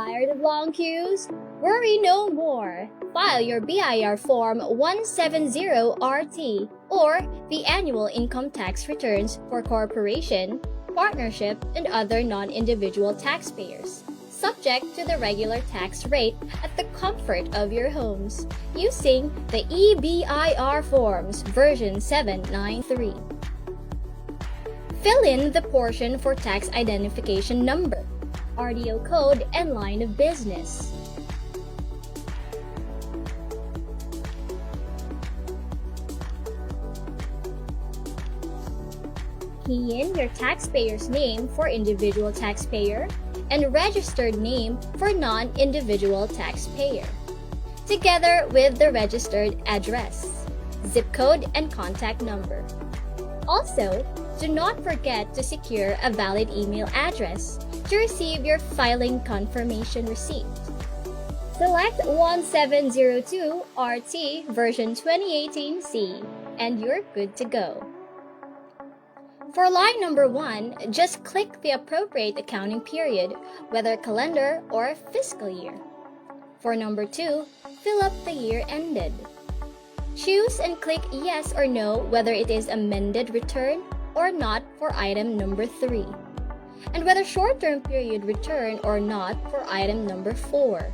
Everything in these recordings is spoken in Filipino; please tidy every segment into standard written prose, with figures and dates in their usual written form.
Tired of long queues? Worry no more. File your BIR Form 170RT or the annual income tax returns for corporation, partnership, and other non-individual taxpayers, subject to the regular tax rate at the comfort of your homes, using the EBIR Forms version 793. Fill in the portion for tax identification number, RDO code, and line of business. Key in your taxpayer's name for individual taxpayer and registered name for non-individual taxpayer, together with the registered address, zip code, and contact number. Also, do not forget to secure a valid email address to receive your filing confirmation receipt. Select 1702 RT version 2018C and you're good to go. For line number 1, just click the appropriate accounting period, whether calendar or fiscal year. For number 2, fill up the year ended. Choose and click yes or no whether it is amended return or not for item number 3, and whether short-term period return or not for item number 4.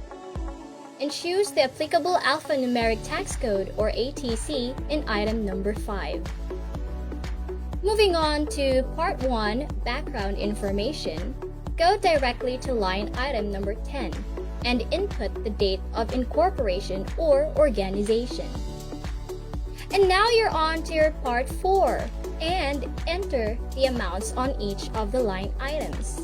And choose the applicable alphanumeric tax code or ATC in item number 5. Moving on to Part 1, Background Information, go directly to line item number 10 and input the date of incorporation or organization. And now you're on to your Part 4 and enter the amounts on each of the line items.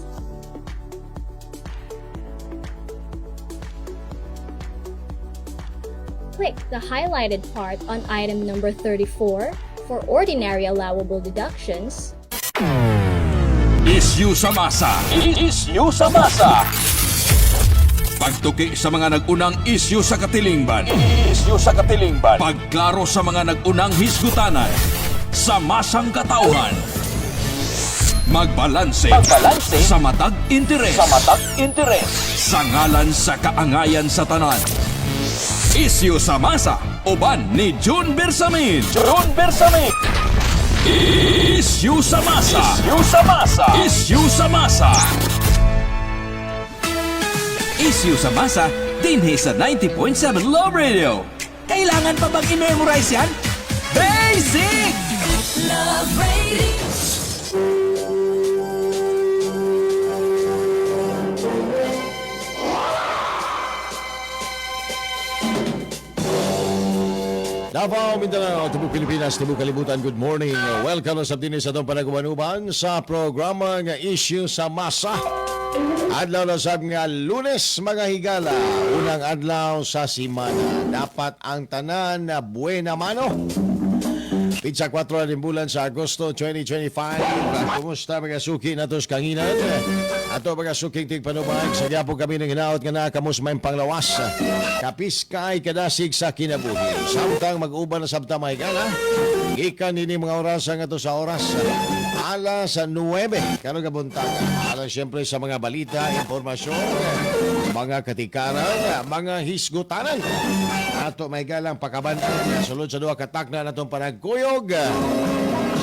Click the highlighted part on item number 34 for ordinary allowable deductions. Issue sa masa. Issue sa masa. Pagtuki sa mga nag-unang issue sa katilingban. Issue sa katilingban. Pagklaro sa mga nag-unang hisgutanan. Sa masang katauhan. Magbalanse. Sa matag interes. Sa ngalan sa kaangayan sa tanan. Issue sa masa. Uban ni June Bersamin. Issue sa masa. Issue sa masa. Issue sa masa, dinhi sa 90.7 Love Radio. Kailangan pa bang i-memorize yan? Basic! Love Radio. Davao, Mindanao, Tubog Pilipinas, Tubog Kalibutan, good morning. Welcome sa dinis sa itong panagumanuban sa programa nga Issue sa Masa. Adlaw na sab nga Lunes, mga higala, unang adlaw sa simana. Dapat ang tanan na buena mano. Pizza 4 na bulan sa Agosto 2025. Kumusta mga suki na tos kanginan? Ato mga suking tigpanubay, sa po kami ng hinaot nga na kamus may panglawas. Kapis kay kadasig sa kinabuhi. Samtang mag-uban na sabta may gala. Ikan nini mga oras nga to sa oras. Alas 9, karong kabuntagan. Alas siyempre sa mga balita, informasyon, mga katikaran, mga hisgutanan. Ato may galang pakabantan. Sulod sa duha katakna na itong panagkuyog.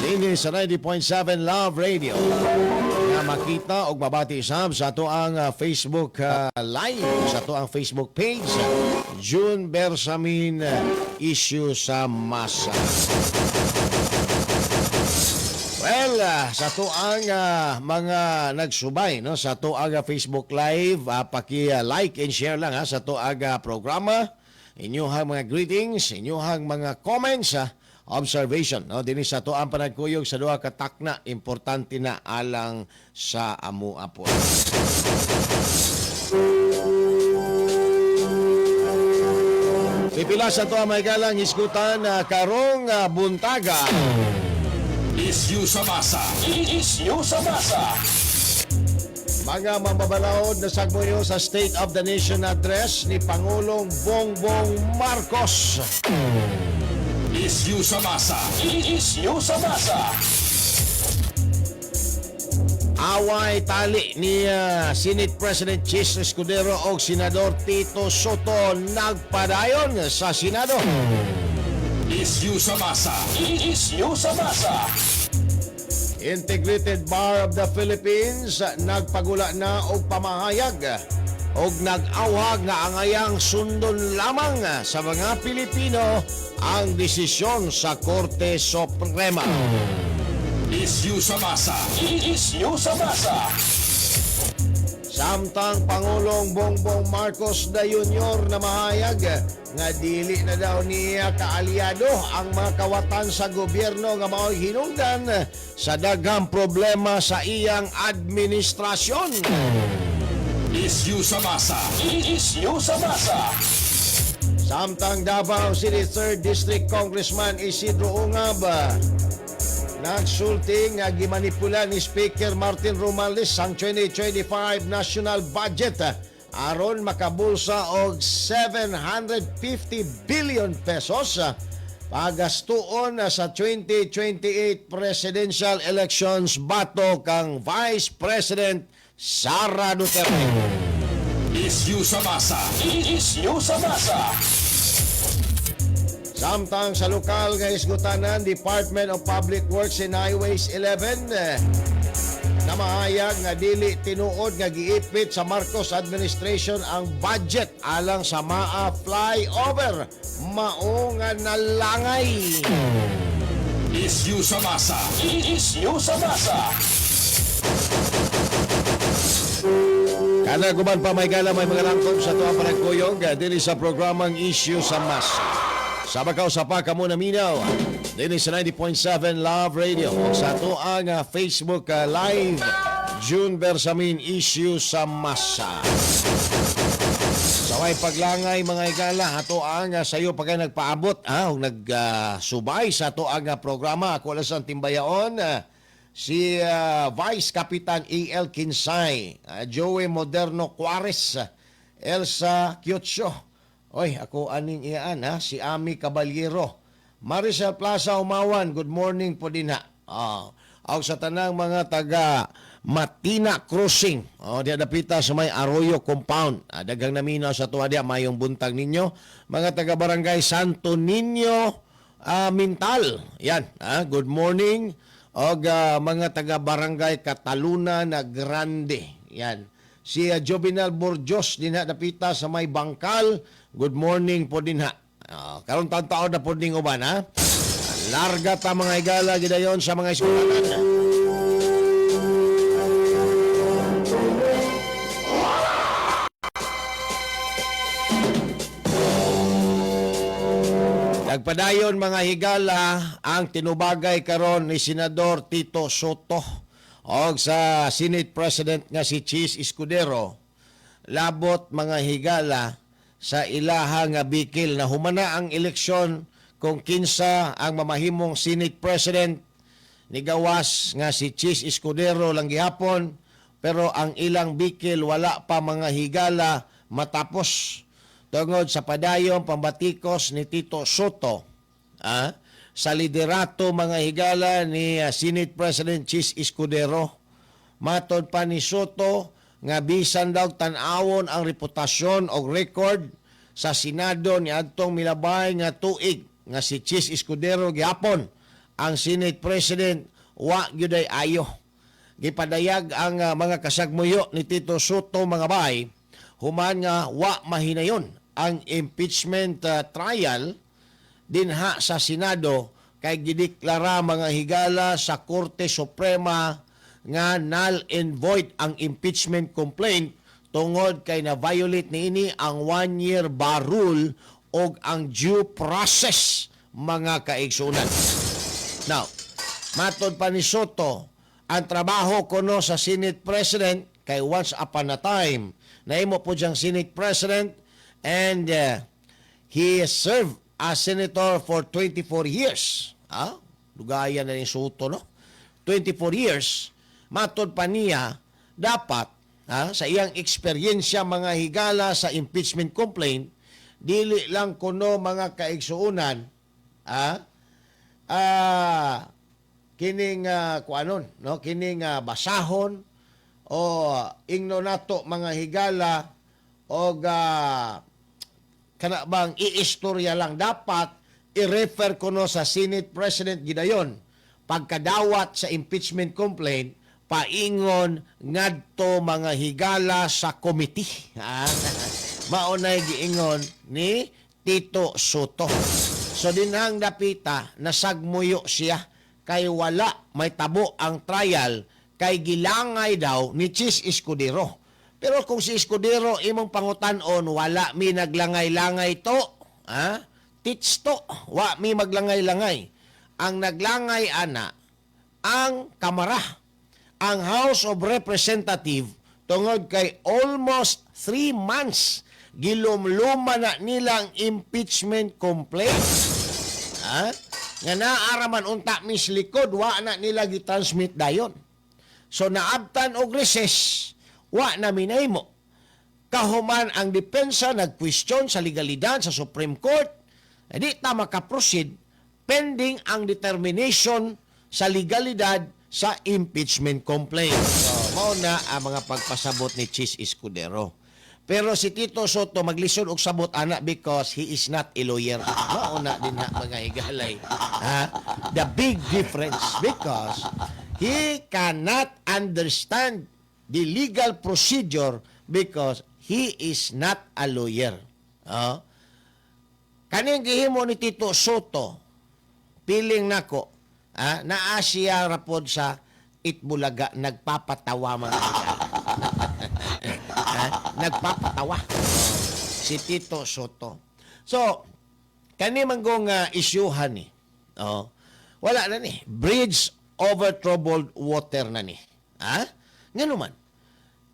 Dini sa 90.7 Love Radio. Nga makita o mabati sab sa ito ang Facebook Live, sa ito ang Facebook page. June Bersamin, Issue sa Masa. Well, sa to ang mga nagsubay no sa to ang Facebook Live, paki-like and share lang sa to ang programa. Inyong mga greetings, inyong mga comments, observation no dinhi sa to ang panagkuyog sa duha ka takna importante na alang sa amo apo. Pipila sa to ang may galang iskutan karong buntaga. Issue sa masa. Issue sa masa. Mga mambabalaod na sagmuyo sa State of the Nation Address ni Pangulong Bongbong Marcos. Issue sa masa. Issue sa masa. away tali ni Senate President Chis Escudero o Senador Tito Soto nagpadayon sa Senado. Isyu sa masa. Issue sa masa. Integrated Bar of the Philippines nagpagula na og pamahayag og nag-awhag nga angayang sundon lamang sa mga Pilipino ang desisyon sa Korte Suprema. Isyu sa masa. Issue sa masa. Samtang Pangulong Bongbong Marcos na Jr. na mahayag nga dili na daw niya kaalyado ang mga kawatan sa gobyerno nga mao'y hinungdan sa daghang problema sa iyang administrasyon. Isyu sa masa. Issue sa masa. Samtang Davao City 3rd District Congressman Isidro Ungab nagsulti nga gimanipula ni Speaker Martin Romualdez ang 2025 national budget aron makabulsa og 750 billion pesos pagastuon sa 2028 presidential elections batok kang Vice President Sara Duterte. Isyu sa masa. Issue sa masa. Samtang sa lokal nga isgutanan, Department of Public Works and Highways 11 na mahayag nga dili tinuod nga giipit sa Marcos administration ang budget alang sa MAA flyover mao nga nalangay. Isyu sa masa. Issue sa masa. Kada guman pa may gala may mga langkob sa tuwa panagkuyog dili sa programang Issue sa Masa. Sa bakaw sa pa kamo na minaw dili sa 90.7 Love Radio o sa tuang Facebook Live June Bersamin Issue sa Masa. Saway paglangay mga igala ato ang sayo pagka nagpaabot ug nagsubay sa tuang programa ako lang sa timbayaon si Vice Kapitan E.L. Kinsay, Joey Moderno Juarez, Elsa Kyotsyo. Oy, ako aning iyaan si Ami Caballero. Maricel Plaza Umawan, good morning po din ha. Ako sa tanang mga taga Matina Crossing. Diya dapita sa may Arroyo Compound. Daghang naminaw sa tuwa diya, mayong buntag ninyo. Mga taga Barangay Santo Niño Mintal. Yan, good morning. O mga taga Barangay Cataluna na Grande. Yan. Si Jovinal Borjos din ha, dapita sa may Bangkal. Good morning po din ha. Karon taon-taon na po din uban ha. Larga ta mga igala gidayon sa mga eskwelahan. Nagpadayon mga higala ang tinubagay karon ni Senador Tito Soto o sa Senate President nga si Chis Escudero. Labot mga higala sa ilaha nga bikil na humana ang eleksyon kung kinsa ang mamahimong Senate President ni gawas nga si Chis Escudero lang gihapon pero ang ilang bikil wala pa mga higala matapos tungod sa padayong pambatikos ni Tito Soto sa liderato mga higala ni Senate President Chis Escudero. Matod pa ni Soto nga bisan daw tan-awon ang reputasyon o record sa Senado ni adtong milabay nga tuig nga si Chis Escudero gihapon ang Senate President wa gyuday ayo. Gipadayag ang mga kasagmuyo ni Tito Soto mga bay human nga wa mahinayon ang impeachment trial dinha sa Senado kay gideklara mga higala sa Korte Suprema nga null and void ang impeachment complaint tungod kay na-violate niini ang 1-year bar rule o ang due process mga kaigsunan. Now, matod pa ni Soto, ang trabaho kuno sa Senate President kay once upon a time nahimo po siyang Senate President and he served as Senator for 24 years. Lugayan na ni Soto, no? 24 years. Matod pa niya, dapat sa iyang eksperyensya mga higala sa impeachment complaint, dili lang kuno mga kaigsuunan, kining kuanon, no? Kining basahon o ingno nato mga higala o kana bang iistorya lang, dapat i-refer ko no sa Senate President gidayon pagkadawat sa impeachment complaint, paingon ngadto mga higala sa committee. Maunay giingon ni Tito Soto. So dinhang dapita nasagmuyo siya kay wala may tabo ang trial kay gilangay daw ni Chis Escudero. Pero kung si Escudero imong pangutan-on, wala mi naglangay-langay to. Teach to. Wa mi maglangay-langay. Ang naglangay ana, ang Kamara, ang House of Representative, tungod kay almost 3 months, gilumluma na nilang impeachment complaint. Nga naaraman unta mislikod, wa na nila gitransmit dayon. So naabtan og recess, wa na minaymo. Kahuman ang depensa nag-question sa legalidad sa Supreme Court, di ta makaproceed pending ang determination sa legalidad sa impeachment complaint. So, mao na ang mga pagpasabot ni Chis Escudero. Pero si Tito Soto maglisod og sabot ana because he is not a lawyer. Mao na din na mga higalay. The big difference because he cannot understand the legal procedure because he is not a lawyer. Kaning gihimo ni Tito Soto, piling nako, naa siya rapod sa Itbulaga, nagpapatawa mga higala. Nagpapatawa si Tito Soto. So, kani manggong isyuhan ni. Wala na ni. Bridge over troubled water na ni. Nga naman.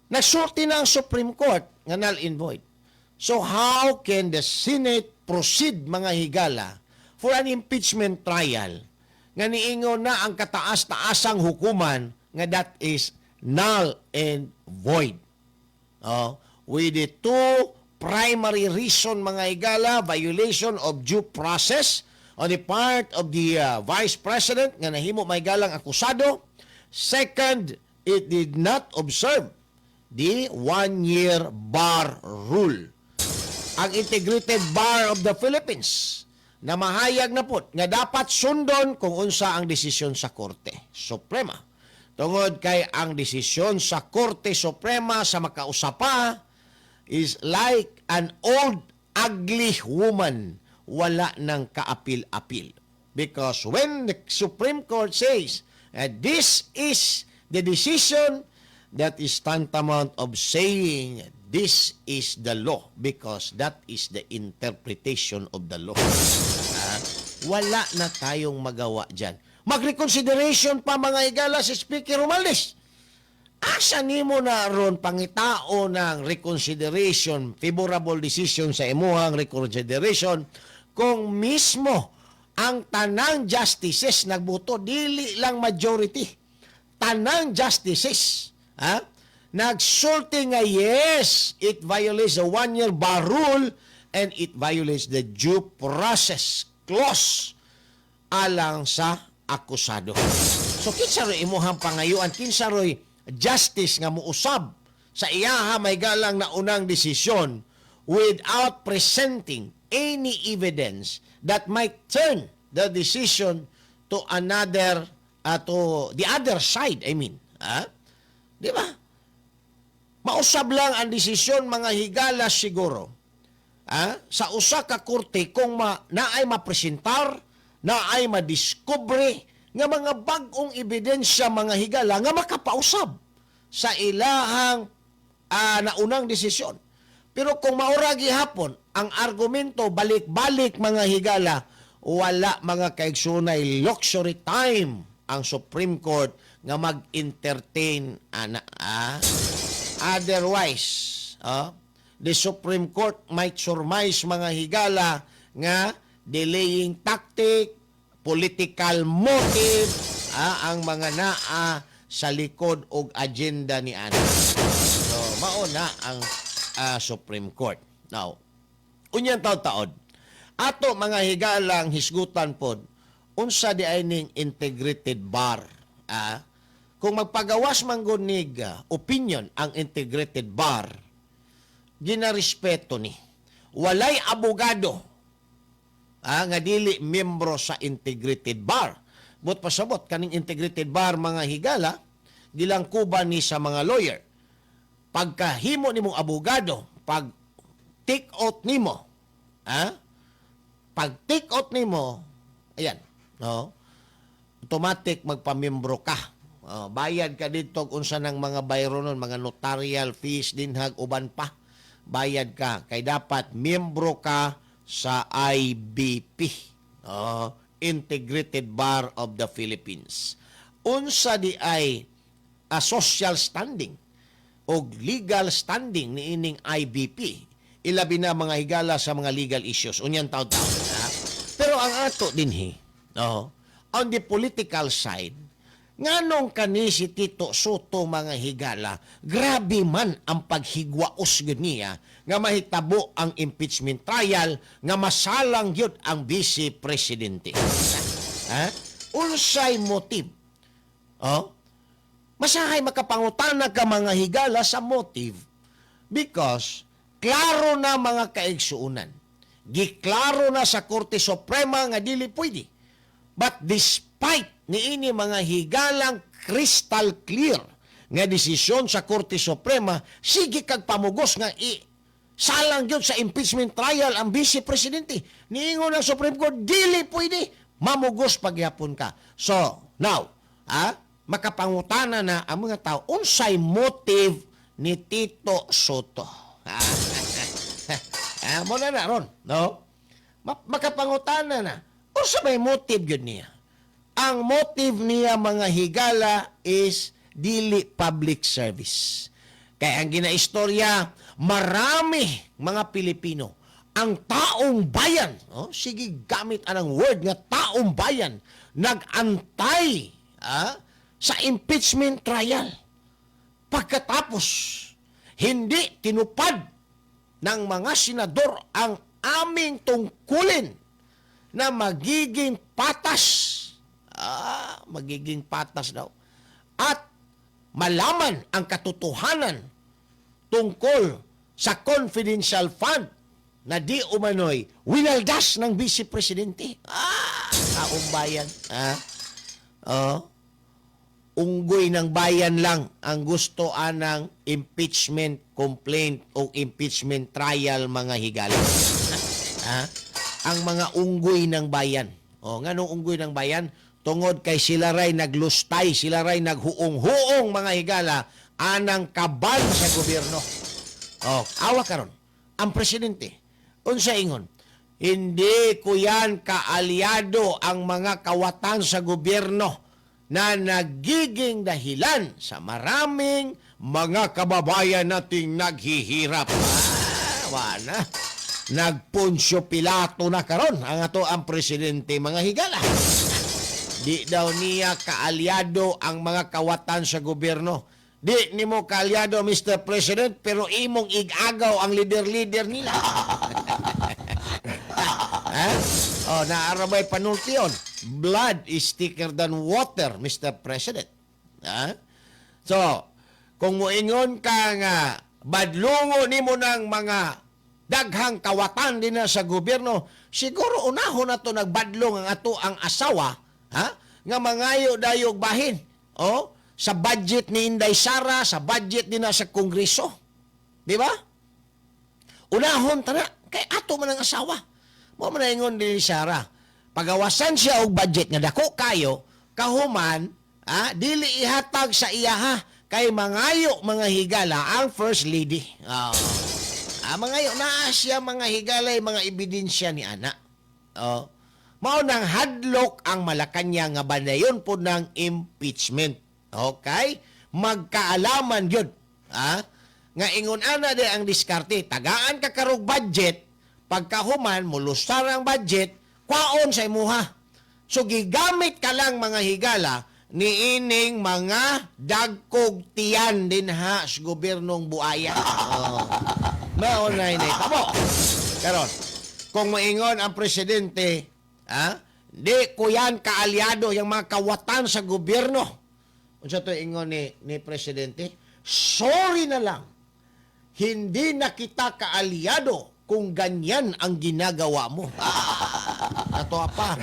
Nagsulti na ang Supreme Court nga null and void. So, how can the Senate proceed mga higala for an impeachment trial nga niingon na ang kataas-taasang hukuman nga that is null and void? With the two primary reason mga higala, violation of due process on the part of the Vice President nga nahimo may galang akusado. Second, it did not observe the 1-year bar rule. Ang Integrated Bar of the Philippines na mahayag na po nga dapat sundon kung unsa ang desisyon sa Korte Suprema. Tungod kay ang desisyon sa Korte Suprema sa makausapa is like an old ugly woman, wala nang kaapil-apil. Because when the Supreme Court says this is the decision, that is tantamount of saying this is the law because that is the interpretation of the law. Wala na tayong magawa dyan. Mag-reconsideration pa mga higala si Speaker Romualdez. Asa nimo na ron pangitao ng reconsideration, favorable decision sa imuhang reconsideration kung mismo ang tanang justices nagboto, dili lang majority. Tanang justices nagsulti nga yes, it violates the 1-year bar rule and it violates the due process clause alang sa akusado. So kinsa roy imuhang pangayuan, kinsa roy justice nga muusab sa iyaha may galang na unang desisyon without presenting any evidence that might turn the decision to another to the other side, I mean. Di ba? Mausab lang ang desisyon mga higala siguro. Sa usa ka korte kung naay mapresentar, naay madiskubre nga mga bag-ong ebidensya mga higala nga makapausab sa ilahang naunang desisyon. Pero kung maura gihapon ang argumento balik-balik mga higala, wala mga kaigsunay luxury time ang Supreme Court nga mag-entertain otherwise the Supreme Court might surmise mga higala nga delaying tactic, political motive ang mga naa sa likod og agenda ni ana. So mauna ang Supreme Court. Now, unyang taon-taon ato mga higalang hisgutan pod unsa di ay ning integrated bar. kung magpagawas man gunig opinion ang integrated bar, ginarespeto ni. Walay abogado nga dili miyembro sa integrated bar. But pasabot kaning integrated bar mga higala, gilangkuban ni sa mga lawyer. Pagkahimo nimong abogado, pag take out nimo, pag take out nimo, ayan, no? Automatic magpamembro ka. Bayad ka dito kung unsa ng mga bayro nun, mga notarial fees din hag uban pa. Bayad ka kay dapat miyembro ka sa IBP, Integrated Bar of the Philippines. Unsa di ay a social standing o legal standing ni ining IBP, ilabi na mga higala sa mga legal issues unyan taw-taw. Pero ang ato dinhi, on the political side, nganong kani si Tito Soto mga higala, grabe man ang paghigwaos ganiya nga mahitabo ang impeachment trial nga masalang gyud ang vice presidente. Unsay motive? Masahay makapangutana ka mga higala sa motive because klaro na mga kaigsuunan. Giklaro na sa Korte Suprema nga dili pwede. But despite niini mga higalang crystal clear nga desisyon sa Korte Suprema, sige kag pamugos nga salang gyud sa impeachment trial ang vice presidente. Niingon ang Supreme Court, dili pwede, mamugos pagyapon ka. So, now, makapangutana na ang mga tao, unsay motive ni Tito Soto? Muna na ron, no? Makapangutana na, unsay may motive yun niya? Ang motive niya mga higala is dili public service. Kaya ang ginaistorya, marami mga Pilipino, ang taong bayan, sige gamit anang word nga taong bayan, nag-antay sa impeachment trial. Pagkatapos, hindi tinupad ng mga senador ang aming tungkulin na magiging patas. Magiging patas daw. At malaman ang katotohanan tungkol sa confidential fund na di umano'y winaldas ng Vice Presidente. Taong bayan. Unggoy ng bayan lang ang gusto anang impeachment complaint o impeachment trial mga higala. Ang mga unggoy ng bayan. Nganong unggoy ng bayan? Tungod kay sila ray naglustay, sila ray naghuong-huong mga higala anang kaban sa gobyerno. Awa karon ang presidente. Unsa ingon? Hindi ko yan kaalyado ang mga kawatan sa gobyerno na nagiging dahilan sa maraming mga kababayan nating naghihirap. Wala. Nagpunsyo Pilato na karon ang ato ang presidente mga higala. Di daw niya kaalyado ang mga kawatan sa gobyerno. Di ni mo kaalyado, Mr. President, pero imong igagaw ang leader-leader nila. Naarabay panultiyon. Blood is thicker than water, Mr. President. So, kung muingon ka nga, badlungo ni mo ng mga daghang kawatan din na sa gobyerno, siguro unahon na to nagbadlong ang ato ang asawa, nga mangayo dayog bahin. Sa budget ni Inday Sara, sa budget din na sa Kongreso. Di ba? Unahon ta na, kay ato man ang asawa. Mo man ingon ni Sara, pagawasan siya og budget nga dako kayo, kahuman, dili ihatag sa iyaha kay mangayo mga higala ang first lady. Mangayo na siya mga higalay, mga ebidensya ni ana. Mao nang hadlok ang Malacanang nga banayon po ng impeachment. Okay? Magkaalaman yun. Nga ingon ana de ang diskarte, tagaan ka karog budget, pagkahuman, mulustar ang budget, kwaon sa imuha. So, gigamit ka lang mga higala ni ining mga dagkog tiyan din ha sa gobyernong buaya. Maunay na itabo. Karon, kung maingon ang presidente, di ko yan kaalyado yung mga kawatan sa gobyerno. unsa to ingon ni presidente, sorry na lang. Hindi na kita kaalyado kung ganyan ang ginagawa mo. Ato pa.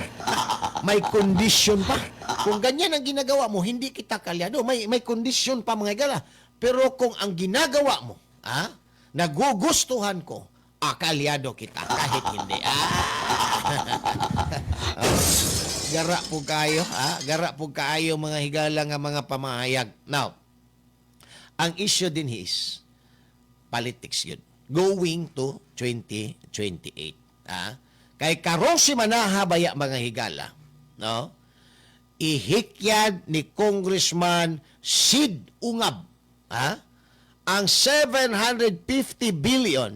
May condition pa. Kung ganyan ang ginagawa mo, hindi kita kaalyado. May condition pa mga higala. Pero kung ang ginagawa mo, nagugustuhan ko, kaalyado kita kahit hindi. Gara po kayo, gara po kayo mga higala nga mga pamahayag. Now, ang issue din is politics yun. Going to 2028. Kay karon si manaha baya mga higala, no? Ihikyad ni Congressman Sid Ungab, ang 750 billion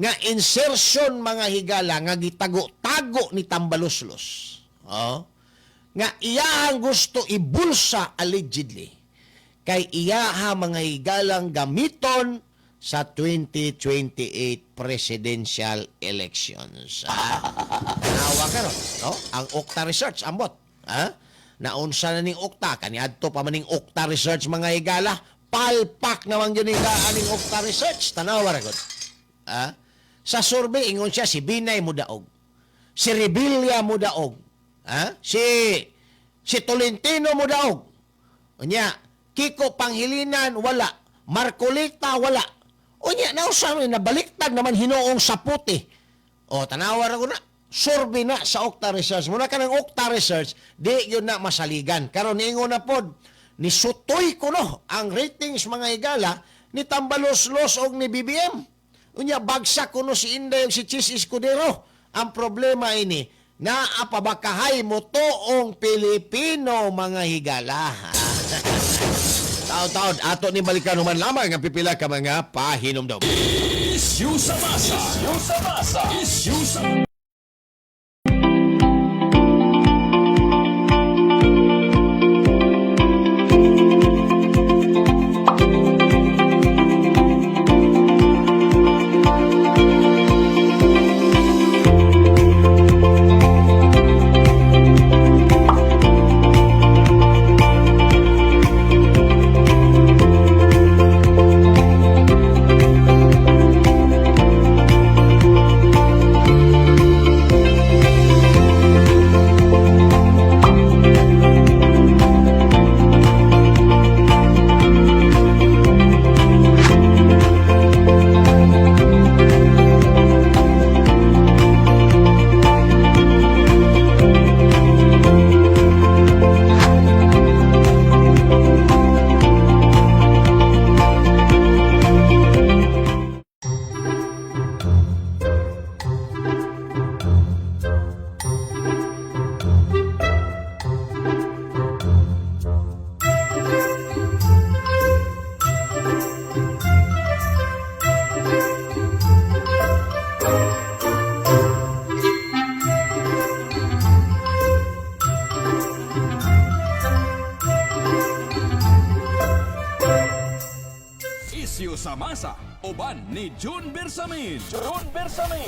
nga insertion mga higala nga gitago-tago ni Tambaloslos. Nga iyahang gusto ibulsa allegedly kay iyaha mga higalang gamiton sa 2028 presidential elections. Nawa ka no? Ang Okta Research, ambot. Naunsa na ning Okta, kaniadto pa maning Okta Research mga higala, palpak naman yun aning Okta Research. Tanawa ra gud. Sa survey, ingon siya, si Binay Mudaog. Si Rebilla Mudaog. Si Tolentino Mudaog. Unya, Kiko Panghilinan, wala. Marcolita, wala. Unya, nausa nabaliktad naman hinoong sa puti. Tanawa ra ko na. Survey na sa Okta Research. Muna ka ng Okta Research, di yun na masaligan. Karon ingon na pod, ni sutoy ko no, ang ratings mga higala, ni Tambaloslos o ni BBM. Unya, bagsak ko no si Inday o si Chis Escudero. Ang problema ini, naapabakahay mo toong Pilipino mga higala. Taon-taon, ato ni balikan human lamang ang pipila ka mga pahinomdom. Issue sa masa. Issue sa masa. Issue sa sa masa, uban ni June Bersamin. June Bersamin.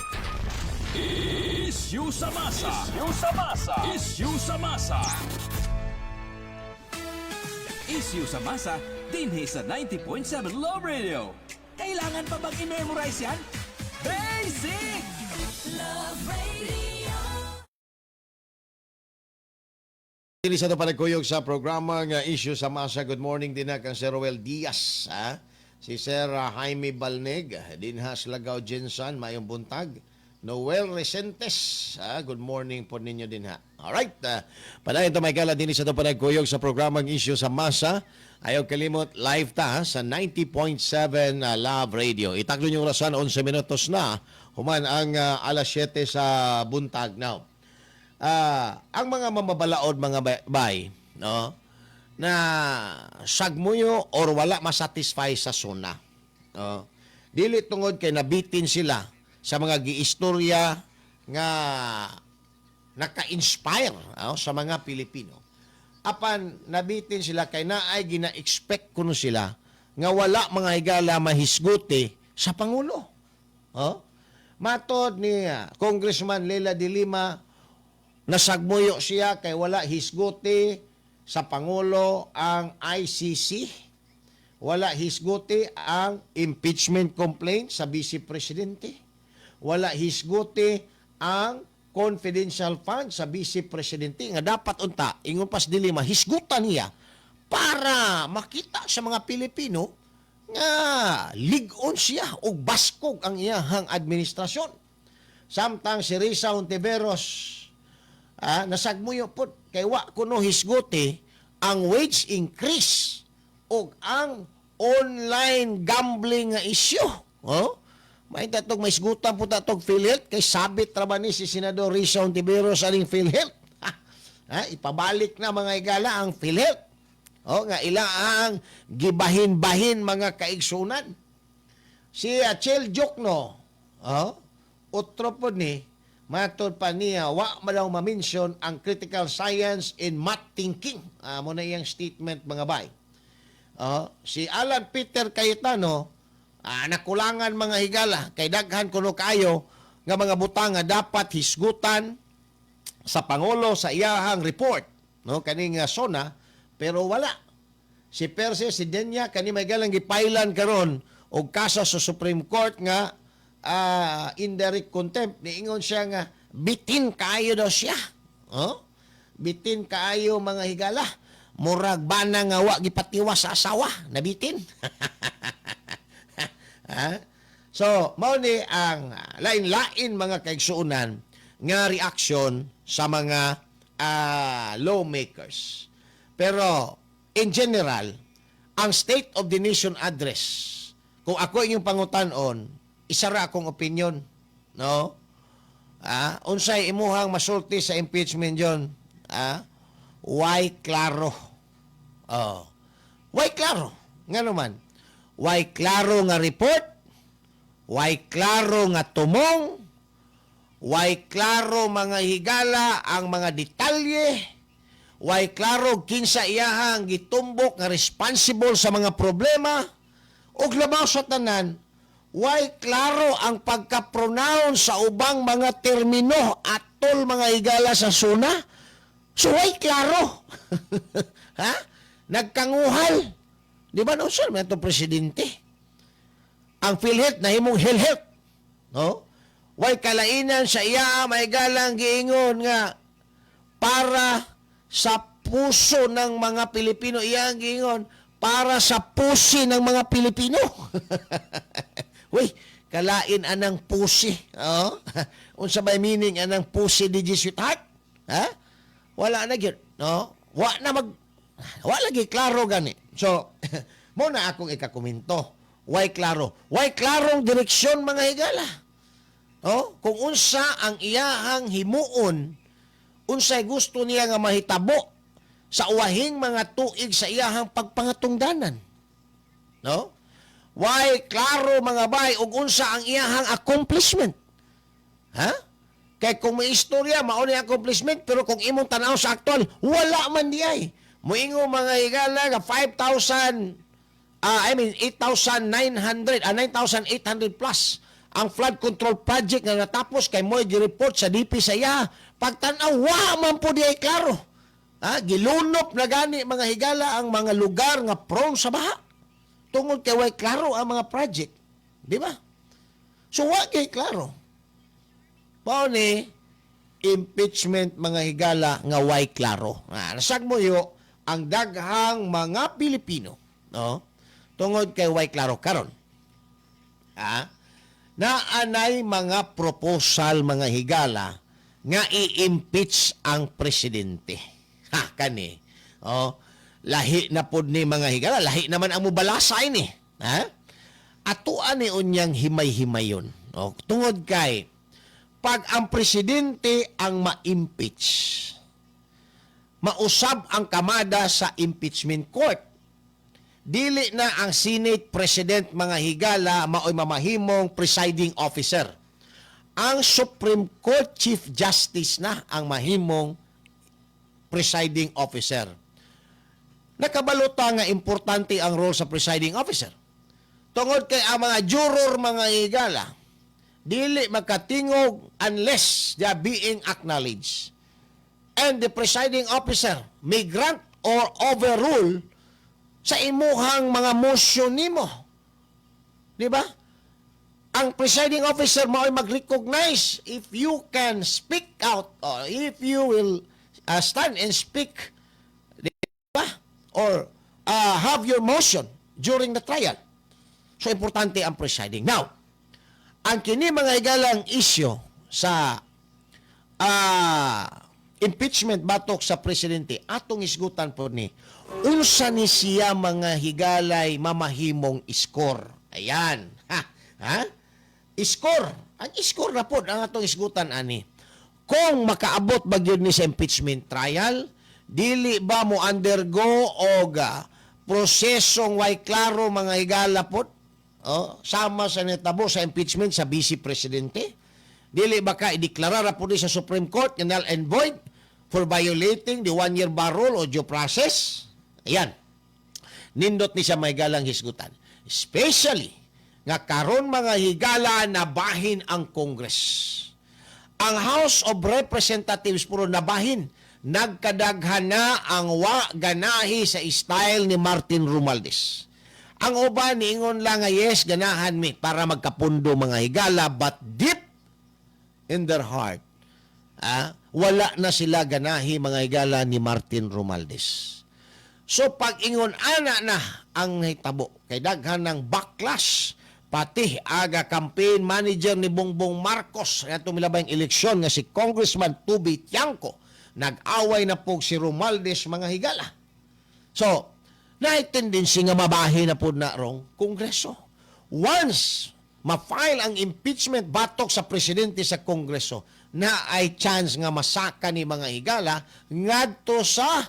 Issue sa masa. Issue sa masa. Issue sa masa. Issue sa masa, dinhi sa 90.7 Love Radio. Kailangan pa bang i-memorize yan? Basic! Love Radio. Dili sa ito panagkuyog sa programa nga Issue sa Masa. Good morning din na kang Sir Roel Diaz. Si Sir Jaime Balneg, Dinhas Lagaw Jensan, mayong buntag. Noel Resentes, good morning po ninyo din ha. Alright, padayon to may kala din sa ito panagkuyog sa programang Issue sa Masa. Ayaw kalimot, live ta sa 90.7 Love Radio. Itaklo nyo orasan, 11 minutos na. Human ang alas 7 sa buntag now. Ang mga mamabalaod, mga bay, no? Na sagmuyo or wala masatisfy sa suna. Dili tungod kay nabitin sila sa mga giistorya nga naka-inspire sa mga Pilipino. Apan nabitin sila kay naay gina-expect kuno sila nga wala mga higala mahisguti sa Pangulo. Matod ni Congressman Leila de Lima, nasagmuyo siya kay wala hisguti sa Pangulo ang ICC. Wala hisguti ang impeachment complaint sa Vice Presidente. Wala hisguti ang confidential fund sa Vice Presidente nga dapat unta ingon pas dili mahisgutan niya para makita sa mga Pilipino nga lig-on siya o baskog ang iyahang administrasyon. Samtang si Risa Hontiveros nasagmuyo po kay wa kuno hisguti ang wage increase o ang online gambling nga issue. Oh? May tatog may isgutan po tatog PhilHealth kay sabit ra ba ni si Senador Risa Hontiveros aling PhilHealth. Ipabalik na mga higala ang PhilHealth. Nga ila ang gibahin-bahin mga kaigsunan. Si Chel Jokno, utro po ni, matod pa niya, wa malaw ma-mention ang critical science in math thinking. Muna iyang statement mga bay. Si Alan Peter Cayetano, nakulangan mga higala, kay daghan kuno kayo, nga mga butang nga dapat hisgutan sa Pangulo sa iyahang report. No? Kaning SONA, pero wala. Si Perse, si Denya, kani may galang gipailan karon og kaso sa Supreme Court nga indirect contempt. Niingon siya nga, bitin kaayo daw siya. Bitin kaayo mga higala. Murag bana nga wa gipatiwa sa asawa. Nabitin. So, mao ni ang lain-lain mga kaigsuonan nga reaksyon sa mga lawmakers. Pero, in general, ang State of the Nation Address, kung ako inyong pangutan-on, isa ra akong opinion, no? Unsay imuhang masulti sa impeachment yon? Why klaro? Why klaro? Nga naman, why klaro nga report? Why klaro nga tumong? Why klaro mga higala ang mga detalye? Why klaro kinsa iyahang gitumbok nga responsible sa mga problema? Ug labaw sa tanan, why klaro ang pagka-pronoun sa ubang mga termino atol mga higala sa SONA? So why klaro? Nagkanguhal. Di ba no, sir? May itong presidente. Ang PhilHealth na himong HealthHealth. No? Why kalainan sa iya may galang giingon nga para sa puso ng mga Pilipino. Iyang giingon para sa pusi ng mga Pilipino. Uy, kalain anang pusi. Unsa may meaning anang pusi di sweetheart? Wala na gyud, no? Wa lagi klaro gani. So, mo na akong ikakomento. Why klaro? Why klarong direksyon mga higala? Kung unsa ang iyahang himuon, unsay gusto niya nga mahitabo sa uwahing mga tuig sa iyahang pagpangatungdanan. No? Why klaro mga bay ug unsa ang iyahang accomplishment? Kay kung may istorya mao ni accomplishment pero kung imong tan-aw sa aktual wala man diay. Moingo mga higala nga 8,800 plus ang flood control project nga natapos kay mo'y gi-report sa DP sa iya. Pagtanaw, wa man po di ay klaro. Gilunop na gani mga higala ang mga lugar nga prone sa baha. Tungod kay way klaro ang mga project. Di ba? So, wa kay klaro. Pao ni impeachment mga higala nga way klaro. Nasag mo yo ang daghang mga Pilipino. No? Tungod kay way klaro karon. Naanay mga proposal mga higala nga i-impeach ang presidente. Kani. Lahi na pod ni mga higala, lahi naman ang mubalasay ni. Atuan ni unyang himay-himayon. Tungod kay pag ang presidente ang ma-impeach, mausab ang kamada sa impeachment court. Dili na ang Senate President mga higala maoy mamahimong presiding officer. Ang Supreme Court Chief Justice na ang mahimong presiding officer. Nakabalota nga importante ang role sa presiding officer. Tungod kay ang mga juror mga higala, dili makatingog unless they are being acknowledged. And the presiding officer may grant or overrule sa imuhang mga motion nimo. Di ba? Ang presiding officer mo ay mag-recognize if you can speak out or if you will stand and speak, di ba? Or have your motion during the trial. So, importante ang presiding. Now, ang kini mga higalang issue sa impeachment batok sa presidente, atong isgutan po ni, unsa ni siya mga higalay mamahimong score. Ayan. Ha? Score. Ang score na po, ang atong isgutan ani. Kung makaabot ba yun ni sa impeachment trial, dili ba mo undergo og prosesong way klaro mga higala po, sama sa netabo sa impeachment sa vice presidente? Dili ba ka ideklarara po sa Supreme Court null and void for violating the one-year bar rule o due process? Ayan. Nindot ni siya may galang hisgutan. Especially nga karon mga higala na bahin ang Congress. Ang House of Representatives puro nabahin. Nagkadaghan na ang ganahi sa style ni Martin Romualdez. Ang uban niingon lang nga yes, ganahan mi para magkapundo mga higala, but deep in their heart, wala na sila ganahi mga higala ni Martin Romualdez. So pag ingon ana na ang hitabo, kay daghan ng backlash, pati aga campaign manager ni Bongbong Marcos na tumilabayang eleksyon nga si Congressman Tubi Tiangco, nag-away na po si Romualdez mga higala. So, na-tendency nga mabahi na po na rong Kongreso. Once ma-file ang impeachment batok sa presidente sa Kongreso, na ay chance nga masaka ni mga higala ngadto sa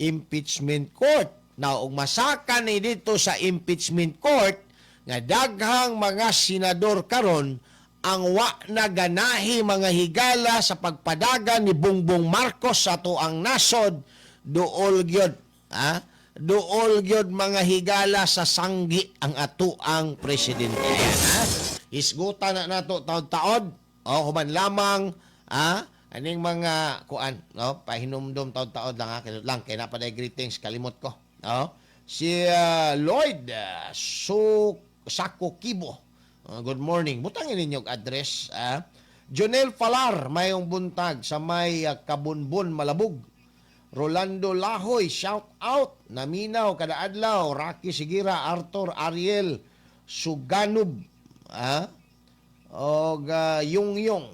impeachment court. Now, og masaka ni dito sa impeachment court, nga daghang mga senador karon ang na ganahi mga higala sa pagpadagan ni Bongbong Marcos sa ato ang nasod, duol gyud duol gyud mga higala sa sanggi ang ato ang presidente. Ayan, isgutan na nato taod-taod human lamang aning mga kuan pahinumdom taod-taod lang kay napaday greetings kalimot ko si Lloyd Sako Kibo. Good morning. Butangin ninyong address. Jonel Falar, mayong buntag sa may Kabunbun, Malabug. Rolando Lahoy, shout out. Naminaw, Kadaadlaw, Rocky Sigira, Arthur Ariel, Suganub. Yung.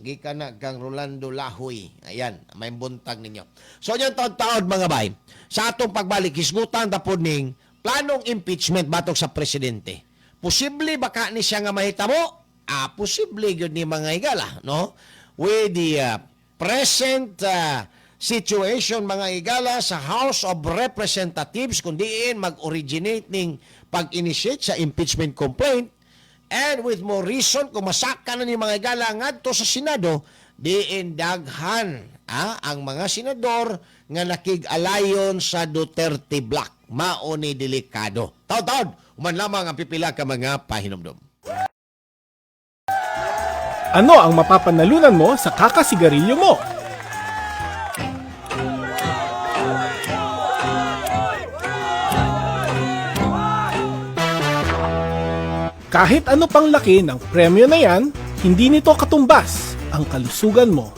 Gika na kang Rolando Lahoy. Ayan, may buntag ninyo. So, yung taon-taon mga bay, sa atong pagbalik, hisgutan tapos ning planong impeachment batok sa presidente. Posible baka ni siya nga mahitabo? Posible yun ni mga higala, no? With the present situation mga higala sa House of Representatives, kung diin mag-originate ning pag-initiate sa impeachment complaint, and with more reason, kung masaka na ni mga higala ngadto sa Senado, diin daghan ang mga senador nga nakig-alayon sa Duterte Bloc. Mauni delikado. Taod-taod, uman lamang ang pipila ka mga pahinumdum. Ano ang mapapanalunan mo sa kakasigarilyo mo? Kahit ano pang laki ng premyo na yan, hindi nito katumbas ang kalusugan mo.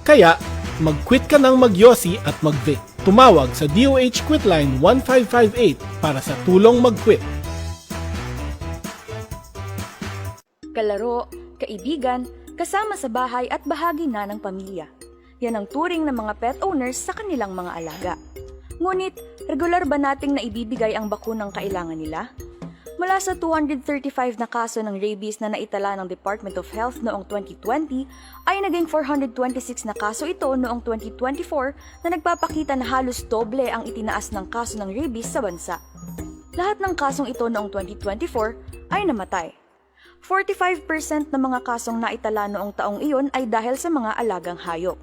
Kaya, mag-quit ka ng magyosi at mag-vape. Tumawag sa DOH Quitline 1558 para sa tulong mag-quit. Kalaro, kaibigan, kasama sa bahay at bahagi na ng pamilya. Yan ang turing ng mga pet owners sa kanilang mga alaga. Ngunit, regular ba nating naibibigay ang bakunang kailangan nila? Mula sa 235 na kaso ng rabies na naitala ng Department of Health noong 2020, ay naging 426 na kaso ito noong 2024 na nagpapakita na halos doble ang itinaas ng kaso ng rabies sa bansa. Lahat ng kasong ito noong 2024 ay namatay. 45% ng mga kasong naitala noong taong iyon ay dahil sa mga alagang hayop.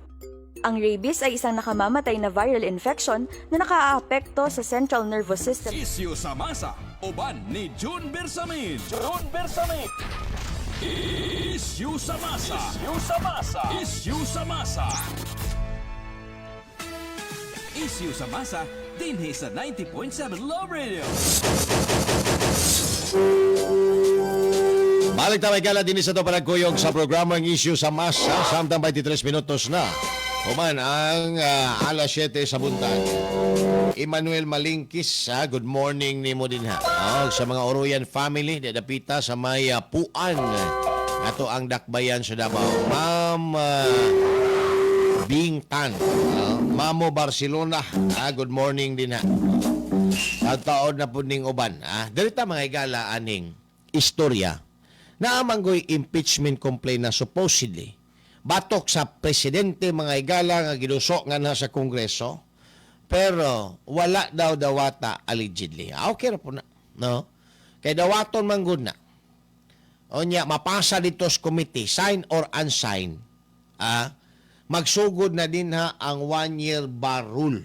Ang rabies ay isang nakamamatay na viral infection na nakaaapekto sa central nervous system. Isyu sa masa, uban ni June Bersamin. Isyu sa masa. Isyu sa masa. Isyu sa masa, dinhi sa 90.7 Love Radio. Balik tayo gala din sa ito panagkuyog sa programang Issue sa Masa. Samtang 23 minutos na. Uman ang alas 7 sa buntan. Emmanuel Malingkis, good morning ni mo din ha. Sa mga Oroyan family, dadapita sa may puan. Ato ang dakbayan sa Davao. Ma'am Bing Tan, Mamo Barcelona, good morning din ha. At taon na po ning uban. Dalita mga igala aning istorya na amanggoy impeachment complaint na supposedly batok sa presidente mga igala nga gidusok nga na sa Kongreso pero wala daw dawata allegedly. Okay ra po na, no? Kay dawaton man gud na. Onya mapasa dito sa committee, sign or unsign. Magsugod na din ha ang 1-year bar rule.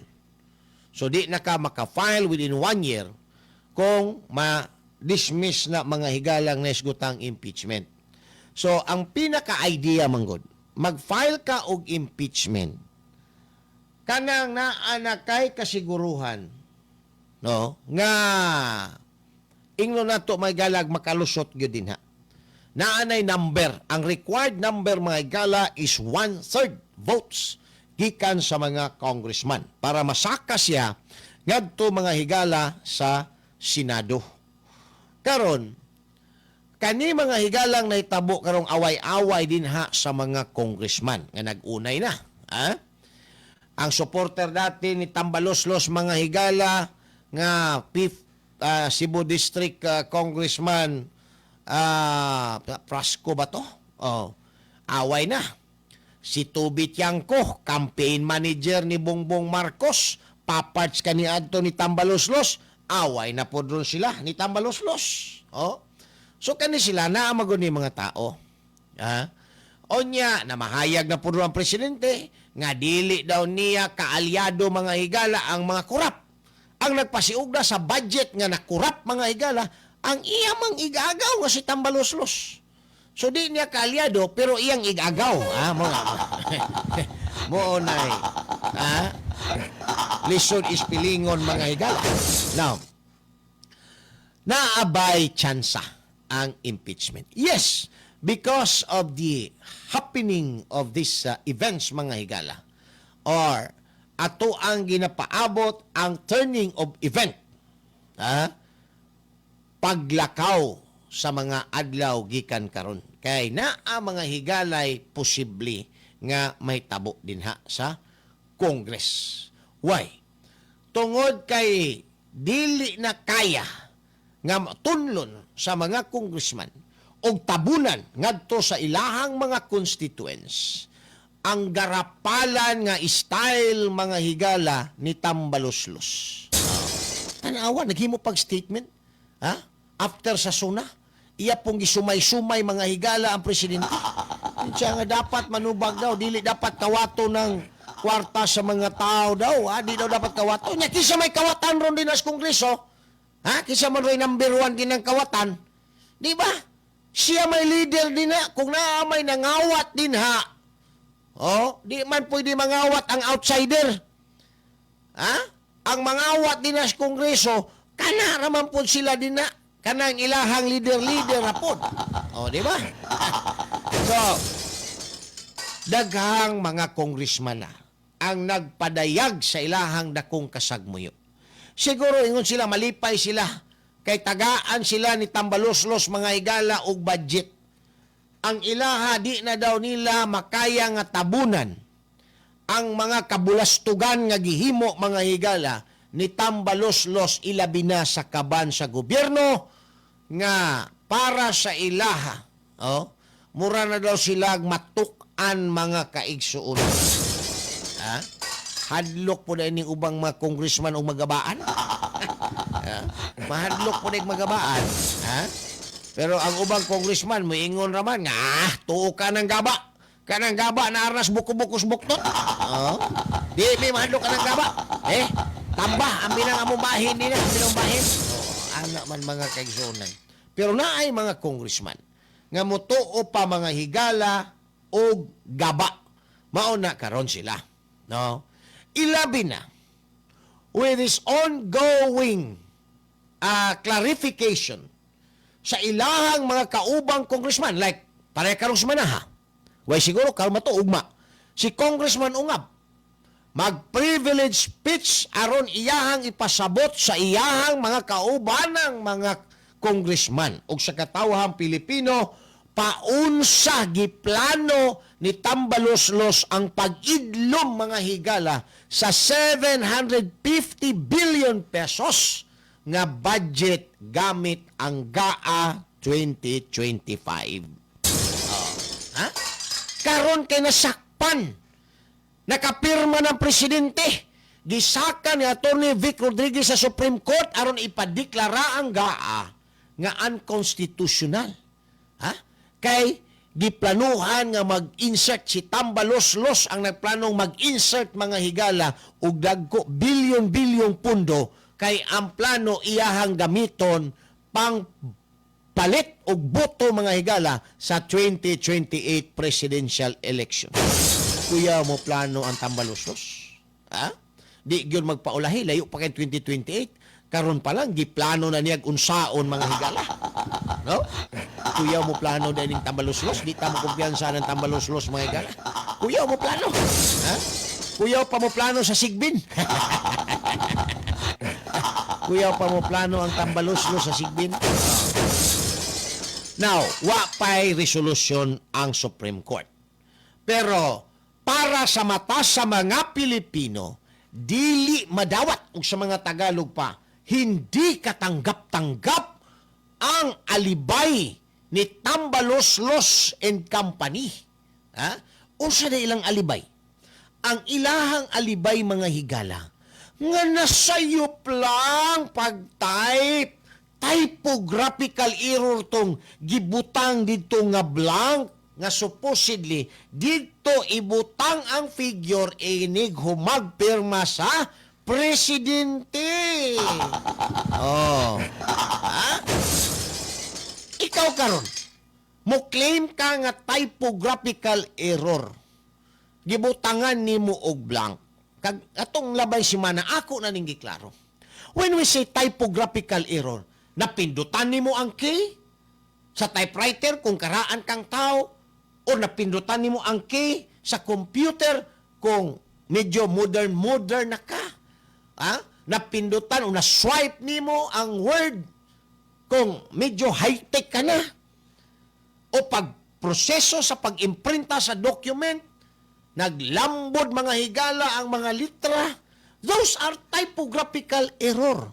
So di na ka maka-file within 1 year kung dismiss na mga higalang nesgutang impeachment. So, ang pinaka-idea manggod, mag-file ka og impeachment, kanang naanakay kasiguruhan, no, nga ingno na to mga galag makalusot gyud din ha. Naanay number, ang required number mga higala is 1/3 votes gikan sa mga congressman para masaka siya ngadto mga higala sa Senado. Karon, kani mga higalang nahitabo karong away-away din ha sa mga congressman nga nag-unay na. Ang supporter dati ni Tambaloslos mga higala nga 5th Cebu District Congressman Prasco ba to? Away na. Si Tubi Tiangco, campaign manager ni Bongbong Marcos, paparts kani adto ni Tambaloslos, away na po doon sila ni Tambaloslos. So kani sila naamagon ni mga tao. Onya, na mahayag na po doon ang presidente, nga dili daw niya kaalyado mga higala ang mga kurap. Ang nagpasiugda sa budget nga nakurap mga higala, ang iyamang igagaw nga si Tambaloslos. So di niya kaalyado, pero iyang igagaw. Moonay. Lisod ispilingon mga higala. Now, naabay tsansa ang impeachment. Yes, because of the happening of these events mga higala, or ato ang ginapaabot ang turning of event, paglakaw sa mga adlaw gikan karon. Kay naa mga higalay posible nga may tabo din ha sa Congress. Why? Tungod kay dili na kaya nga tunlon sa mga congressman og tabunan ngadto sa ilahang mga constituents ang garapalan nga style mga higala ni Tambaloslos. Tanawa, naghimo pag statement, after sa suna, iya pong gisumay-sumay mga higala ang presidente. Siya nga dapat manubag daw, dili dapat kawato ng kwarta sa mga tao daw, di daw dapat kawato. Nya kisa may kawatan ron din as Kongreso, kisa man rin number 1 din ang kawatan. Di ba? Siya may leader din na, kung naa may nangawat din ha. Di man pwede mangawat ang outsider. Ang mangawat din as Kongreso, kana raman po sila din na, kanang ilahang leader na po. Di ba? So, daghang mga congressman na ang nagpadayag sa ilahang dakong kasagmuyo. Siguro ingon sila, malipay sila, kay tagaan sila ni Tambaloslos mga higala og budget. Ang ilaha di na daw nila makaya nga tabunan ang mga kabulastugan nga gihimo mga higala ni Tambaloslos ilabi na sa kaban sa gobyerno nga para sa ilaha. Mura na daw sila matukan mga kaigsuon. Hadlok po na ining ubang mga congressman o magabaan. Mahadlok po na yung magabaan. Pero ang ubang congressman, moingon raman nga, tuo ka ng gaba. Kanang gaba na aras buko-bukos buktot. Oh. Di may mahadlok ka ng gaba. Tambah ang binang among bahin nila, ang binang bahin. Anak man mga kaigsunan. Pero naay mga congressman nga mutuo pa mga higala o gaba. Mauna karon sila. No? Ilabi na with this ongoing clarification sa ilahang mga kaubang congressman like pare karong sumanaha. Way siguro kalma to ugma. Si Congressman Ungab mag-privilege speech aron iyahang ipasabot sa iyahang mga kaubanang mga congressman ug sa katawhang Pilipino paunsa giplano ni Tambaloslos ang pag-idlom mga higala sa 750 billion pesos nga budget gamit ang GAA 2025. Karon kay nasakpan. Nakapirma ng presidente. Gisaka ni Atty. Vic Rodriguez sa Supreme Court aron ipadeklara ang GAA nga unconstitutional. Kay giplanuhan nga mag-insert si Tambaloslos ang nagplanong mag-insert mga higala ug dagko bilyon-bilyong pundo kay ang plano iyahang gamiton pang palit og boto mga higala sa 2028 presidential election. Kuya mo plano ang Tambaloslos? Di gyud magpaulahi layo pa kay 2028. Karon pa lang giplano na niya unsaon mga higala. No? Kuya mo plano din ng Tambaloslos, di ta mo kumpiyansa ng Tambaloslos mga higala. Kuya mo plano? Kuya pa mo plano sa Sigbin? Kuya pa mo plano ang Tambaloslos sa Sigbin? Now, wa pa'y resolusyon ang Supreme Court. Pero, para sa mata sa mga Pilipino, dili madawat o sa mga Tagalog pa, hindi katanggap-tanggap ang alibay ni Tambaloslos and Company. Unsa na ilang alibay? Ang ilahang alibay mga higala, nga nasayop lang pag-type typographical error tong gibutang dito nga blank nga supposedly dito ibutang ang figure inig humagpirma sa presidente. Ikaw karon mo claim ka nga typographical error. Gibutangan nimo og blank. Kag atong labay semana ako na ning giklaro. When we say typographical error, napindutan nimo ang key sa typewriter kung karaan kang tao o napindutan nimo ang key sa computer kung medyo modern na ka. Napindutan o na-swipe nimo ang word kung medyo high-tech ka na. O pagproseso sa pag-imprinta sa document, naglambod mga higala ang mga litra. Those are typographical error.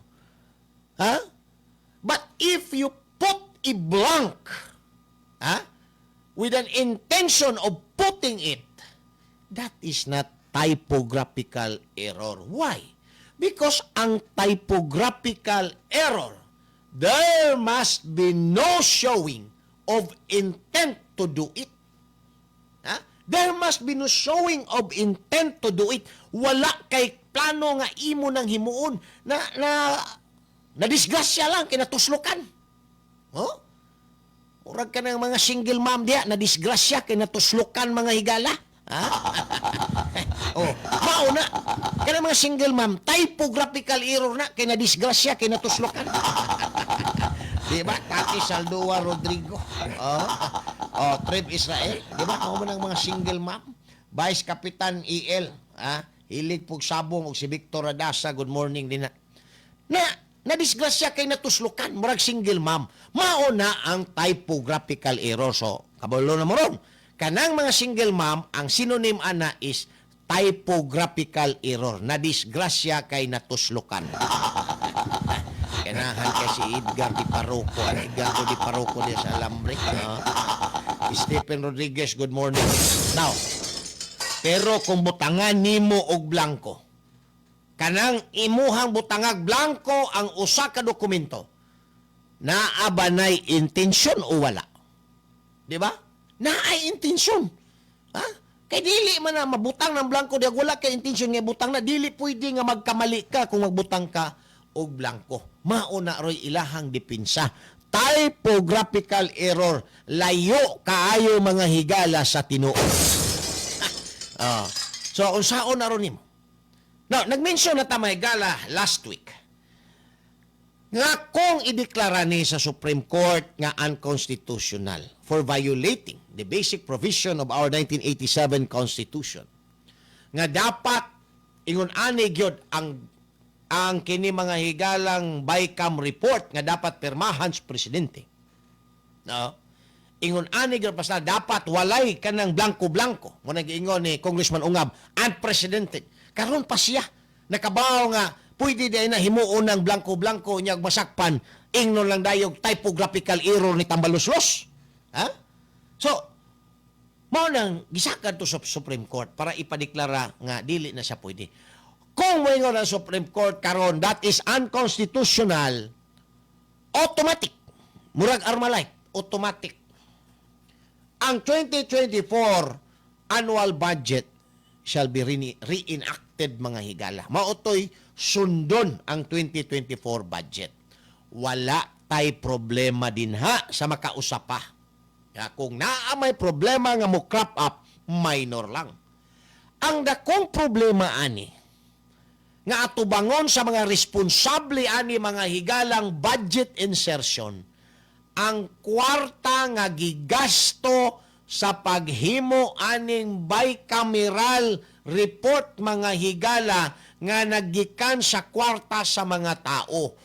But if you put a blank with an intention of putting it, that is not typographical error. Why? Because ang typographical error, there must be no showing of intent to do it. There must be no showing of intent to do it. Wala kay plano nga imo ng himuon na disgrasya lang kinatuslokan. Murag ka ng mga single mom diya na disgrasya kinatuslokan mga higala. Mauna ka ng mga single mom typographical error na kinadisgrasya kinatuslokan. Diba? Tati Saldua Rodrigo. Trip Israel. Diba? Kung man ang mga single mom. Vice Kapitan EL. Hilig pug sabong og si Victor Adasa. Good morning din na disgrasya kay natuslukan. Murag single mom. Mauna ang typographical error. So, kabalo na mo ron. Kanang mga single mom, ang synonym ana is typographical error. Na disgrasya kay natuslukan. Kanahan kay si Edgar Di Parroco. Edgardo Di Parroco din sa Alambre. Stephen Rodriguez, good morning. Now, pero kung butangan nimo og blanco, kanang imuhang butangag blanco ang usa ka dokumento, naabanay intensyon o wala? Di ba? Naay intensyon. Kay dili man na mabutang ng blanco diag wala kay intensyon nga butang na dili pwede nga magkamali ka kung magbutang ka og blanco. Mao na roy ilahang depensa. Typographical error. Layo kaayo mga higala sa Tinuod. So unsaon na ron nimo? Now, nag-mention na ta mga higala last week nga kung ideklara ni sa Supreme Court nga unconstitutional for violating the basic provision of our 1987 Constitution, nga dapat ingon ani gyud ang kini mga higalang BICAM report nga dapat pirmahan sa presidente. No? Ingon ani gyud pasal dapat walay kanang blanco-blanco. Mo nag-ingon ni Congressman Ungab, unprecedented. Karon pa siya nakabaw nga pwede day na himuon ng blanco-blanco niyag masakpan, ingnon lang dayog typographical error ni Tambaloslos. Ha? So, mao nang gisakad to sa Supreme Court para ipadeklara nga dili na siya pwede. Kung moingon ang Supreme Court karon that is unconstitutional, automatic. Murag Armalite, automatic. Ang 2024 annual budget shall be reenacted mga higala. Maotoy sundon ang 2024 budget. Wala tay problema din ha sa makausapa. Kung naa may problema nga mo crop up, minor lang. Ang dakong problema ani, nga atubangon sa mga responsable ani mga higalang budget insertion, ang kwarta nga gigasto sa paghimo aning bicameral report mga higala nga naggikan sa kwarta sa mga tao.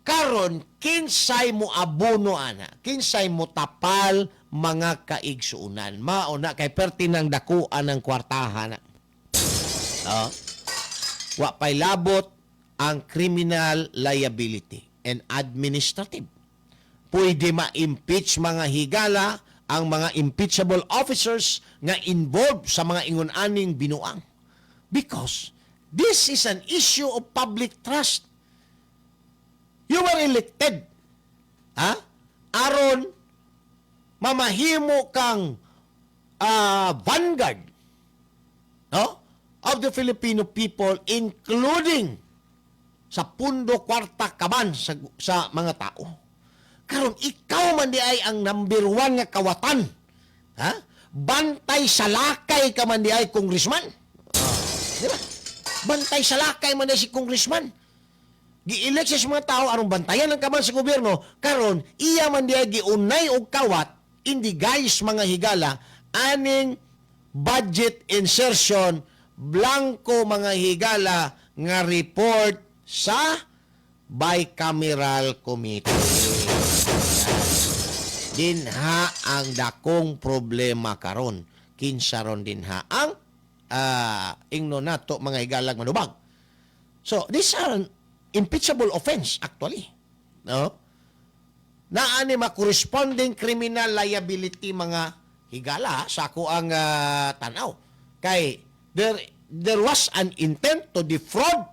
Karon kinsay mo abono ana, kinsay mo tapal mga kaigsuunan. Mao na kay pertinang dakuan ng kwartahan. Wa pay labot ang criminal liability and administrative. Pwede ma-impeach mga higala ang mga impeachable officers nga involved sa mga ingon-aning binuang. Because this is an issue of public trust. You were elected. Aron mamahimo kang vanguard, no, of the Filipino people, including sa pundo kwarta kaban sa mga tao. Karon ikaw man di ay ang number 1 nga kawatan. Bantay sa lakay ka man di ay congressman. Di ba? Bantay sa lakay man di si congressman. Gi-elect sa mga tao aron bantayan ang kaban sa gobyerno. Karon iya man di ay giunay og kawat indi guys mga higala aning budget insertion blanco mga higala nga report sa bicameral committee. Dinha ang dakong problema karon. Kinsa ron dinha ang ingno nato mga higalag manubag. So this are an impeachable offense actually. No? Naani ma-corresponding criminal liability mga higala sa ako ang tanaw. Kay there was an intent to defraud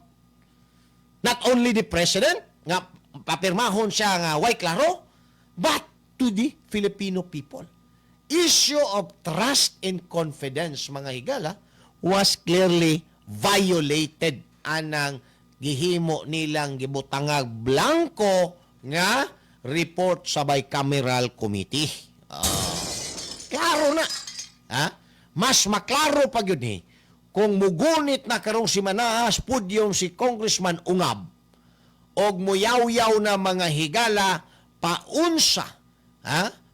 not only the president nga papirmahon siya nga way klaro, but to the Filipino people. Issue of trust and confidence mga higala was clearly violated anang gihimo nilang gibutangag blanco nga report sa bicameral committee. Klaro na. Mas maklaro pa yun kung mugunit na karong si Manaas pudyong si Congressman Ungab og muyaw-yaw na mga higala paunsa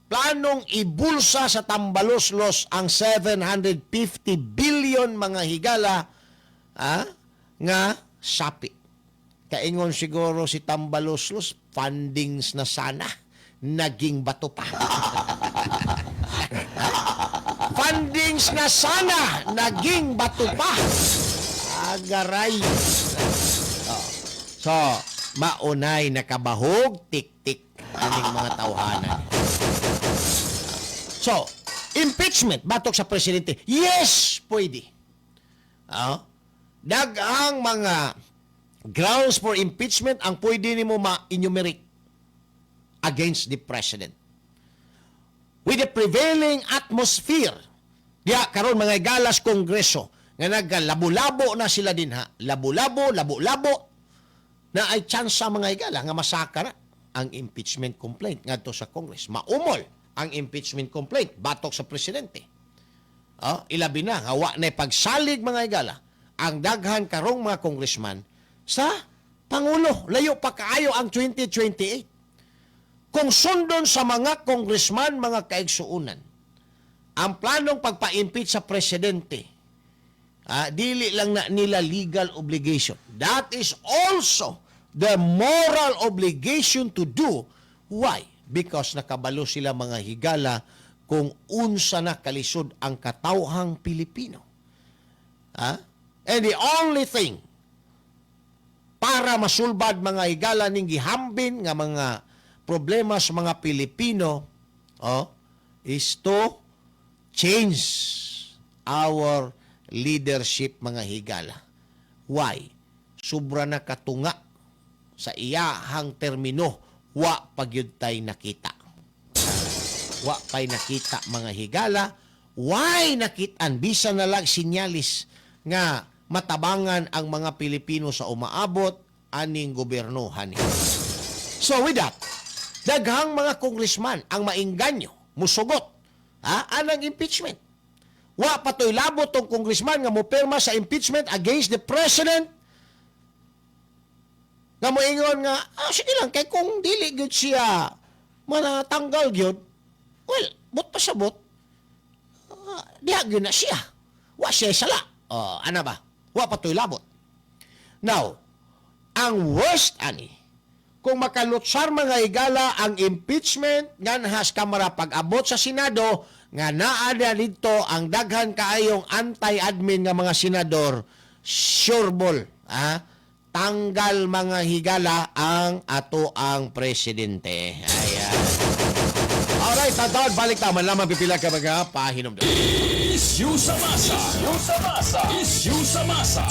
planong ibulsa sa Tambaloslos ang 750 billion mga higala nga sapi. Kaingon siguro si Tambaloslos, fundings na sana, naging bato pa. Fundings na sana, naging bato pa. Agaray. So, maunay nakabahog, tik-tik, aning mga tawhanan. So, impeachment, batok sa presidente. Yes, pwede. Daghang mga grounds for impeachment ang pwede nimo ma-enumerate against the president. With the prevailing atmosphere Diya karon mga galas kongreso nga nagalabo-labo na sila din ha. Labo-labo na ay tsansa mga igala nga masaka na ang impeachment complaint ngadto sa Congress. Maumol ang impeachment complaint batok sa presidente. Ilabi na nga wa na pagsalig mga igala ang daghan karong mga congressman sa Pangulo. Layo pa kaayo ang 2028. Kung sundon sa mga congressman, mga kaigsuunan, ang planong pagpa-impeach sa presidente, dili lang na nila legal obligation. That is also the moral obligation to do. Why? Because nakabalo sila mga higala kung unsa na kalisod ang katawhang Pilipino. And the only thing para masulbad mga higala ning gihambin nga mga problema sa mga Pilipino is to change our leadership mga higala. Why? Sobra na katunga sa iyahang termino, wa pagyud tay nakita. Wa pay nakita mga higala, why nakitaan bisan na lang sinyalis nga matabangan ang mga Pilipino sa umaabot aning gobernohan. So with that, daghang mga congressman ang mainganyo, musugot, anang impeachment. Wa patoy labot tong congressman nga mopirma sa impeachment against the president. Nga moingon nga, sige lang, kay kung dili gyud siya manatanggal gyud, well, but pa sa but, diha gyud na siya. Wa siya sala. Ano ba? Wa patoy labot. Now, ang worst ani, kung makalutsar mga higala ang impeachment nganhas Kamara pag-abot sa Senado, nga naa na dito ang daghan kaayong anti-admin nga mga senador, sureball, tanggal mga higala ang ato ang presidente. Ayan. Alright, tatawad, balik naman lamang pipila ka mga pahinom doon. Issue sa masa. Issue sa masa.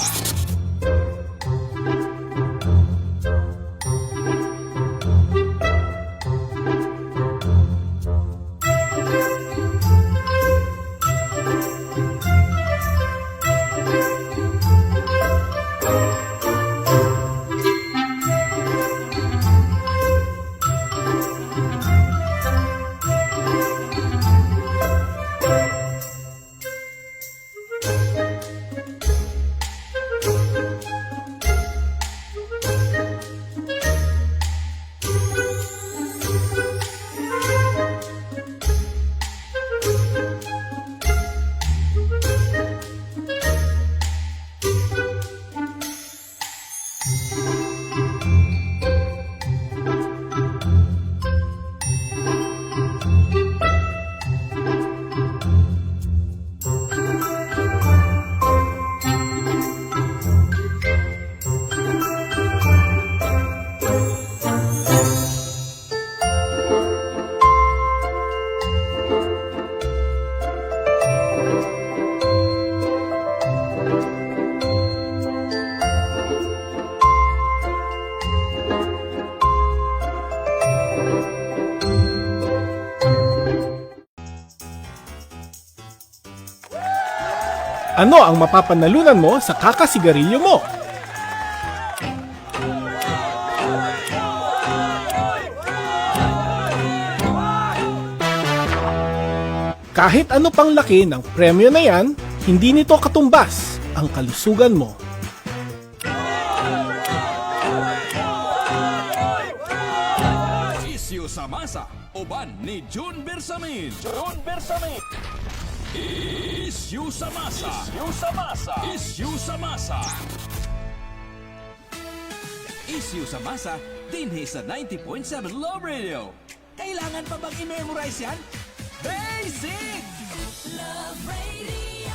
Ano ang mapapanalunan mo sa kakasigarilyo mo? Kahit ano pang laki ng premyo na yan, hindi nito katumbas ang kalusugan mo. Isyu sa masa, uban ni June Bersamin. Issue sa masa. Isyu sa masa, dinhi sa 90.7 Love Radio. Kailangan pa bang i-memorize yan? Basic! Love Radio.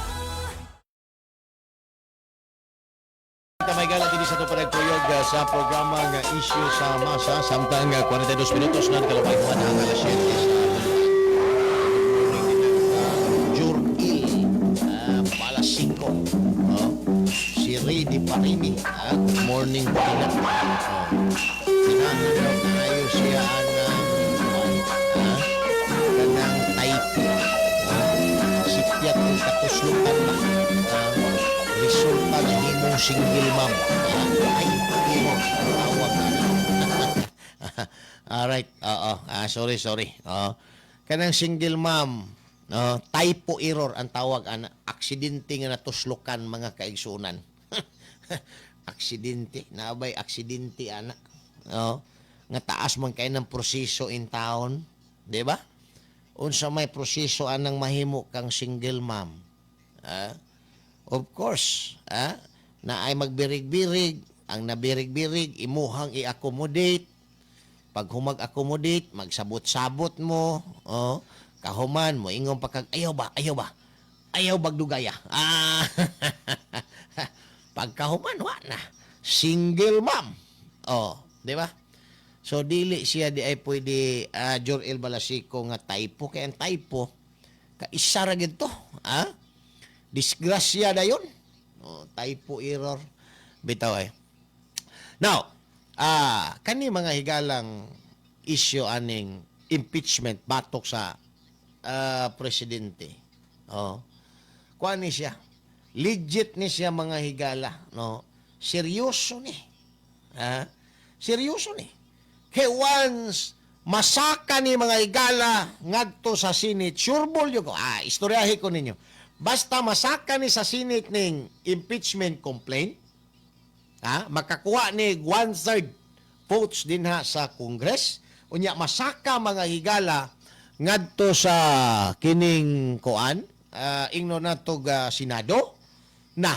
May gala din sa ito panagtuyog sa programa nga Issue sa Masa. Samtang 42 minutos na kalabay ko ang alas 7 sa alas 5. Si Ray Di Parimi. Good morning, Tina. Sinahanaw na ayos siya ang kanang type. Si Piat imong single mom. Ay, imo tawag na. Alright, oo. Sorry. Kanang single mom, typo error ang tawag ana. Aksidente nga natuslokan mga kaigsunan. Aksidente, naabay aksidente ana. Nga taas man kay ng proseso in town, di ba? Unsa may proseso anang mahimo kang single mom. Of course, na ay magbirig-birig, ang nabirig-birig imuhang i-accommodate. Pag humag-accommodate, magsabot-sabot mo, kahuman mo ingon pa kag ayaw bagdugaya. Pagkahuman wa na single mom. Di ba? So dili siya di ay pwede Jor-El Balasico nga typo kay ang typo kaisa ra gid to. Disgrasya dayon. Typo error bitaw ay. Now, kani mga higalang issue aning impeachment batok sa presidente. Kuan ni siya. Legit ni siya mga higala, no? Seryoso ni. Seryoso ni. Kay once masaka ni mga higala ngadto sa Senate, sureball yo ko. Istoryahin ko ninyo. Basta masaka ni sa Senate ning impeachment complaint, makakuha ni 1/3 votes din sa Congress, unya masaka mga higala ngadto sa kining kuan, ingno natog Senado, na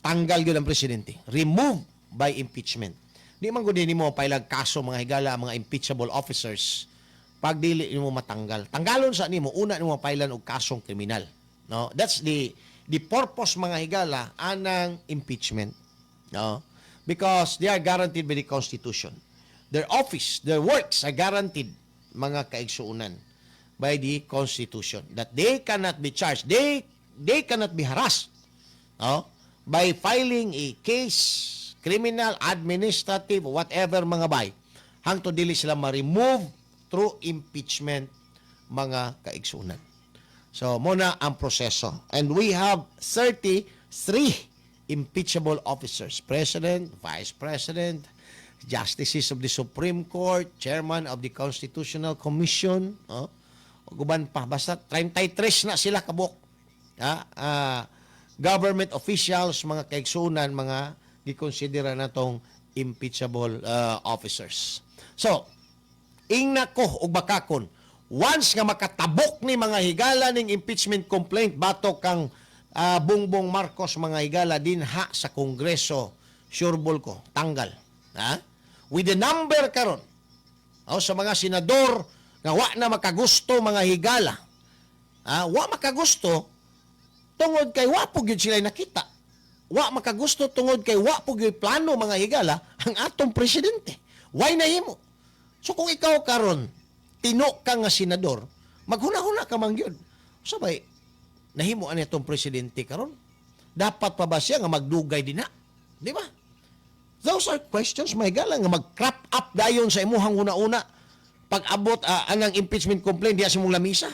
tanggal gyud ang presidente, remove by impeachment. Di man gud nimo pailag kaso mga higala mga impeachable officers pag dili nimo matanggal. Tanggalon sa nimo una nimo pailan og kasong kriminal. No, that's the purpose mga higala anang impeachment. No, because they are guaranteed by the Constitution. Their office, their works are guaranteed mga kaigsuunan by the Constitution that they cannot be charged, they cannot be harassed, by filing a case, criminal, administrative, whatever mga bay, hangtod dili sila ma-remove through impeachment mga kaigsuunan. So, muna ang proseso. And we have 33 impeachable officers. President, Vice President, Justices of the Supreme Court, Chairman of the Constitutional Commission, guban pa. Basta 33 na sila kabuk. Government officials, mga kaigsunan, mga gikonsidera na tong impeachable officers. So, ingna ko og bakakon, once nga makatabok ni mga higala ning impeachment complaint batok kang Bongbong Marcos mga higala dinha sa Kongreso, sureball ko tanggal. With the number karon sa mga senador nga wa na makagusto mga higala, wa makagusto tungod kay wa po gyud sila nakita, wa makagusto tungod kay wa po gyud plano mga higala ang atong presidente. Why nahimo? So kung ikaw karon tino ka nga senador, maghuna-huna ka man gyud. Sabay nahimo ani atong presidente karon? Dapat pa ba siya nga magdugay dinha? Di ba? Those are questions may higala nga mag-crop up dayon sa imuhang una-una. Pag-abot anang impeachment complaint diya sa imong lamisa.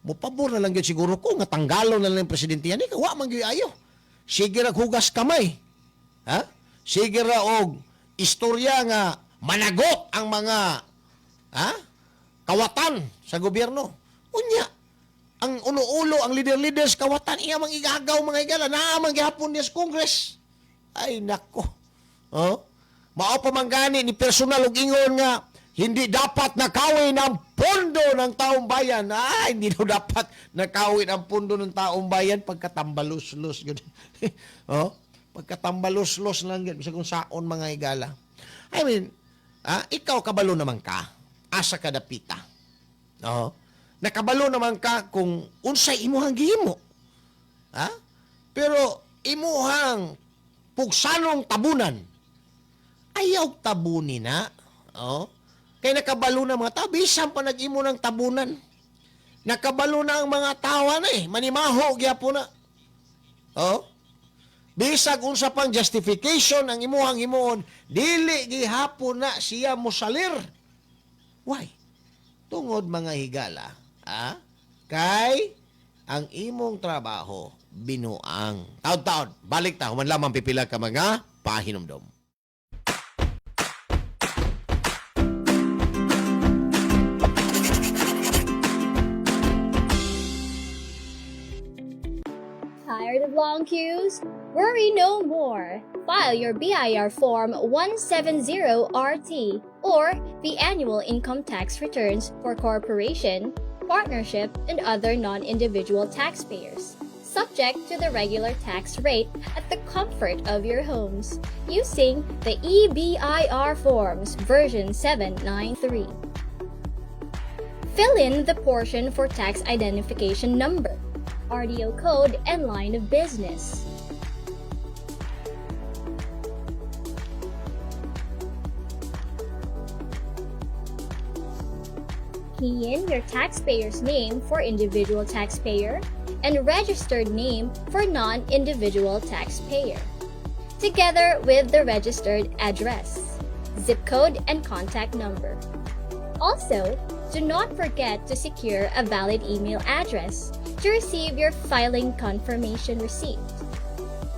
Mupabor na lang gyud siguro ko nga tanggalon na lang ang presidente yan. Wa man gyud ayo. Sige ra hugas kamay. Sige ra og istorya nga managot ang mga kawatan sa gobyerno. Unya, ang ulo-ulo, ang leader-leaders kawatan, iya mang igagaw mga higala, naamang gihapon niya sa Congress. Ay, nako. Mao pa man gani ni personal og ingon nga hindi dapat nakawin ang pondo ng taong bayan. Hindi daw dapat nakawin ang pondo ng taong bayan pagkatambalos-los. Pagkatambalos-los lang yun. Bisa kung saon mga higala. I mean, ikaw kabalo naman ka. Asa ka dapita. Nakabalo naman ka kung unsay imuhang gihimo. Pero imuhang pugsanong tabunan, ayaw tabunin na. Kaya nakabalo na mga tao, bisan pa nag-imo ng tabunan. Nakabalo na ang mga tawa na manimaho gyapon na. Bisag unsa pang justification ang imuhang himuon, dili gihapon na siya mosalir. Why? Tungod mga higala, kay ang imong trabaho binuang. Taon-taon, balik ta, human lamang pipila ka mga pahinomdom. Tired of long queues? Worry no more. File your BIR Form 170RT or the annual income tax returns for corporation, partnership, and other non-individual taxpayers, subject to the regular tax rate at the comfort of your homes, using the EBIR Forms version 793. Fill in the portion for tax identification number, RDO code, and line of business. Key in your taxpayer's name for individual taxpayer and registered name for non-individual taxpayer, together with the registered address, zip code, and contact number. Also, do not forget to secure a valid email address to receive your filing confirmation receipt.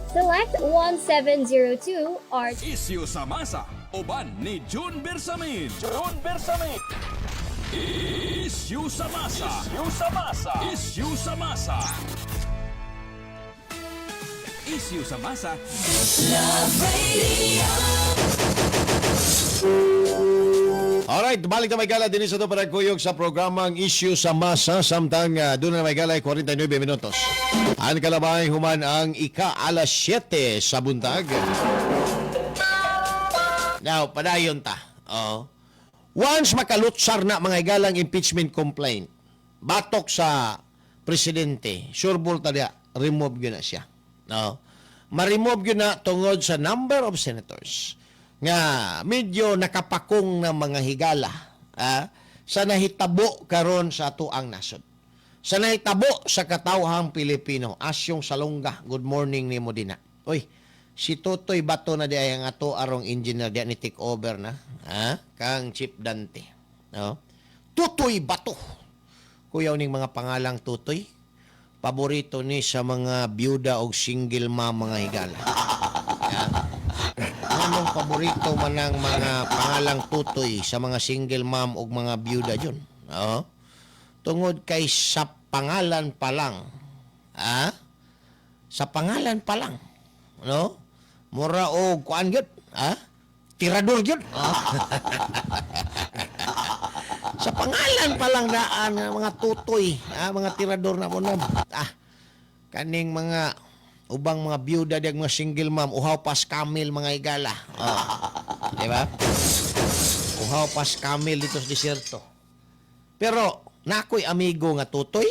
Select 1702 RT. Isyu sa masa, uban ni June Bersamin. Isyu sa masa. Isyu sa masa. Isyu sa masa. Alright, balik na may gala din sa ito para kuyog sa programang Issue sa Masa. Samtang doon na may gala 49 minutos. Ang kalabay human ang ika-alas 7 sa buntag. Now, padayon ta. Once makalutsar na mga igalang impeachment complaint, batok sa presidente, sureball ta diya, remove yun na siya. No? Ma-remove yun na tungod sa number of senators nga medyo nakapakong na mga higala sa nahitabo karon sa atuang nasod. Sa nahitabo sa katawhang Pilipino, asyong salungga, good morning ni mo dina. Uy, si Totoy Bato na di ay ang ato arong engineer di ni take over na, kang Chief Dante. No? Totoy Bato. Kuyaw ning mga pangalang Totoy, paborito ni sa mga byuda o single mom mga higala. Anong paborito man ng mga pangalang Totoy sa mga single mom o mga byuda dyan? Tungod kay sa pangalan pa lang, sa pangalan pa lang, no? Mura o kuan yun, tirador yun. Sa pangalan pa lang daan mga Totoy, mga tirador na mo na. Kaning mga ubang mga byuda dag mga single mom, uhaw pas kamil mga igala. Di ba? Uhaw pas kamil dito sa disyerto. Pero nakoy amigo nga Totoy.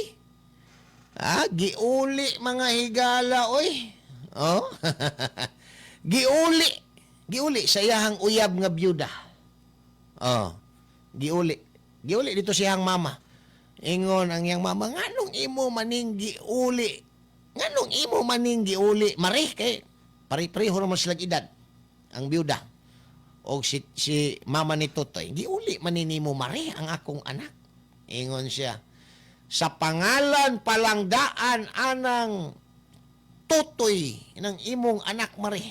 Giuli mga higala oy. Giuli sa iyahang uyab nga byuda. Giuli dito siyang mama. Ingon ang iyang mama, nganong imo maning giuli? Nganong imo maning giuli? Mari kay pare-pareho naman sila edad ang byuda. O si mama ni Totoy, giuli maninimo mari ang akong anak. Ingon siya, sa pangalan palang daan anang Totoy ng imong anak mari.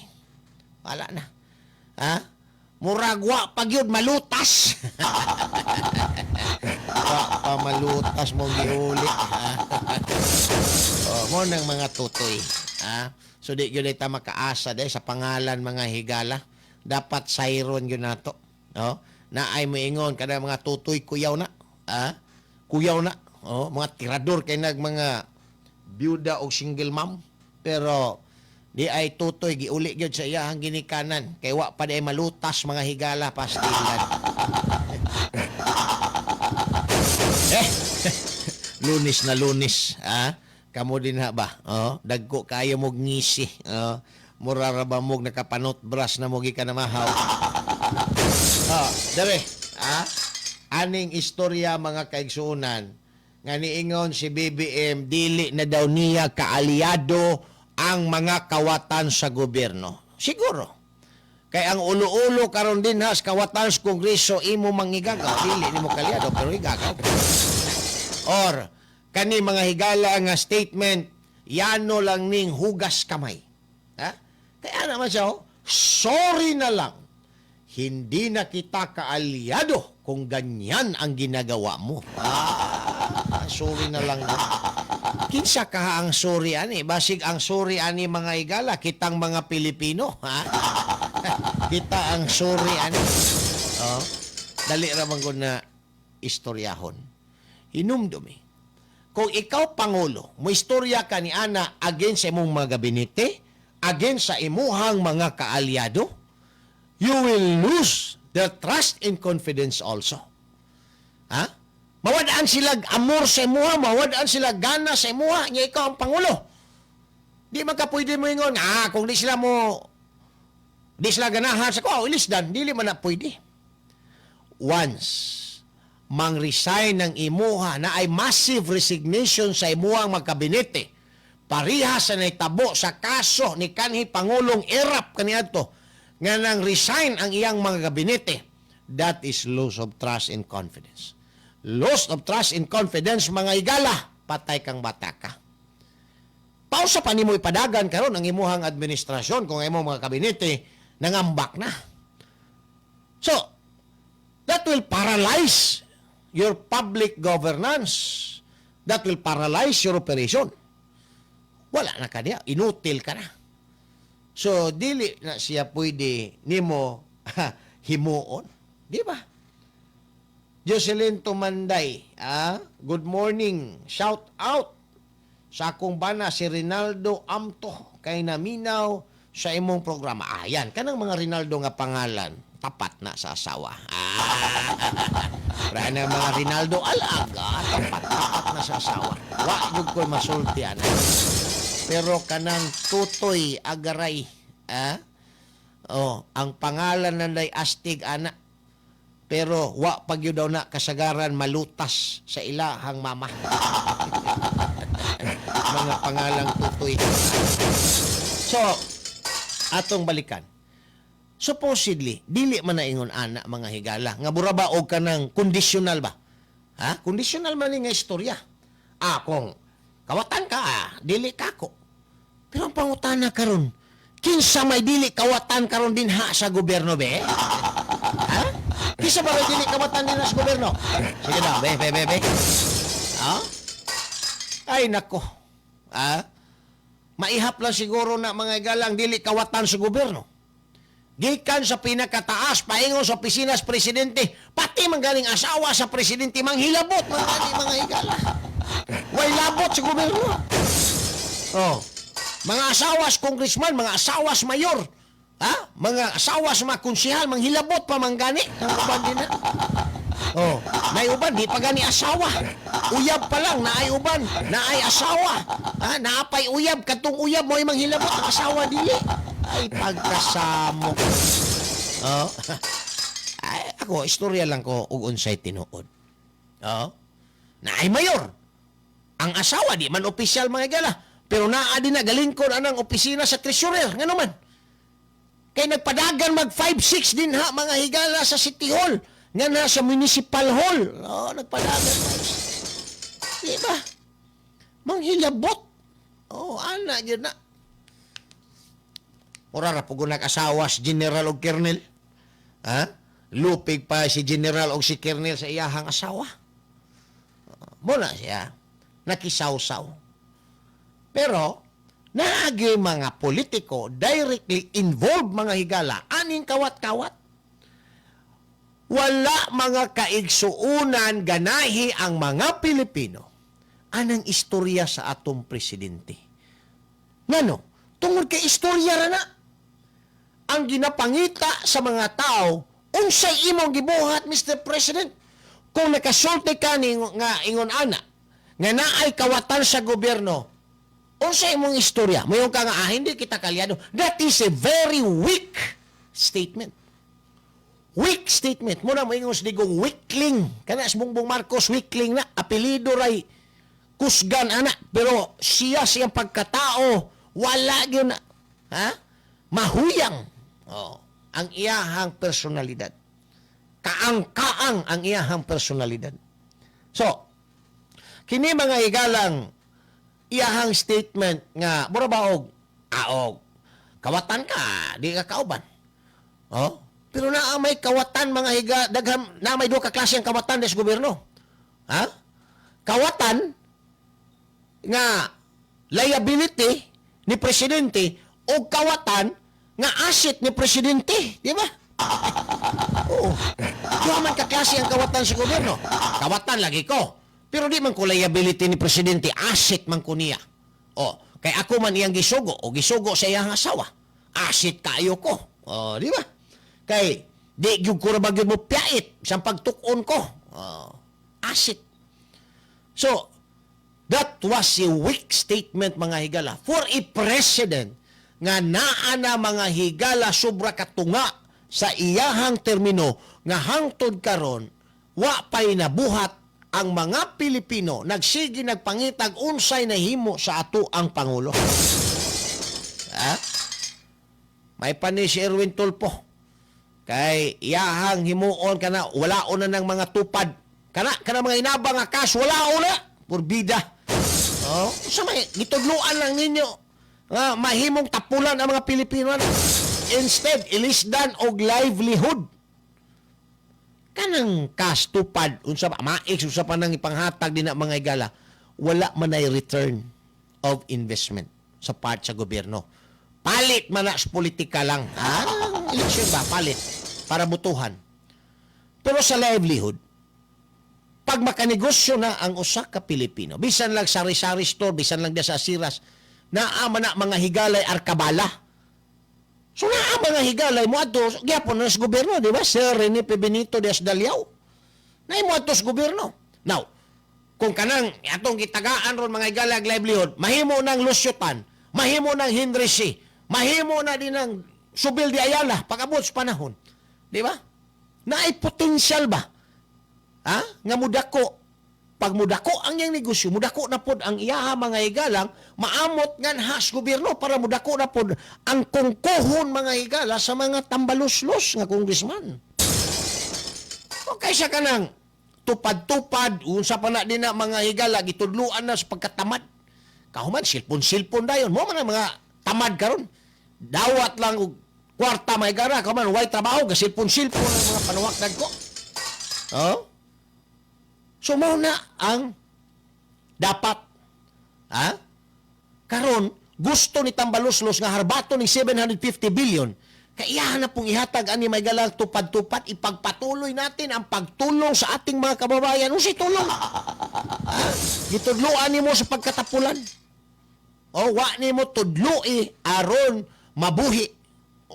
Wala na. Muragwa pagyud malutas. Pa malutas mo giuli. Mo nang mga Totoy. So di gyud ta makaasa sa pangalan mga higala. Dapat sayron gyud nato. No? Na ay moingon kada mga Totoy kuyaw na. Kuyaw na. Mga tirador kay nag mga byuda o single mom. Pero di ay Totoy giuli gyud sa iyahang ginikanan kay wa pa di ay malutas mga higala pastilan. Lunis na lunis, kamo din ha ba? Dagko kayo mog ngisi. Mura ra ba mog nakapanot bras na mogi ka na mahaw. Dere, aning istorya mga kaigsuonan nga niingon si BBM dili na daw niya kaalyado ang mga kawatan sa gobyerno. Siguro. Kay ang ulo-ulo karon din ha sa kawatan sa Kongreso imo mangigagaw, dili nimo kaalyado pero igagaw. Or kani mga higala nga statement, yano lang ning hugas kamay. Ha? Kaya naman siya, sorry na lang. Hindi na kita kaalyado kung ganyan ang ginagawa mo. Sorry na lang. Kinsa ka ang sorry ani? Basig ang sorry ani mga higala, kitang mga Pilipino. Ha? Kita ang sorry ani. Dali ramang ko na istoryahon. Hinumdumi. Kung ikaw Pangulo, mo istorya ka ni Ana against sa imong mga gabinete, against sa imuhang mga kaalyado, you will lose their trust and confidence also. Ha? Mawadaan sila amor sa imuha, mawadaan sila gana sa imuha, niya ikaw ang Pangulo. Di man ka pwede mo ingon, kung di sila ganahan sa ko, ilisdan, dili man na pwede. Once mang-resign ng imuha na ay massive resignation sa imuhang magkabinete, parihas sa naitabo sa kaso ni kanhi Pangulong Erap kaniadto nga nang resign ang iyang mga gabinete, that is loss of trust and confidence. Loss of trust and confidence, mga higala, patay kang bata ka. Pausa pa nimo ipadagan karon ang imuhang administrasyon kung imong mga kabinete nangambak na. So, that will paralyze your public governance. That will paralyze your operation. Wala na ka niya. Inutil ka na. So, dili na siya pwede nimo himuon. Di ba? Jocelyn Tumanday, good morning. Shout out sa akong bana si Rinaldo Amto kay naminaw sa imong programa. Yan. Kanang mga Rinaldo nga pangalan, tapat na sa asawa. Kaya na mga Rinaldo Alaga, tapat na sa asawa. Wa yung ko masultian. Pero kanang Tutoy Agaray, ang pangalan nanday astig ana. Pero wa pag yun daw na kasagaran malutas sa ilahang mama. Mga pangalang Tutoy. So, atong balikan. Supposedly, dili man na ingon ana mga higala. Nga buraba og kanang conditional ba? Ha? Conditional man nga istorya. Kung kawatan ka, dili kako. Pero ang pangutana karon, kinsa may dili kawatan karon dinha sa gobyerno be? Ha? Kinsa ba may dili kawatan dinha sa gobyerno? Sige na, be. Ha? Ay nako. Maihap lang siguro na mga higalang dili kawatan sa gobyerno. Gikan sa pinakataas, paingon sa opisina sa presidente, pati manggaling asawa sa presidente, manghilabot, mga higala. Way labot sa gobyerno. Mga asawas congressman, mga asawas mayor, mga asawas mga konsihal, manghilabot pa manggani. Ang uban din na. Naiuban, di pa gani asawa. Uyab pa lang, naay uban, naay asawa. Naapay uyab, katong uyab mo ay manghilabot, ang asawa dili. Ay, pagkasamo. Ako, istorya lang ko ug unsay tinuod. Naay mayor. Ang asawa, di man opisyal mga higala. Pero naa din na galingkod anang opisina sa treasurer. Nga naman. Kay nagpadagan mag 5-6 din ha, mga higala sa City Hall. Nga na sa Municipal Hall. Nagpadagan. Di ba? Manghilabot. Ana, yun na. Murara po nag-asawa si General o Kernel. Lupig pa si General o si Kernel sa iyahang asawa. Muna siya. Nakisawsaw. Pero, naagi mga politiko directly involved mga higala. Aning kawat-kawat. Wala mga kaigsuunan ganahi ang mga Pilipino. Anang istorya sa atong presidente. Ngano? Tungod kay istorya ra na. Ang ginapangita sa mga tao, unsay imong gibuhat, Mr. President? Kung nakasulti ka ni nga ingon ana, nga naay kawatan sa gobyerno, unsay imong istorya? Mayon ka nga, hindi kita kalyado. That is a very weak statement. Weak statement. Muna mo ingon sa digong weakling. Kana si Bongbong Marcos, weakling na. Apelido ray kusgan ana. Pero siya siyang pagkatao, wala yun na. Mahuyang. Ang iyahang personalidad. Kaang-kaang ang iyahang personalidad. So, Kini mga higalang iyahang statement nga mura ba og kawatan ka, di ka kauban. Oh, pero naa may kawatan mga higa daghang na may duha ka klase ang kawatan des gobyerno. Ha? Kawatan nga liability ni presidente o kawatan nga asset ni presidente, di ba? Oo. Duha man ka klase ang kawatan sa gobyerno. Kawatan lagi ko. Pero di man ko liability ni presidente, asset man ko niya. O, kay ako man iyang gisugo o gisugo sa iyang asawa. Asset kayo ko. O, di ba? Kay di gyud ko ra ba gyud mo piyait sa pagtukon ko. Asset. So, that was a weak statement mga higala for a president nga naa na mga higala sobra katunga sa iyahang termino nga hangtod karon wa pay nabuhat ang mga Pilipino nagsige nagpangitag unsay nahimo sa ato ang pangulo. Ha? May pani si Erwin Tulfo kay iyahang himuon kana walaon na ng mga tupad kana mga inabang nga kas walaon na purbida. Oh, sa may gitudluan lang ninyo nga mahimong tapulan ang mga Pilipino. Instead, ilisdan og livelihood. Kanang kastupad, unsa pa, maix, unsa pa nang ipanghatag din na mga higala, wala man ay return of investment sa part sa gobyerno. Palit man na sa politika lang. Eleksyon ba? Palit. Para butuhan. Pero sa livelihood, pag makanegosyo na ang usa ka Pilipino, bisan lang sari-sari store, bisan lang sa asiras, naama na mga higalay arkabala. So naa mga higalay mo ato, gyapon na sa gobyerno, di ba? Sir Rene P. Benito de Asdaliao. Na mo ato sa gobyerno. Now, kung kanang atong gitagaan ron mga higalay ag livelihood, mahimo ng Lusyutan, mahimo ng Henry C., mahimo na din ng Subil de Ayala, pag-abot sa panahon. Di ba? Naay potensyal ba? Ha? Nga mudako. Pag mudako ang iyang negosyo, mudako na pod ang iyaha mga higalang, maamot nga has gobyerno para mudako na pod ang kungkuhon mga higala sa mga tambaluslos nga congressman. O kaysa ka nang tupad-tupad, unsa pa na din na mga higala, gitudluan na sa pagkatamad. Kahuman, silpon-silpon dayon. Mo man ang mga tamad karon. Dawat lang og kwarta mga higala, kahuman, way trabaho, gasilpon-silpon ang mga panuwakdag ko. Oh? So, mao na ang dapat. Ha? Karon, gusto ni Tambaluslos nga harbato ni 750 billion. Kaya na pong ihatag ani may galang tupad-tupad, ipagpatuloy natin ang pagtulong sa ating mga kababayan. Ano si tulong? Gitudluan ni mo sa pagkatapulan. O, wa ni mo tudlui aron mabuhi.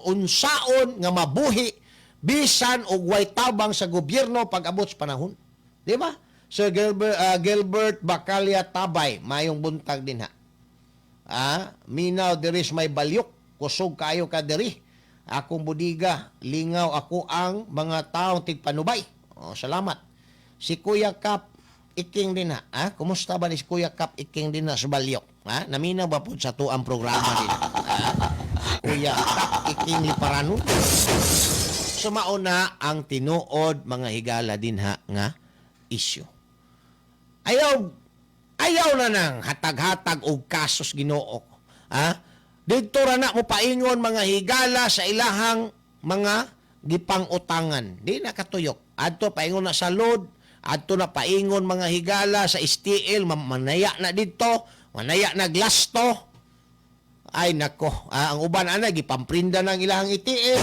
Unsaon nga mabuhi bisan og way tabang sa gobyerno pag-abot sa panahon. Di ba? Sir Gilbert Bacalia Tabay, mayong buntag din ha. Minaw diris may balyok, kusog kayo ka diri. Akong budiga, lingaw ako ang mga taong tigpanubay. Salamat. Si Kuya Kap Iking din ha. Kumusta ba ni si Kuya Kap Iking din na sa balyok? Naminaw ba po sa tuang programa din? Kuya Kap Iking Liparano. Sumauna ang tinuod mga higala din ha nga issue. Ayaw na nang hatag-hatag og kasos Ginoo. Dito ra na mo paingon mga higala sa ilahang mga gipang-utangan. Di na katuyok. Adto paingon na sa load, adto na paingon mga higala sa STL, manaya na dito, manaya na glasto. Ay nako, ang uban ana gipamprinda ng ilahang ATM.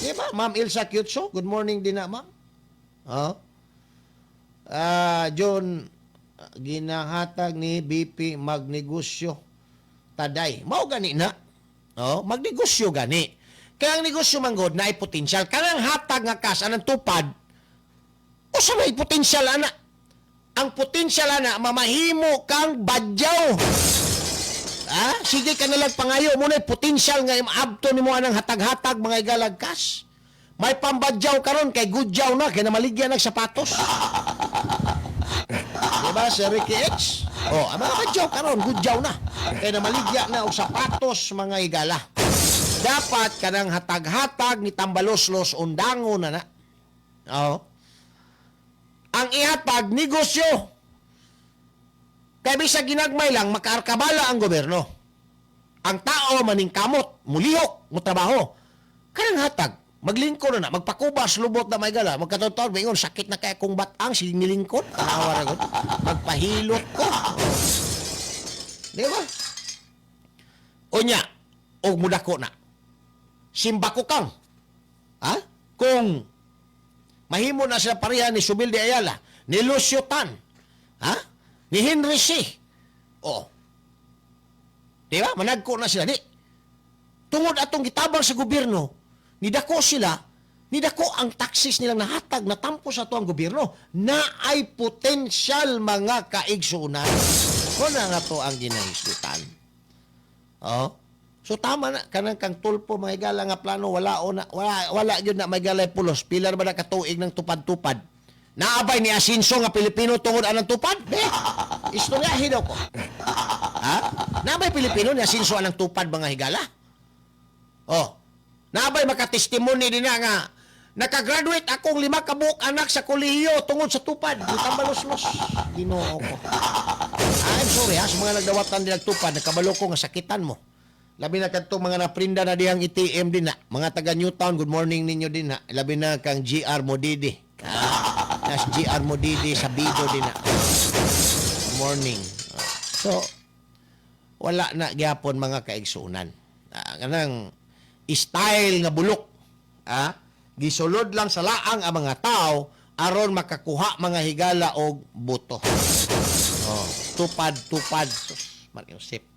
Di ba, Ma'am Ilsa Kyutso? Good morning din na, ma'am. John, ginahatag ni BP magnegosyo taday. Mao gani na. Magnegosyo gani. Kaya ang negosyo manggod na ay potensyal. Kanang hatag nga kas anang tupad. O sa may potensyal ana. Ang potensyal ana mamahimo kang badyaw. Sige ka nalang pangayo mo na potensyal nga abto nimo anang hatag-hatag mga igalag kas. May pambadyaw karon kay gudyaw na kay namaligyan ng sapatos. Diba, Sir Ricky X? Ang mga badyaw karon gudyaw na kay namaligyan na og sapatos mga igala. Dapat kanang hatag-hatag ni Tambaloslos undango na na. Ang ihatag negosyo. Kaya bisag ginagmay lang, makaarkabala ang gobyerno. Ang tao maningkamot, mulihok, mutrabaho. Kanang hatag, maglingkod na, magpakubas, lubot na may gala, magkataon-taon, maingon, sakit na kaya kung batang, sige nilingkod, tanawa na ko, magpahilot ko. Di ba? Unya, o mudako na. Simba ko kang. Ha? Kung mahimo na sila pareha ni Subil de Ayala, ni Lucio Tan, ha? Ni Henry C. O. Di ba? Managko na sila. Di. Tungod atong gitabang sa gobyerno, nidako sila, nidako ang taxes nilang nahatag na tampo sa to ang gobyerno na ay potensyal mga kaigsuunan. Kung na nga to ang ginahisgutan. Oh. So tama na kanang kang tulpo mga higala nga plano wala gyud na magalay pulos pilar ba na katuig ng tupad-tupad. Naabay ni Asinso nga Pilipino tungod anang tupad? Istoryahin daw ko. Ha? Naabay Pilipino ni Asinso anang tupad mga higala? Oh. Naabay makatestimony din na nga nakagraduate akong 5 kabuok anak sa kolehiyo tungod sa tupad. Gitambalos-los. Ginoo ko. I'm sorry ha, sa mga nagdawatan din nagtupad, nakabalo ko nga sakitan mo. Labi na kadtong mga naprinda na diyang ITM din na. Mga taga Newtown, good morning ninyo din na. Labi na kang GR Modidi. Nas GR Modidi sa Bido din na. Good morning. So, wala na gyapon mga kaigsuunan. Kanang style nga bulok. Gisulod lang sa laang ang mga tao aron makakuha mga higala og boto. Tupad. Mariusip.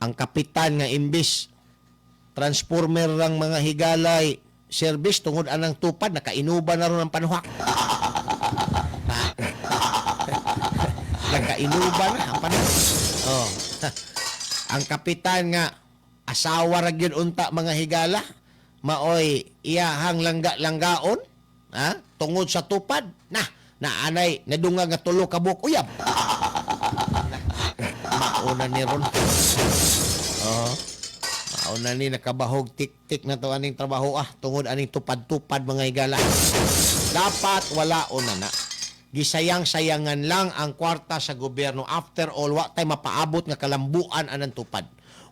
Ang kapitan nga imbis transformer lang mga higalay service tungod anang tupad nakainuban na ron ang panuhak. Nakainuban na ang panuhak. Oh. Ang kapitan nga asawa ra gyud unta mga higala maoy iyahang langgaon tungod sa tupad naanay nadunga nga tulo ka buok uyab. Mauna ni ron. Mauna ni nakabahog tik-tik na to aning trabaho tungod aning tupad-tupad mga higala. Dapat wala na. Gisayang-sayangan lang ang kwarta sa gobyerno. After all, wa tay mapaabot nga kalambuan anang tupad.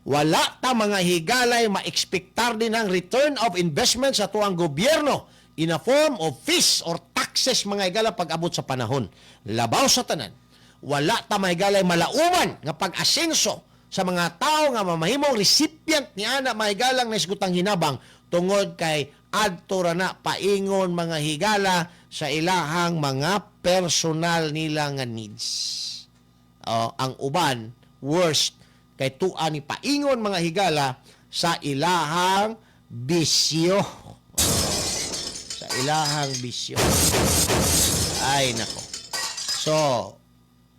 Wala ta mga higalay ma-expectar din ang return of investment sa tuang gobyerno in a form of fees or taxes mga higala pag-abot sa panahon. Labaw sa tanan. Wala ta mahigalay malauman nga pag-asenso sa mga tao nga mamahimong recipient niya na mahigalang naisgutang hinabang tungod kay adto ra na paingon mga higala sa ilahang mga personal nila nga needs. Ang uban, worst, kay tuan ni paingon mga higala sa ilahang bisyo. Sa ilahang bisyo. Ay, nako. So,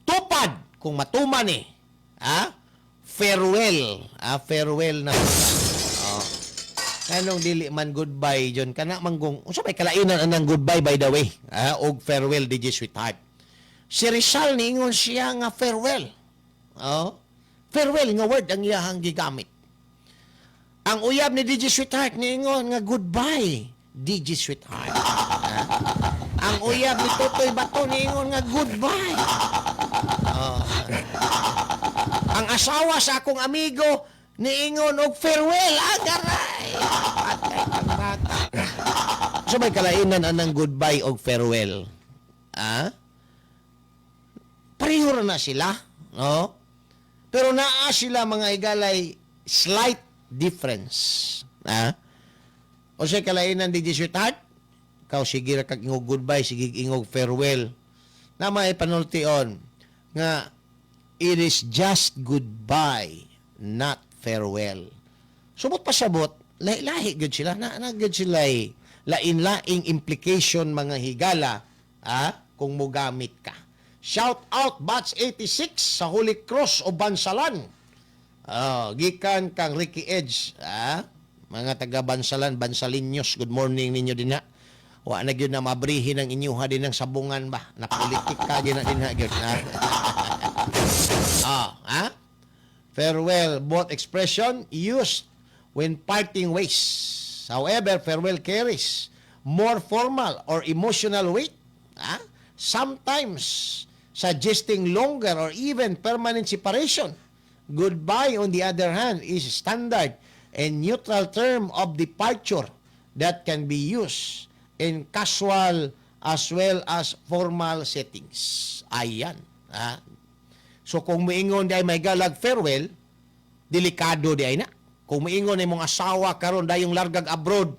tupad kung matuman farewell na kanong dili man goodbye John kana manggong unsa may kalainan anang goodbye by the way og farewell DJ Sweetheart si Rizal niingon siya nga farewell farewell nga word ang iyahang gigamit ang uyab ni DJ Sweetheart niingon nga goodbye DJ Sweetheart ang uyab ni Totoy Bato niingon nga goodbye ang asawa sa akong amigo niingon og farewell agaray patay kang bata so may kalainan anang goodbye og farewell pareho na sila no pero naa sila mga higalay slight difference o say kalainan di Sweetheart ikaw sige ra kag ingog goodbye sige ingog farewell na may panultion nga it is just goodbye, not farewell. Subot pa sabot, lahi gud sila. Nagud sila lain-laing implication mga higala kung mugamit ka. Shout out Batch 86 sa Holy Cross o Bansalan. Gikan kang Ricky Edge. Mga taga Bansalan, Bansalinyos, good morning ninyo din na. Wa na gyud na mabrihin ang inyuha din ng sabungan ba? Napolitika din na din na gyud. Farewell, both expression used when parting ways. However, farewell carries more formal or emotional weight. Sometimes, suggesting longer or even permanent separation. Goodbye, on the other hand, is standard and neutral term of departure that can be used in casual as well as formal settings. Ayan. Ha? So kung moingon di ay may galag farewell, delikado di ay na. Kung moingon ay mong asawa karon dayong largag abroad,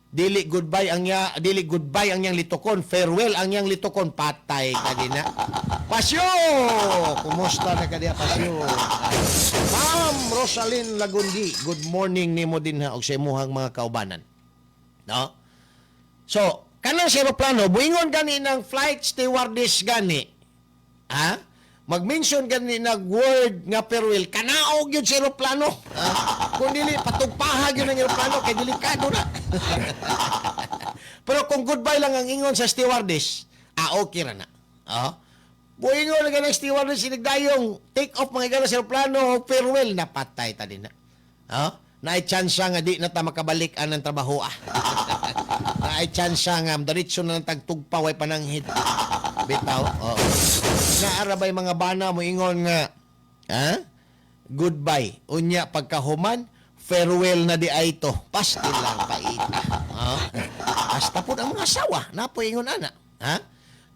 dili goodbye ang yang litukon, farewell ang yang litukon, patay ka din na. Pasyo! Kumusta na ka diya, Pasyo? Ma'am Rosalyn Lagundi, good morning nimo din ha og sa imuhang mga kaubanan. No? So, kanang sa aeroplano, buingon gani ng flight stewardess gani. Ha? Mag-mention gani nag word nga farewell, kanaog yun sa aeroplano. Ha? Kung dili, patugpahag yun ang aeroplano, kay delikado na. Pero kung goodbye lang ang ingon sa stewardess, okay ra na. Buingon na ganang stewardess, sinigdayong take off mga gana sa aeroplano, farewell, napatay ta din na. Naay chance nga di na ta makabalik ang trabaho. Naay chance nga diretso na ng tagtugpa way pananghid. Bitaw. Naarabay mga bana mo ingon nga goodbye. Unya pagkahuman, farewell na di ay to. Pastil lang paita. Hasta po ang mga asawa. Napoy ingon ana.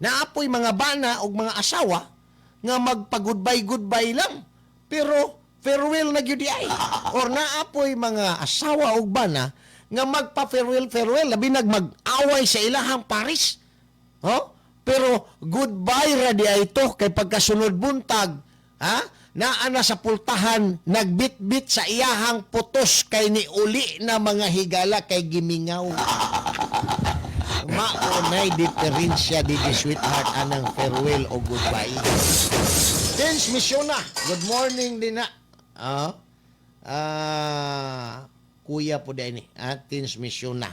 Naapoy mga bana o mga asawa nga magpa-goodbye lang. Pero farewell na gyud ay. Or naapoy mga asawa o bana nga magpa-farewell, labi mag-away sa ilahang paris. Pero goodbye ra di ay to kay pagkasunod buntag, naana sa pultahan nagbitbit sa iyahang putos kay ni uli na mga higala kay gimingaw. Maunay diferensya di sweetheart anang farewell o goodbye. Tins Misyona, good morning din na. Kuya po din ni. Tins Misyona.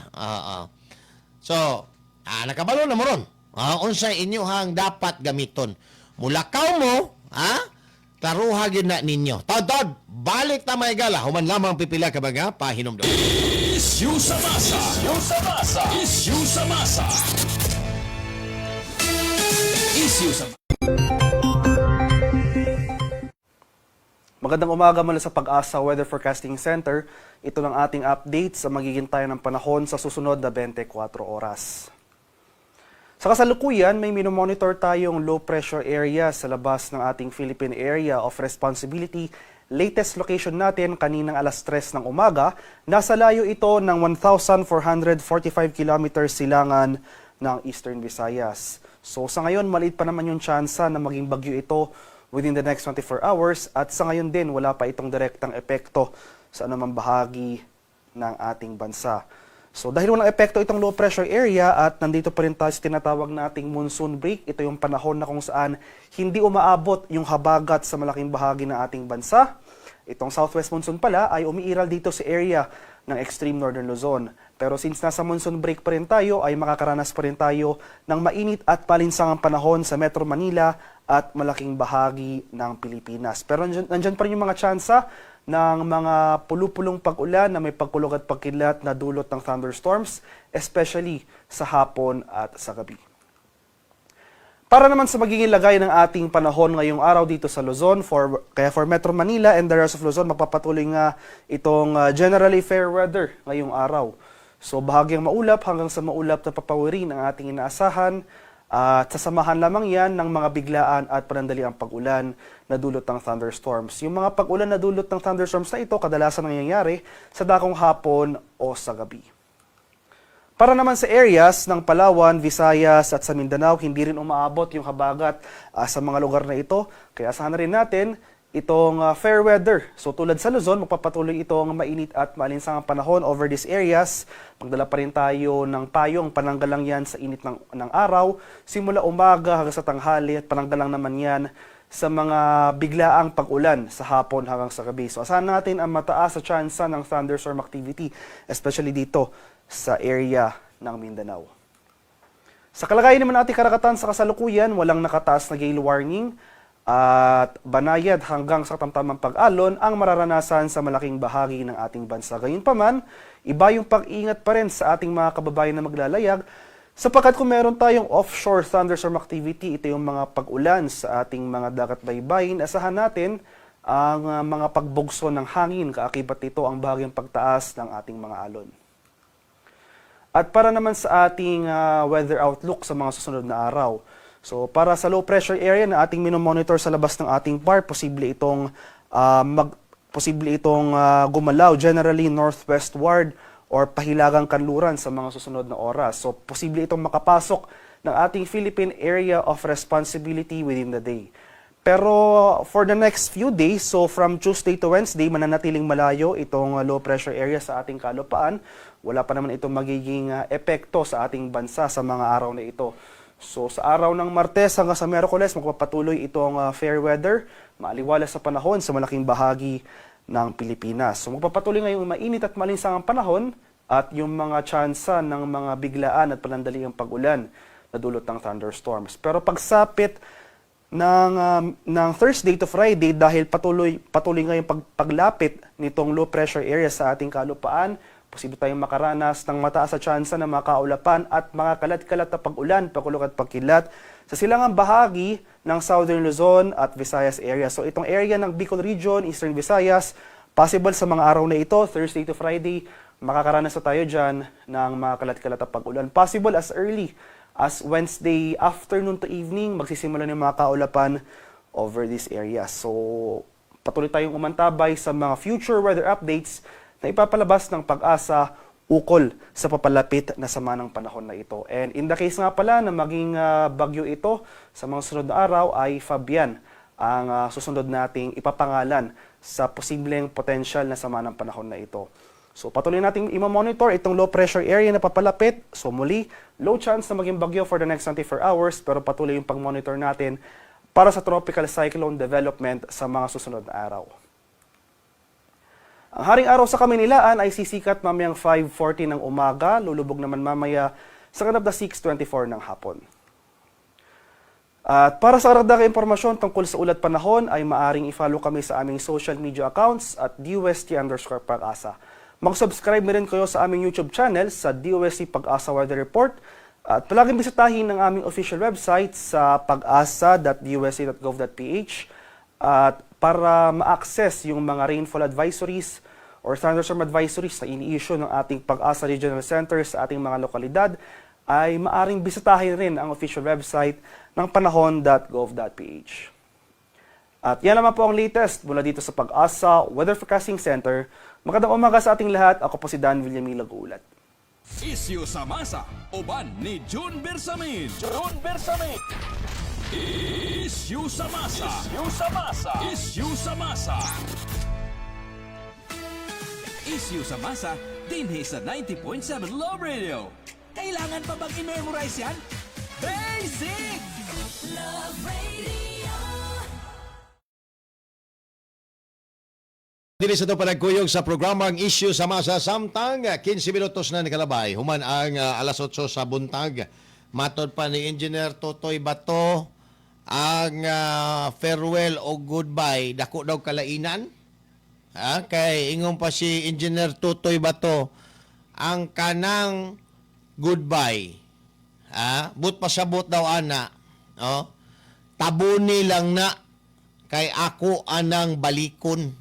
So, nakabalo na mo ron. Unsay inyohang dapat gamiton. Mulakaw mo, taruhagin na ninyo. Tod, balik ta may gala. Human lamang pipila ka baga, pahinom doon. Issue sa masa. Issue sa masa. Issue sa Magandang umaga mula sa Pag-asa Weather Forecasting Center. Ito ng ating update sa magiging tayo ng panahon sa susunod na 24 oras. Sa kasalukuyan, may minomonitor tayong low pressure area sa labas ng ating Philippine Area of Responsibility. Latest location natin kaninang alas 3 ng umaga. Nasa layo ito ng 1,445 kilometers silangan ng Eastern Visayas. So sa ngayon, maliit pa naman yung tsansa na maging bagyo ito within the next 24 hours at sa ngayon din wala pa itong direktang epekto sa anumang bahagi ng ating bansa. So dahil walang epekto itong low pressure area at nandito pa rin tayo sa tinatawag nating monsoon break, ito yung panahon na kung saan hindi umaabot yung habagat sa malaking bahagi ng ating bansa. Itong southwest monsoon pala ay umiiral dito sa area ng extreme northern Luzon. Pero since nasa monsoon break pa rin tayo, ay makakaranas pa rin tayo ng mainit at palinsangang panahon sa Metro Manila at malaking bahagi ng Pilipinas. Pero nandyan pa rin yung mga tsansa ng mga pulupulong pag-ulan na may pagkulog at pagkilat na dulot ng thunderstorms, especially sa hapon at sa gabi. Para naman sa magiging lagay ng ating panahon ngayong araw dito sa Luzon, for Metro Manila and the rest of Luzon, magpapatuloy nga itong generally fair weather ngayong araw. So bahagyang maulap hanggang sa maulap na papawirin ang ating inaasahan. At sasamahan lamang yan ng mga biglaan at panandaliang pag-ulan na dulot ng thunderstorms. Yung mga pag-ulan na dulot ng thunderstorms na ito, kadalasan nangyayari sa dakong hapon o sa gabi. Para naman sa areas ng Palawan, Visayas at sa Mindanao, hindi rin umaabot yung habagat sa mga lugar na ito. Kaya asahan na rin natin itong fair weather. So tulad sa Luzon, magpapatuloy itong mainit at malinsangang panahon over these areas. Magdala pa rin tayo ng payong, pananggalang yan sa init ng araw. Simula umaga hanggang sa tanghali at pananggalang naman yan sa mga biglaang pag-ulan sa hapon hanggang sa gabi. So asahan natin ang mataas sa tsansa ng thunderstorm activity, especially dito sa area ng Mindanao. Sa kalagayan naman ating karagatan sa kasalukuyan, walang nakataas na gale warning at banayad hanggang sa tamtamang pag-alon ang mararanasan sa malaking bahagi ng ating bansa. Gayunpaman, iba yung pag-ingat pa rin sa ating mga kababayan na maglalayag Sapagkat kung meron tayong offshore thunderstorm activity, ito yung mga pag-ulan sa ating mga dagat baybayin, asahan natin ang mga pagbugso ng hangin, kaakibat nito ang bahagyang pagtaas ng ating mga alon. At para naman sa ating weather outlook sa mga susunod na araw, so para sa low pressure area na ating minomonitor sa labas ng ating bar, posible itong gumalaw generally northwestward or pahilagang kanluran sa mga susunod na oras. So, posible itong makapasok ng ating Philippine Area of Responsibility within the day. Pero for the next few days, so from Tuesday to Wednesday, mananatiling malayo itong low pressure area sa ating kalupaan. Wala pa naman itong magiging epekto sa ating bansa sa mga araw na ito. So sa araw ng Martes hanggang sa Miyerkules, magpapatuloy itong fair weather, maaliwalas sa panahon sa malaking bahagi ng Pilipinas. So magpapatuloy ngayong mainit at malinsangang panahon at yung mga tsansa ng mga biglaan at panandaliang pag-ulan na dulot ng thunderstorms. Pero pagsapit ng Thursday to Friday, dahil patuloy ngayong paglapit nitong low pressure area sa ating kalupaan, posible tayong makaranas ng mataas na tsansa ng mga kaulapan at mga kalat-kalat na pag-ulan, pagkulog at pagkilat sa silangang bahagi ng Southern Luzon at Visayas area. So itong area ng Bicol Region, Eastern Visayas, possible sa mga araw na ito, Thursday to Friday, makakaranas na tayo dyan ng mga kalat-kalat na pag-ulan. Possible as early as Wednesday afternoon to evening, magsisimula ng mga kaulapan over this area. So patuloy tayong umantabay sa mga future weather updates na ipapalabas ng Pag-asa ukol sa papalapit na sama ng panahon na ito. And in the case nga pala na maging bagyo ito sa mga sunod na araw ay Fabian ang susunod nating ipapangalan sa posibleng potential na sama ng panahon na ito. So patuloy nating i-monitor itong low pressure area na papalapit. So muli, low chance na maging bagyo for the next 24 hours pero patuloy yung pag-monitor natin para sa tropical cyclone development sa mga susunod na araw. Ang haring araw sa Kamaynilaan ay sisikat mamayang 5:40 ng umaga, lulubog naman mamaya sa kanap na 6:24 ng hapon. At para sa karagdagang impormasyon tungkol sa ulat panahon ay maaring i-follow kami sa aming social media accounts at DOST_Pag-asa. Mag-subscribe na rin kayo sa aming YouTube channel sa DOST Pag-asa Weather Report at palaging bisitahin ang aming official website sa pag-asa.dost.gov.ph at para ma-access yung mga rainfall advisories or thunderstorm advisories na ini-issue ng ating Pag-asa Regional Center sa ating mga lokalidad, ay maaring bisitahin rin ang official website ng panahon.gov.ph. At yan naman po ang latest mula dito sa Pag-asa Weather Forecasting Center. Magandang umaga sa ating lahat. Ako po si Dan Villamila Gulat. Isyu sa masa, uban ni June Bersamin. Isyu sa masa. Isyu sa masa. Isyu sa masa, dinhi sa 90.7 Love Radio. Kailangan pa bang i-memorize yan? Basic! Love Radio. Dili sa ito panagkuyog sa programang Issue sa Masa Samtang, 15 minutos na nakalabay. Human ang alas 8 sa buntag. Matod pa ni Engineer Totoy Bato, ang farewell o goodbye, dako daw kalainan. Kay ingon pa si Engineer Totoy Bato, ang kanang goodbye. But pasabot daw ana. Tabuni lang na kay ako anang balikon.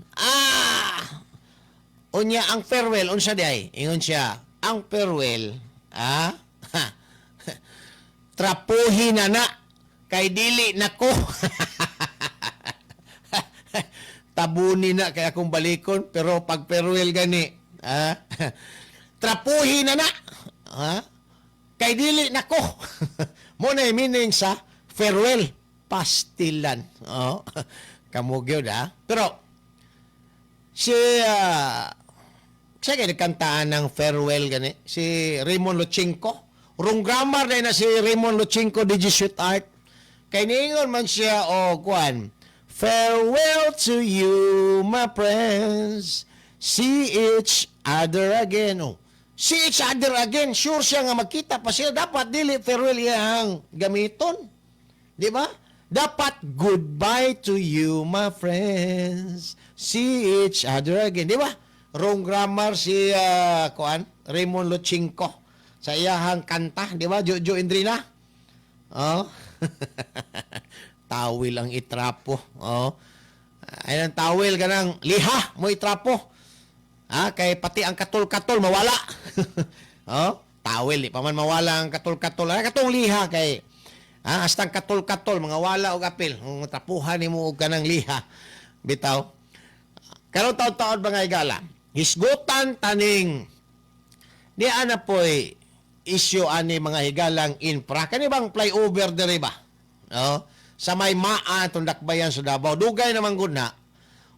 Unya ang farewell unsa day? Ingon siya, ang farewell, trapuhin na kay dili nako. Tabuni na kay akong balikon pero pag farewell gani, trapuhin na kay dili nako. Mo na meaning sa farewell, pastilan. Kamugyo da. Pero siya kaya nagkantaan ng farewell gani, si Raymond Luchenko. Rung grammar na na si Raymond Luchenko di Jesuit Art. Kaya niingon man siya, kuan, farewell to you, my friends. See each other again. See each other again. Sure siya nga magkita pa sila. Dapat dili farewell yang gamiton. Di ba? Dapat goodbye to you, my friends. See each other again. Di ba? Wrong grammar si Raymond Luchenko. sa iyahang kanta, di ba? Jojo Indrina. Oh. Tawil ang itrapo. Oh. Ay ang tawil kanang liha mo itrapo. Kay pati ang katol-katol mawala. Oh, tawil di pa man mawala ang katol-katol. Katong liha kay hasta ang katol-katol mga wala og apil. Ang trapuhan nimo og kanang liha. Bitaw. Karon taon-taon mga higala. Hisgutan taning di ana poy issue ani mga higalang infra. Kani bang flyover diri ba? Oh, sa may maa itong dakbayan sa Davao. Dugay naman gud na.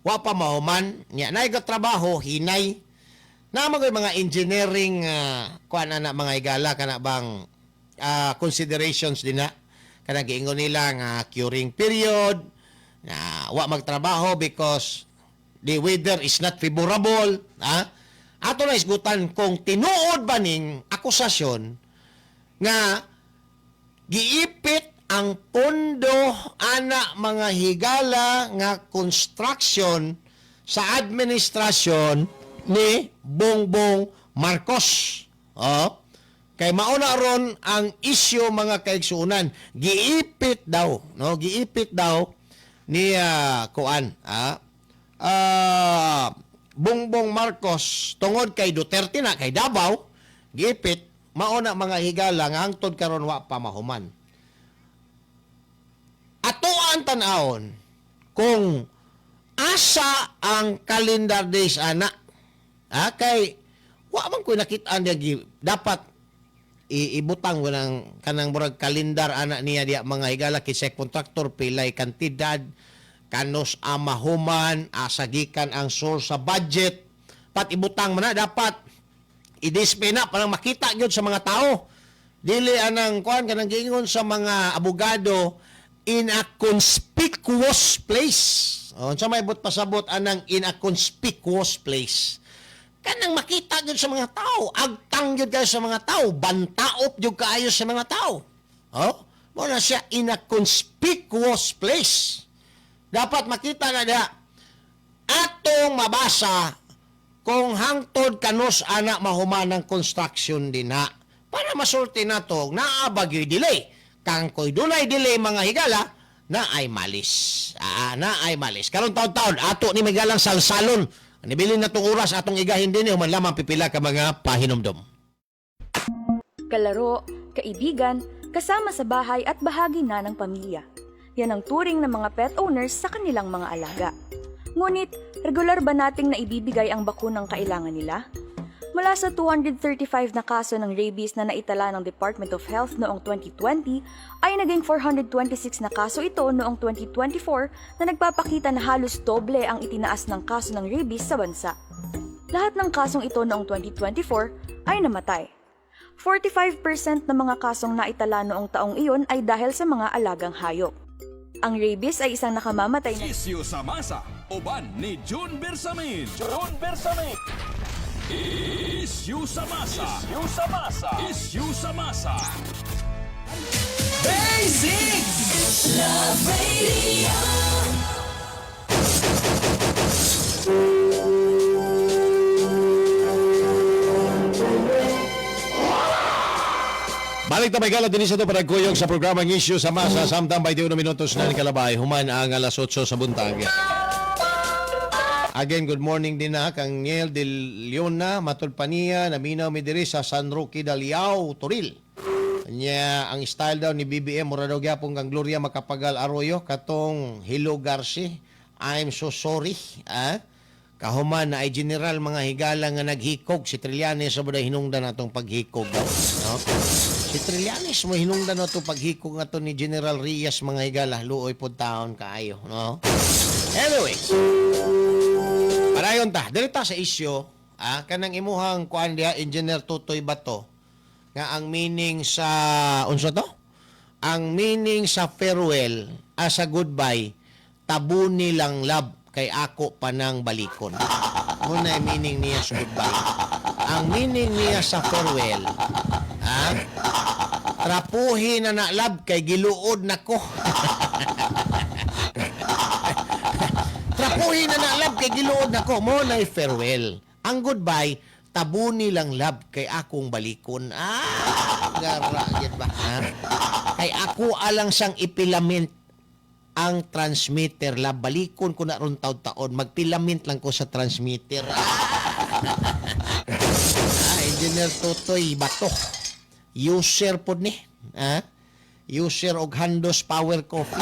Wa pa mahuman. Nya nay trabaho hinay. Na mga engineering kuan na mga higala kana bang considerations din na. Kana giingon nila nga curing period na wa magtrabaho because the weather is not favorable. Ato na isgutan kung tinuod ba ning akusasyon nga giipit ang pondo ana mga higala nga construction sa administrasyon ni Bongbong Marcos. Kay mauna ron ang issue mga kaigsuunan. Giipit daw, no? Giipit daw ni Bongbong Marcos tungod kay Duterte na kay Davao, giipit mauna mga higala nga hangtod karon wa pa mahuman. Atoan tan-awon kung asa ang calendar days ana. Kay wa man ko nakit-an diya dapat ibutang ng kanang murag kalendar ana niya diya mga higala kisay kontraktor pilay kantidad kanos amahuman asagikan ang source sa budget pat ibutang man na dapat i-display na para makita gyud sa mga tao dili anang kuan kanang giingon sa mga abogado in a conspicuous place. Sa may but pasabot anang in a conspicuous place. Kanang makita gyud sa mga tao, agtang gyud kayo sa mga tao, bantaop gyud kaayo sa mga tao. Mo na siya in a conspicuous place. Dapat makita na da atong mabasa kung hangtod kanos ana mahuman ng construction din na para masulti nato naabagyoy delay. Kang ko'y dunay delay mga higala na ay malis. Na ay malis. Karong taon-taon ato ni magalang salsalon. Nibilin na tong oras atong igahin din human lamang pipila ka mga pahinomdom. Kalaro, kaibigan, kasama sa bahay at bahagi na ng pamilya. Yan ang turing ng mga pet owners sa kanilang mga alaga. Ngunit, regular ba nating naibibigay ang bakunang kailangan nila? Mula sa 235 na kaso ng rabies na naitala ng Department of Health noong 2020, ay naging 426 na kaso ito noong 2024 na nagpapakita na halos doble ang itinaas ng kaso ng rabies sa bansa. Lahat ng kasong ito noong 2024 ay namatay. 45% ng mga kasong naitala noong taong iyon ay dahil sa mga alagang hayop. Ang rabies ay isang nakamamatay na... Isyu sa masa, uban ni June Bersamin. Isyu sa masa. Isyu sa masa. Basic! Love Radio. Balik na may gala din sa ito para kuyog sa programang Issue sa Masa. Samtang 21 minutos na ni Kalabay. Human ang alas 8 sa buntag. Again, good morning din na kang Niel de Leona, Matulpania, naminaw mi diri sa San Roque Daliao, Toril. Nya ang style daw ni BBM mura daw gyapon kang Gloria Macapagal Arroyo katong Hello Garci. I'm so sorry. Kahuman na ay general mga higala nga naghikog si Trillanes sa buday hinungdan atong paghikog daw. No? Si Trillanes mo hinungdan atong paghikog nga to ni General Rias mga higala luoy pod taon kaayo, no? Anyway, parayon ta, direta sa isyo, kanang imuhang kuan dia Engineer Tutoy Bato nga ang meaning sa unsa to? Ang meaning sa farewell as a goodbye, tabu nilang love kay ako panang balikon. Muna yung meaning niya sa goodbye. Ang meaning niya sa farewell, trapuhin na na love kay giluod nako. Trapuhin na na love kay giluod nako. Mo na farewell. Ang goodbye, tabuni lang lab kay akong balikon. Gara gid ba? Ha? Kay ako alang sang ipilament ang transmitter lab. Balikon ko na ron taon-taon. Magpilament lang ko sa transmitter. Engineer Totoy Bato. User po ni. Ha? User og Handos Power Coffee.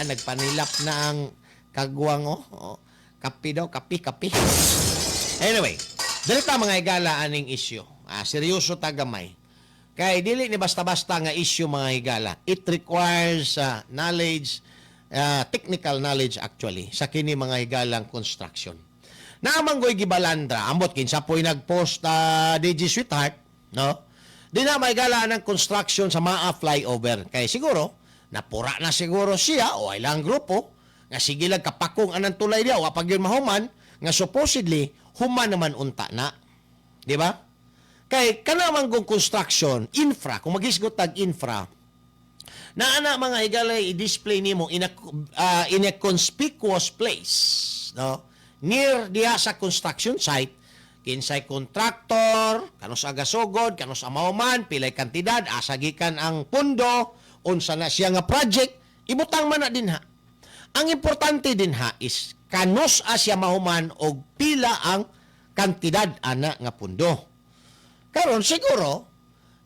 Nagpanilap na ang kagwang, Kapi daw, kapi. Anyway, dalita mga higala aning issue. Seryoso tagamay. Kay dili ni basta-basta nga issue mga higala. It requires knowledge, technical knowledge actually, sa kini mga higalang construction. Naamang go'y gibalandra, ambot kinsa po'y nag-post DJ Sweetheart, no? Di na may gala ng construction sa mga flyover. Kaya siguro, napura na siguro siya o ilang grupo nga sige lang kapakong anang tulay diya o apag yun mahuman nga supposedly human naman unta na. Di ba? Kay kanamang gong construction, infra, kung magisgot tag infra, na ana mga higalay i-display nimo in a conspicuous place, no? Near diha sa construction site, kinsay contractor, kanos agasogod, kanos amahuman, pilay kantidad, asagikan ang pundo, unsa na siya nga project, ibutang man na din ha. Ang importante din ha is kanos asya mahuman og pila ang kantidad ana nga pundo. Karon siguro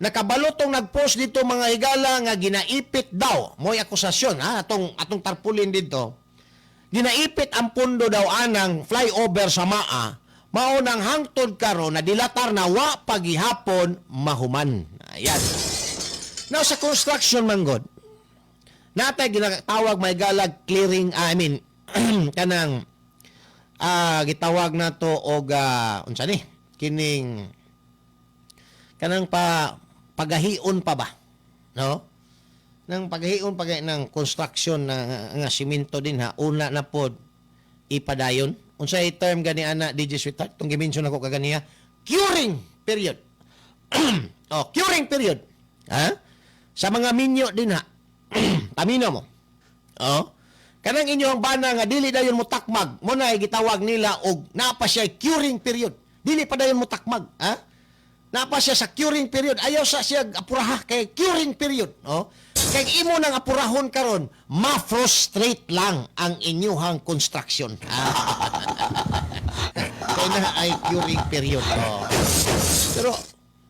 nakabalotong nagpost dito mga higala nga ginaipit daw mo'y akusasyon atong tarpulin dito. Ginaipit ang pundo daw anang flyover sa Maa mao nang hangtod karon na dilatar na wa pagihapon mahuman. Ayan. Now sa construction man god natay ginatawag may galag clearing, kanang gitawag na to og unsa ni kining kanang pagahion pa ba, no? Nang pagahion ng construction nga simento din ha, una na pod ipadayon. Unsay term gani ana DJ Sweetheart tong gimension ako kaganiya, curing period. Curing period. Ha? Sa mga minyo din ha. Tamino mo. Kanang inyong bana nga dili dayon mo takmag, mo na gitawag nila og napa siya curing period. Dili pa dayon mo takmag, ha? Napa siya sa curing period. Ayaw sa siya apuraha kay curing period, Kay imo nang apurahon karon, ma-frustrate lang ang inyuhang construction. Kaya na ay curing period. Pero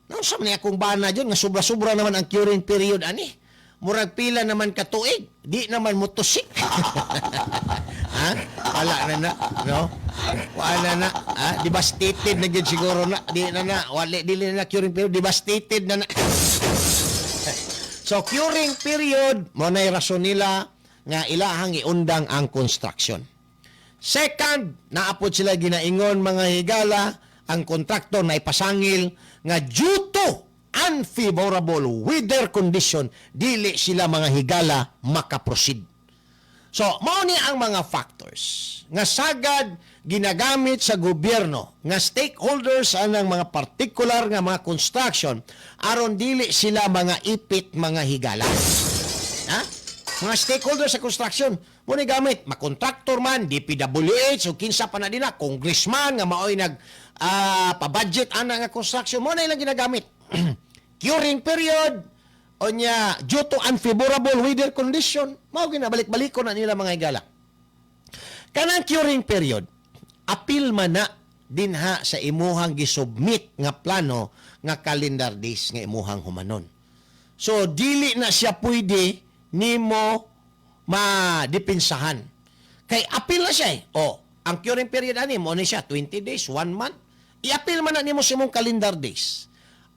nang sa man akong bana diyon nga sobra-sobra naman ang curing period ani. Murag pila naman katuig, di naman motusik. Ha? Wala na, no? Wala na, devastated na yun siguro na. Di na curing period, devastated na. So, curing period, mo na rason nila nga ilahang iundang ang construction. Second, naapod sila ginaingon mga higala, ang kontraktor na ipasangil nga due to unfavorable weather condition, dili sila mga higala makaproceed. So, mao ni ang mga factors nga sagad ginagamit sa gobyerno nga stakeholders anang mga particular nga mga construction aron dili sila mga ipit mga higala. Ha? Mga stakeholders sa construction mo ni gamit makontraktor man, DPWH o kinsa pa na dina, congressman nga maoy nag pa-budget ana nga construction mo na ilang ginagamit. Curing period o niya due to unfavorable weather condition, mao ginabalik-balikon na nila mga higala. Kanang curing period, apil man na dinha sa imuhang gisubmit nga plano nga calendar days nga imuhang humanon. So dili na siya pwede nimo madipinsahan. Kay apil na siya ang curing period ani mo ni siya 20 days, 1 month. I-apil man na nimo sa imong calendar days.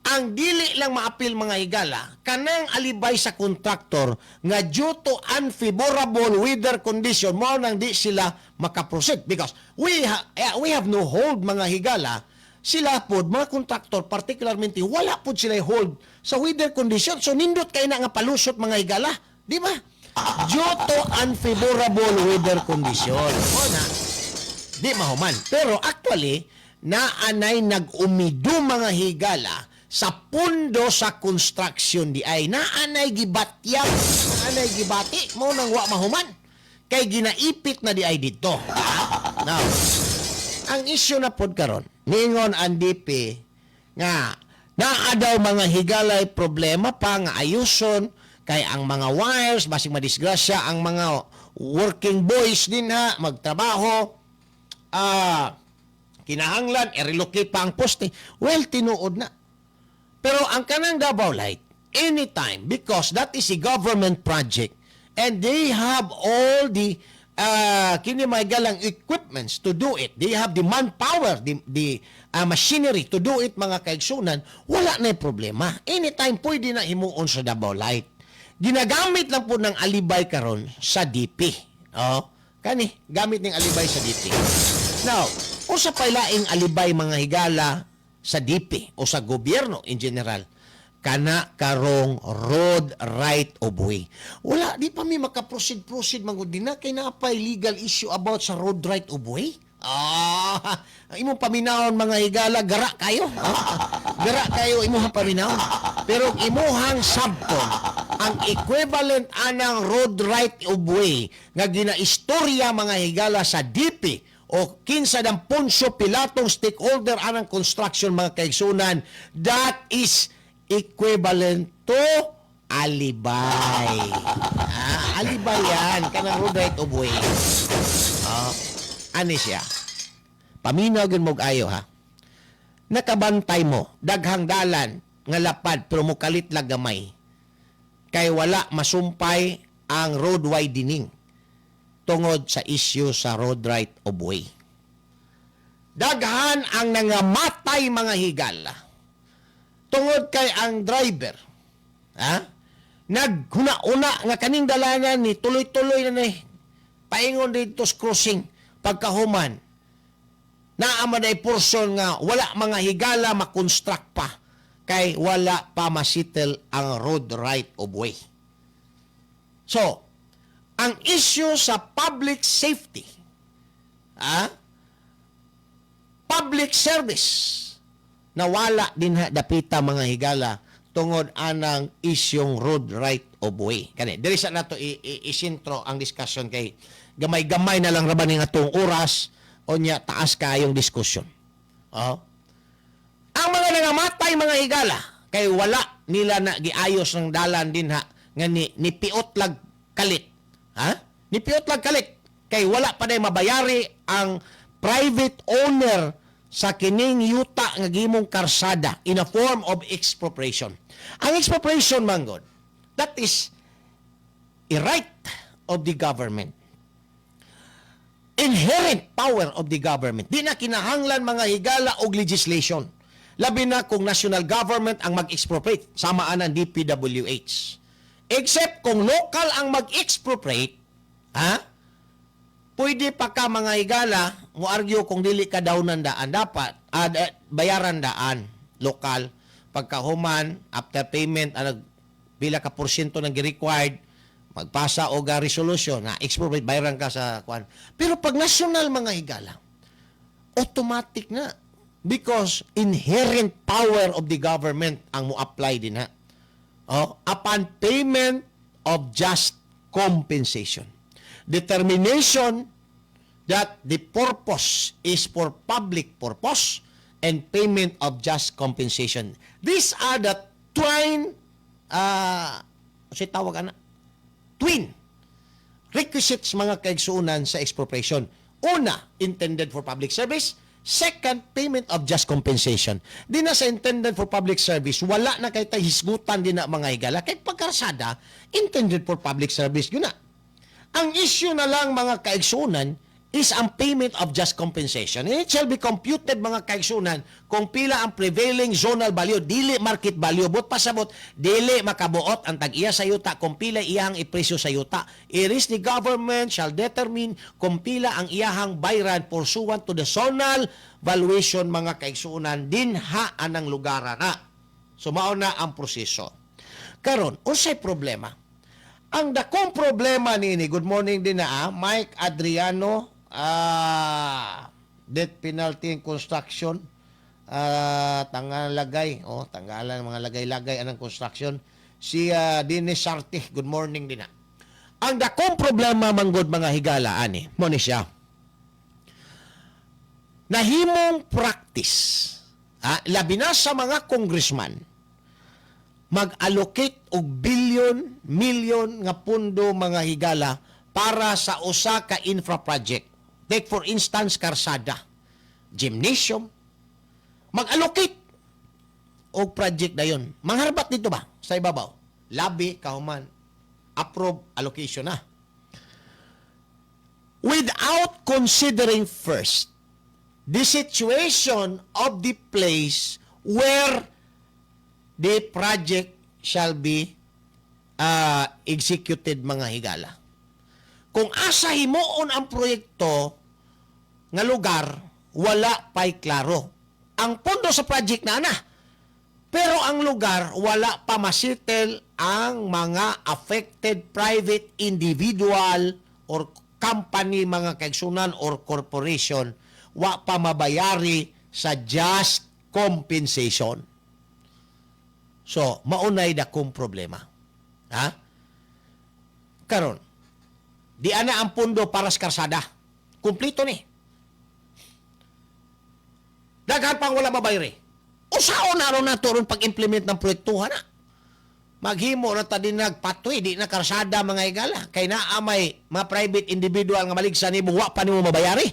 Ang dili lang maapil mga higala, kanang alibay sa kontraktor nga due to unfavorable weather condition, mo nang di sila makaproceed. Because we have no hold mga higala, sila pod, mga kontraktor, particularmente, wala pod sila hold sa weather condition. So nindot kayo na nga palusot mga higala. Di ba? Due to unfavorable weather condition. O na, di mahuman. Pero actually, naanay nag-umido mga higala sa pundo sa construction di ay naanay gibatyag, naanay gibati mo nang wa mahuman kay ginaipit na di ay dito. Now, ang issue na pod karon, niingon ang DP nga naa daw mga higalay problema pa nga ayuson kay ang mga wires basig madisgrasya ang mga working boys din ha magtrabaho kinahanglan i-relocate pa ang poste. Well, tinuod na. Pero ang kanang Davao Light, anytime, because that is a government project and they have all the kini may galang equipments to do it. They have the manpower, the machinery to do it, mga kaigsunan, wala na yung problema. Anytime pwede na himuon sa Davao Light. Ginagamit lang po ng alibay karon sa DP. Oh, kani gamit ng alibay sa DP. Now, usa pa laing alibay mga higala sa DP o sa gobyerno in general, kana karong road right of way. Wala, di pa mi makaproceed mangud din na kay naapay legal issue about sa road right of way. Imong paminahon mga higala, gara kayo. Gara kayo imong paminahon. Pero imuhang sabton ang equivalent anang road right of way nga ginaistorya mga higala sa DP o kinsa ng Poncio Pilatong stakeholder anang construction mga kaigsunan, that is equivalent to alibay. Alibay yan, kanang road right of way. Ani siya? Paminaw gyud mog ayo ha. Nakabantay mo, daghang dalan nga lapad pero mukalit lang gamay. Kay wala masumpay ang road widening tungod sa issue sa road right of way. Daghan ang nangamatay mga higala tungod kay ang driver naghuna-una nga kaning dalanan ni tuloy-tuloy na ni paingon dito sa crossing pagkahuman naa man ay portion nga wala mga higala makonstruct pa kay wala pa masitel ang road right of way. So, ang issue sa public safety, public service, nawala din dapita mga higala tungod anang isyong road right of way. Kani, diri sa nato isintro ang discussion kay gamay-gamay na lang raban nga atong oras o niya taas kayong diskusyon. Ang mga nangamatay mga higala kay wala nila na giayos ng dalan din nga ni piot lag kalit. Ni piot lag kalit kay wala pa day mabayari ang private owner sa kining yuta nga gimong karsada in a form of expropriation. Ang expropriation manggod, that is a right of the government. Inherent power of the government. Di na kinahanglan mga higala og legislation. Labi na kung national government ang mag-expropriate, samaan ang DPWH. Except kung local ang mag-expropriate, pwede pa ka mga higala, mo argue kung dili ka daw ng daan, dapat bayaran daan, lokal, pagkahuman, after payment, pila ka porsyento ng required, magpasa o resolution na expropriate, bayaran ka sa kwan. Pero pag national mga higala, automatic na. Because inherent power of the government ang mo-apply din ha. Upon payment of just compensation. Determination that the purpose is for public purpose and payment of just compensation. These are the twin requisites mga kaigsuunan sa expropriation. Una, intended for public service. Second, payment of just compensation. Di na sa intended for public service, wala na kay hisgutan din na mga higala. Kaya pagkarsada, intended for public service, yun na. Ang issue na lang mga kaigsuunan is ang payment of just compensation. And it shall be computed mga kaigsuunan kung pila ang prevailing zonal value, dili market value, but pasabot, dili makabuot ang tag-iya sa yuta kung pila iyahang ipresyo sa yuta. It is the government shall determine kung pila ang iyahang bayran pursuant to the zonal valuation mga kaigsuunan dinha anang lugar na. Sumao na ang proseso. Karon, unsay problema? Ang dakong problema nini, good morning din na Mike Adriano, death penalty in construction, tanggalagay, tanggalan mga lagay-lagay anang construction. Si Dennis Sarte, good morning din na. Ang dakong problema manggod mga higala ani, mo ni siya. nahimong practice, labi na sa mga congressman, mag-allocate og billion, milyon nga pundo mga higala para sa usa ka infra project. Take for instance, karsada, gymnasium, mag-allocate og project na yun. Mangharbat dito ba sa ibabaw? Labi, kahuman, approve, allocation na. Without considering first the situation of the place where the project shall be executed, mga higala. Kung asa himuon ang proyekto nga lugar, wala pa'y klaro. Ang pondo sa project na. Pero ang lugar, wala pa masitel ang mga affected private individual or company, mga kaigsunan or corporation, wa pa mabayari sa just compensation. So, maunay dakong problema. Karon, di ana ang pundo para sa karsada. Kumplito ni. Daghan pang wala mabayari. Usaon na ron na ron pag-implement ng proyektuhan na. Maghimo na ta din nagpatoy, di na karsada, mga higala. Kay naa may mga private individual nga maligsan ni wa pa nimo mabayari.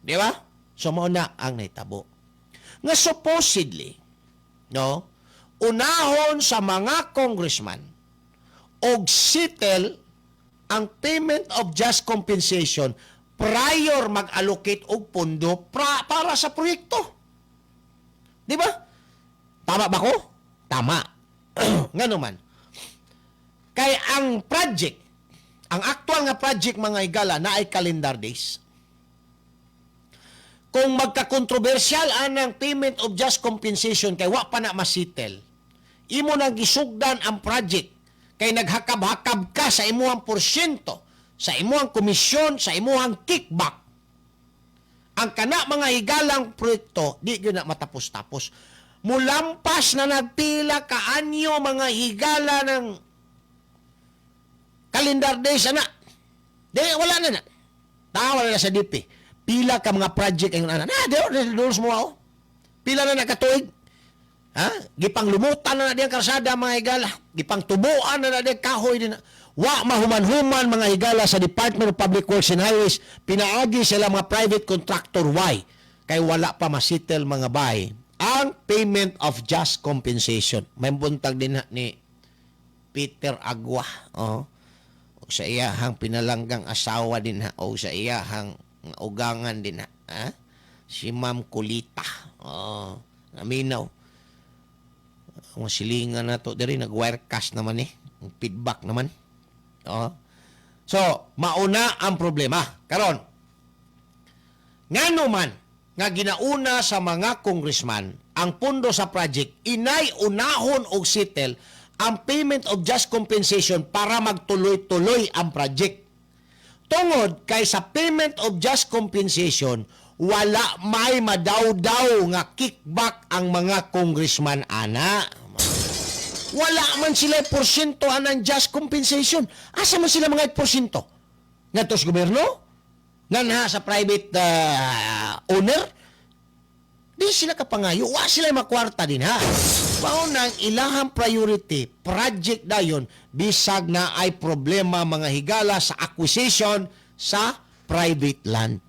Di ba? So, mauna ang naitabo. Nga supposedly, no, unahon sa mga congressman og settle ang payment of just compensation prior mag-allocate og pondo para sa proyekto. Di ba? Tama ba ko? Tama. Nga naman. Kay ang project, ang actual nga project, mga higala, na ay calendar days. Kung magka-controversial anang payment of just compensation kay wa pa na masitel, imo nang gisugdan ang project kay naghakab-hakab ka sa imuhang porsyento, sa imuhang komisyon, sa imuhang kickback. Ang kana mga higalang proyekto, di yun na matapos-tapos. Mulampas na nagpila kaanyo mga higala ng calendar days, Di, wala na. Wala na sa DP. Pila ka mga project ang doon mo ako. Pila na nakatuig. Gipang lumutan na diyan karsada, mga higala. Gipang tubuan na diyan kahoy din. Wa mahuman-human, mga higala, sa Department of Public Works and Highways. Pinaagi sila mga private contractor. Why? Kay wala pa masitel, mga bay, ang payment of just compensation. May buntag din ni Peter Agua. O sa iyahang pinalanggang asawa din o sa iyahang ugangan din si Ma'am Kulita. Naminaw. Ang silingan na to diri nag-wirecast naman ang feedback naman. So, mauna ang problema. Karon, ngano man nga ginauna sa mga congressman ang pundo sa project, inay unahon og settle ang payment of just compensation para magtuloy-tuloy ang project. Tungod kay sa payment of just compensation, wala may madaw-daw nga kickback ang mga congressman, Wala man sila porsyento anang just compensation. Asa man sila mga porsyento? Nga sa gobyerno? Nga sa private owner? Di sila kapangayo. Wa sila makwarta din, Mao nang ilahang priority, project dayon, bisag na ay problema, mga higala, sa acquisition sa private land.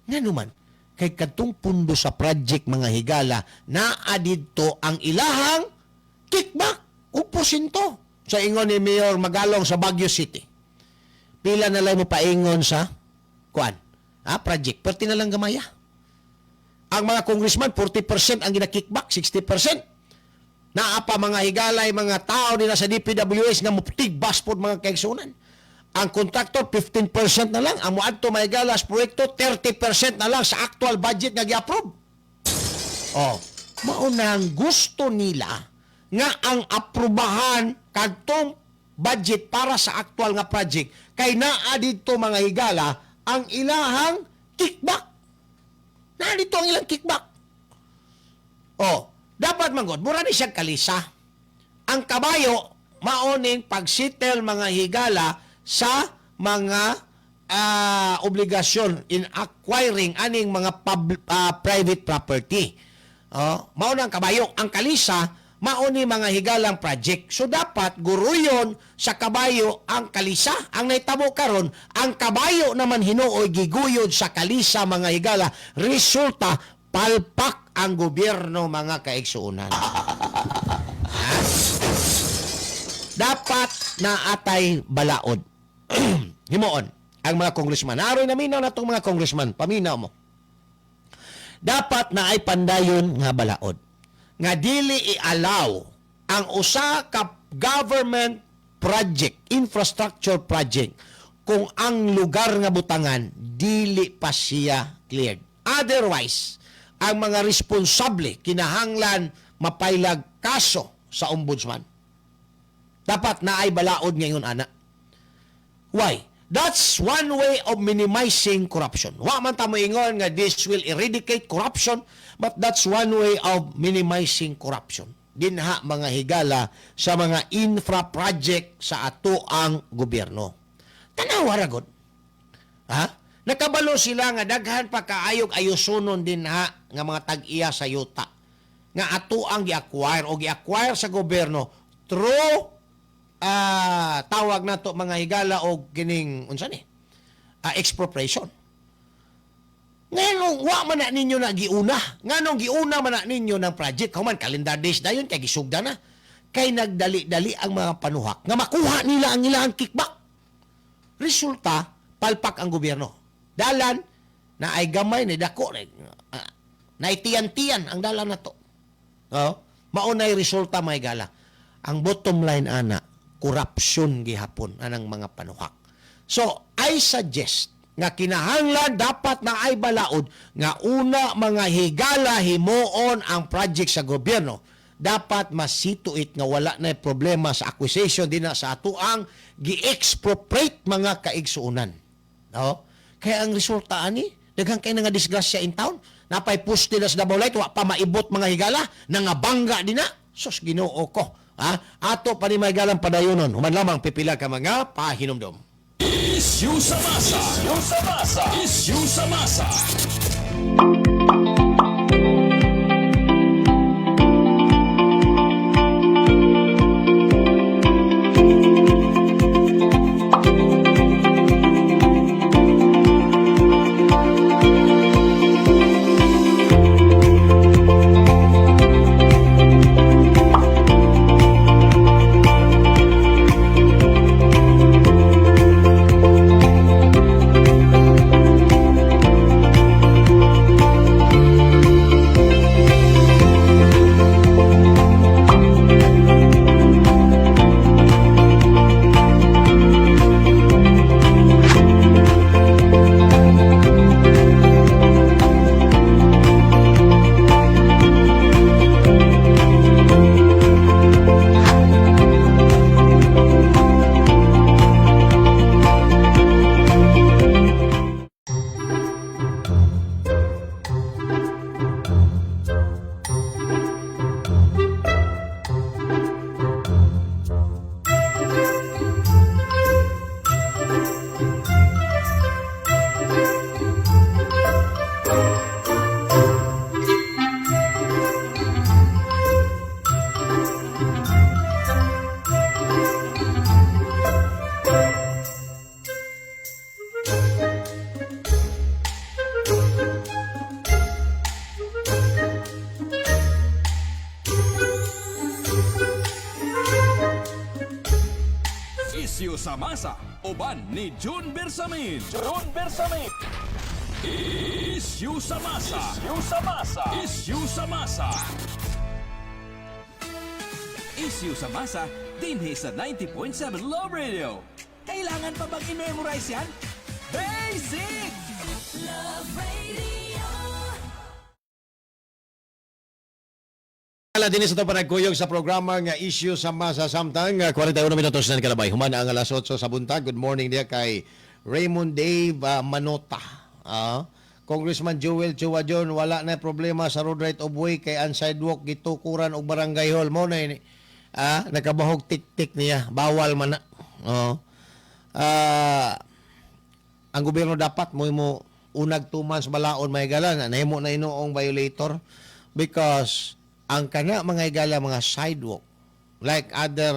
Nga naman, kay kadtong pundo sa project, mga higala, naa didto ang ilahang kickback o porsyento. Sa ingon ni Mayor Magalong sa Baguio City. Pila na lang mo paingon sa project. Perti na lang gamaya. Ang mga congressman, 40% ang gina-kickback, 60%. Naa pa mga higalay, mga tao nila sa DPWS nga muptigbas po mga kaigsunan. Ang kontraktor, 15% na lang. Ang muadto mga higalas proyekto, 30% na lang sa actual budget nga gi-approve. Maunang gusto nila nga ang aprubahan kadtong budget para sa actual nga project kay naa dito, mga higala, ang ilahang kickback. Naa dito ang ilang kickback. Dapat manggod, mura ni siya kalisa. Ang kabayo, maoning pagsitel, mga higala, sa mga obligasyon in acquiring aning mga private property. Mao nang kabayo. Ang kalisa, mao ni mga higalang project. So dapat guruyon sa kabayo ang kalisa. Ang naitabo karon, ang kabayo naman hinuoy giguyod sa kalisa mga higala. Resulta, palpak ang gobyerno mga kaigsuunan. Dapat na atay balaod. Himoon ang mga congressman. Naroy naminaw na itong mga congressman. Paminaw mo. Dapat na ay pandayon nga balaod. Nga dili i-allow ang usa ka government project, infrastructure project, kung ang lugar nga butangan, dili pa siya cleared. Otherwise, ang mga responsable kinahanglan mapailag kaso sa ombudsman. Dapat na ay balaod ngayon, ana. Why? That's one way of minimizing corruption. Wa man ta moingon nga this will eradicate corruption, but that's one way of minimizing corruption. Dinha mga higala sa mga infra project sa ato ang gobyerno. Tanawa ra gud. Nakabalo sila nga daghan pa kaayog ayusunon dinha nga mga tag-iya sa yuta. Nga ato ang gi-acquire o gi-acquire sa gobyerno through tawag na to mga higala o kining unsa ni expropriation. Ngayon, wa man na ninyo na giuna. Nganong giuna man na ninyo ng project, human calendar days dayon kay gisugda na. Kay nagdali-dali ang mga panuhak nga makuha nila ang ilang kickback. Resulta, palpak ang gobyerno. Dalan na ay gamay ni dako na itiyan-tiyan ang dalan na to. Maunay resulta may gala. Ang bottom line ana, corruption gihapon anang mga panuhak. So, I suggest nga kinahanglan dapat na ay balaod nga una mga higala himuon ang project sa gobyerno. Dapat masituit nga wala na problema sa acquisition din na sa atuang gi-expropriate mga kaigsuunan. Kaya ang resulta ani, daghang kay nga disgrasya in town, napay poste na sa Davao Light, wa pa maibot mga higala, nangabangga din na. Sus, Ginoo ko. Ato pa ni may galang padayonon. Human lamang pipila ka mga pahinomdom. Issue sa masa. Issue sa masa. Issue sa masa. Isyu sa masa, uban ni June Bersamin. June Bersamin. Isyu sa masa. Isyu sa masa. Isyu sa masa. Isyu sa masa, dinhi sa 90.7 Love Radio. Kailangan pa bang i-memorize yan? Basic! Love Radio. Ala din sa ito panagkuyog sa programa nga issue sa masa samtang 41 minutos na kalabay. Human ang alas 8 sa buntag. Good morning dia kay Raymond Dave Manota. Congressman Joel Chuwajon, wala na problema sa road right of way kay ang sidewalk gitukuran og barangay hall mo na nakabahog tik-tik niya. Bawal man na. ang gobyerno dapat mo unag 2 months balaon mga higala na nahimo na inoong violator because ang kana mga higala mga sidewalk like other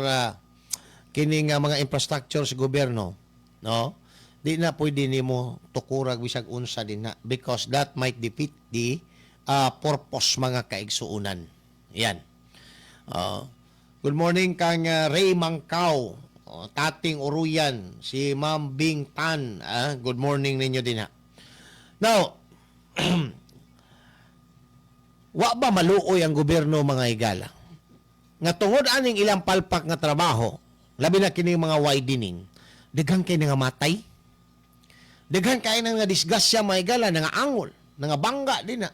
kining mga infrastructure sa gobyerno, no? Di na pwede nimo tukurag bisag unsa din na because that might defeat the purpose mga kaigsuunan. Yan. Good morning kang Ray Mangkaw, Tating Uruyan, si Ma'am Bing Tan. Good morning ninyo din ha. Now, wa ba maluoy ang gobyerno mga higala? Nga tungod aning ilang palpak nga trabaho, labi na kini mga widening, daghan kay nga matay. Daghan kay nga disgrasya mga higala, nga angol, nga bangga din na.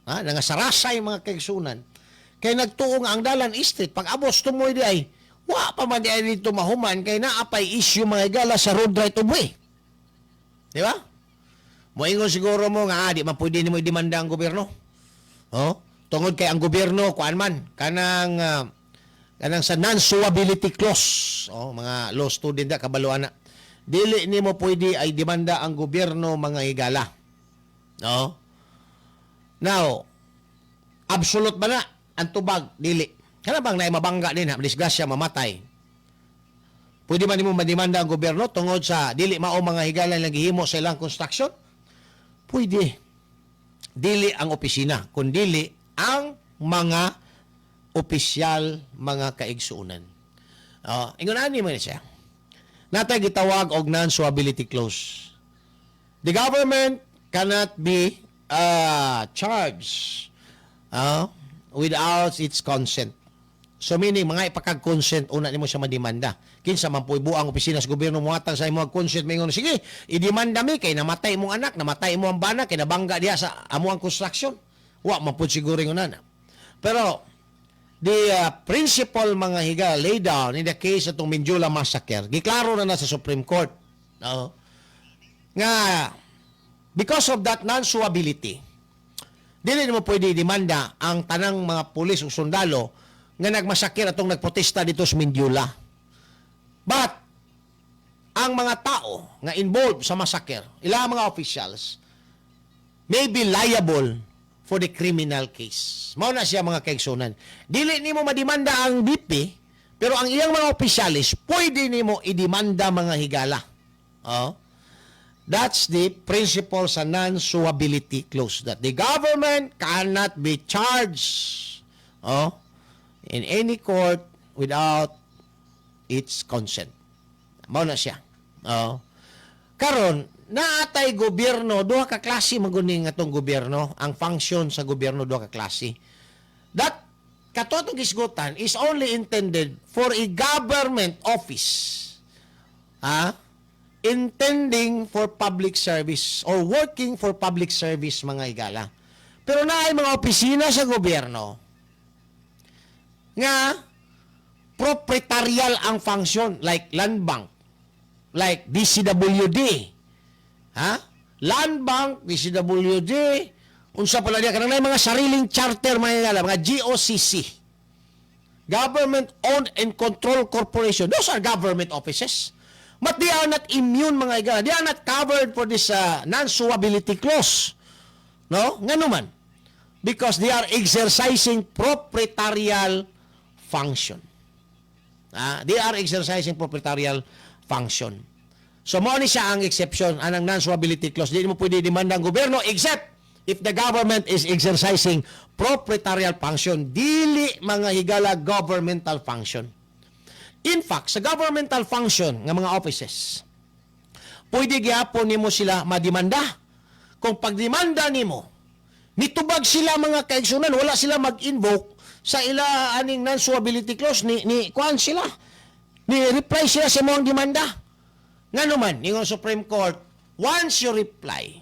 Nga sarasay mga kaigsunan. Kay nagtuo nga ang Dalan Street, pag abos tumoy di ay, wa pa man di ay dito mahuman, kay naapay issue mga higala sa road right of way. Di ba? Moingon siguro mo nga, di man pwede ni mo i-demanda ang gobyerno. Tungod kay ang gobyerno, kuan man, kanang sa non-suability clause. Mga law student da, kabaluan na. Dili ni mo pwede ay demanda ang gobyerno mga higala. Now, absolute ba na ang tubag? Dili. Kana bang na mabangga din ha, disgrasya, mamatay. Pwede man nimo mademanda ang gobyerno tungod sa dili mao mga higala naghihimo sa ilang construction? Pwede. Dili ang opisina, kundi ang mga opisyal, mga kaigsuunan. Ingon ani man siya. Natay gitawag og non-suability clause. The government cannot be charged without its consent. So meaning, mga ipakag-consent, una nimo siya mademanda. Kinsa man po'y buang opisina sa gobyerno muhatag sa imong consent, may ngono, sige, idemanda mi, kay namatay imong anak, namatay imong bana, kay nabangga diha sa amuang construction. Wa, mapod siguro yung nana. Pero, the principle mga higa lay down in the case of itong Minjula Massacre, giklaro na sa Supreme Court. Nga, because of that non-suability, dili mo pwede demanda ang tanang mga pulis o sundalo nga nagmasakir atong nagprotesta dito sa Minjula. But, ang mga tao nga involved sa massacre, ilang mga officials, may be liable for the criminal case. Mao na siya mga kaigsunan. Dili nimo mademanda ang BP, pero ang iyang mga opisyalis, pwede nimo idemanda mga higala. That's the principle sa non-suability clause, that the government cannot be charged in any court without its consent. Mao na siya. Karon, naatay gobyerno, duha ka klase maguning atong gobyerno, ang function sa gobyerno duha ka klase. That katotong gisgutan is only intended for a government office. Intending for public service or working for public service mga higala. Pero naay mga opisina sa gobyerno nga proprietarial ang function, like land bank, like DCWD. Land bank, DCWD, unsa pala diya kanang mga sariling charter mga higala, mga GOCC. Government owned and controlled corporation. Those are government offices. But they are not immune mga higala. They are not covered for this non-suability clause. No? Nga naman. Because they are exercising proprietarial function. They are exercising proprietarial function. So, mo ni siya ang exception, anang non-suability clause. Hindi mo pwede demanda ang gobyerno except if the government is exercising proprietarial function. Dili mga higala governmental function. In fact, sa governmental function ng mga offices, pwede gyapon nimo sila mademanda. Kung pagdemanda nimo, nitubag sila mga kaigsunan, wala sila mag-invoke sa ila aning non-suability clause, ni kuan sila, ni reply sila sa mga demanda. Nga naman, yung Supreme Court, once you reply,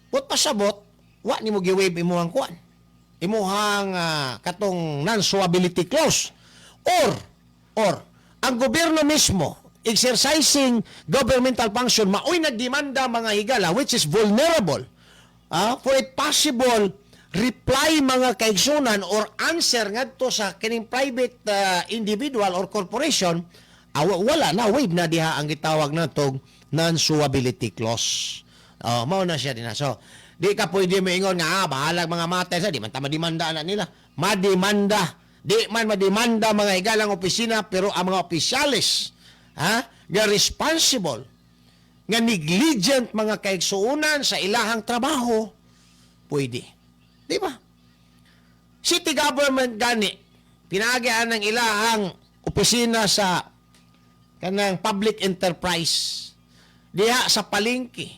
what pasabot, wa nimo giwave imuhang kuan, imuhang katong non-suability clause. Or, ang gobyerno mismo, exercising governmental function, maoy nagdemanda mga higala, which is vulnerable, for a possible reply mga kaigsunan or answer ngadto sa kining private individual or corporation, wala na, waive na diha ang gitawag na itong non-suability clause. Mao na siya din. So, di ka pwede maingon nga, bahalag mga matay sa, di man ta madimanda na nila. Madimanda. Di man madimanda mga higalang opisina, pero ang mga opisyalis, nga responsible, nga negligent mga kaigsuunan sa ilahang trabaho, pwede. Di ba? City government gani, pinagian ng ilahang opisina sa kanang public enterprise. Diha sa palengke,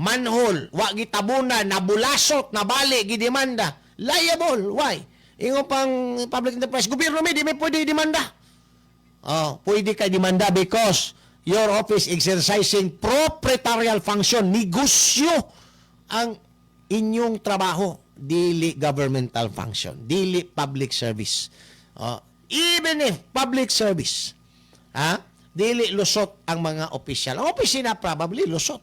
manhole, wa gitabunan, nabulasot, nabali, gidemanda. Liable. Why? Ingo pang public enterprise, gobyerno di may pwede demanda. Pwede ka demanda because your office exercising proprietarial function, negosyo ang inyong trabaho, dili governmental function, dili public service. Even if public service, dili lusot ang mga opisyal. Ang opisina probably lusot.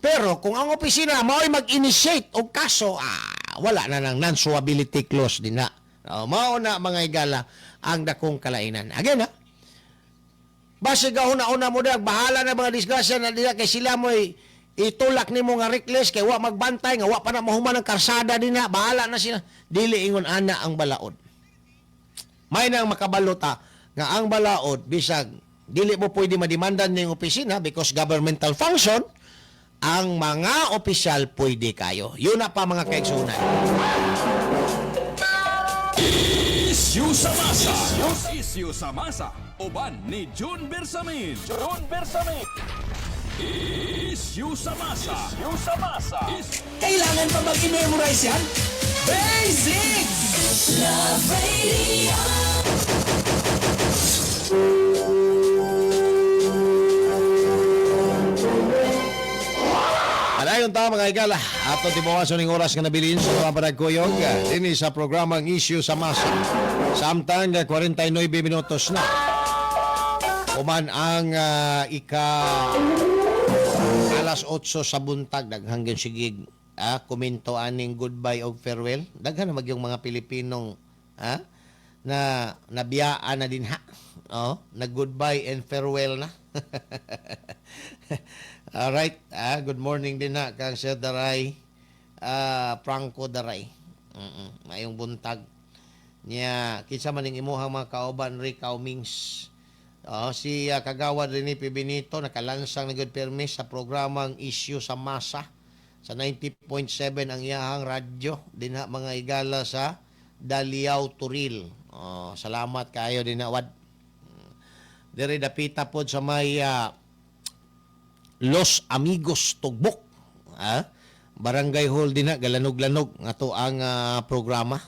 Pero kung ang opisina mao'y mag-initiate og kaso, wala na ng non-suability clause din na. Mao na mga higala ang dakong kalainan. Again, base gahuna-una mo dag bahala na mga disgrasya na diha kay sila mo'y itulak nimo nga reckless kay wa magbantay nga wa pa na mahuman ng karsada din na, bahala na sila. Dili ingon ana ang balaod. May nang makabalota nga ang balaod bisag dili mo pwede mademandan ning opisina because governmental function, ang mga opisyal pwede kayo. Yun na pa mga kaigsunan. Issue sa masa. Issue sa masa. Uban ni June Bersamin. Issue sa masa. Kailangan pa bang i-memorize yan? Basic! Love Radio. Anayon ta mga higala, ato tibawason ng oras nga nabilin sa mga panagkuyog din sa programang Issue sa Masa. Samtang 49 minutos na. Uman ang alas 8 sa buntag, hanggang sigig komento aning goodbye og farewell. Daghan na magyong mga Pilipinong na nabiyaan na din nag goodbye and farewell na. Alright, good morning din na kang Sir Daray, Franco Daray. Mayong buntag niya kinsa man ning imuhang mga kauban Ricaw Mings. Si Kagawad Rene P. Benito nakalansang na good permis sa programang Issue sa Masa sa 90.7 ang iyahang radyo dinha mga higala sa Daliao, Turil. Salamat kayo din na wad. Dere dapita pod sa may Los Amigos Tugbok. Barangay Hall din na galanog-lanog ato ang programa.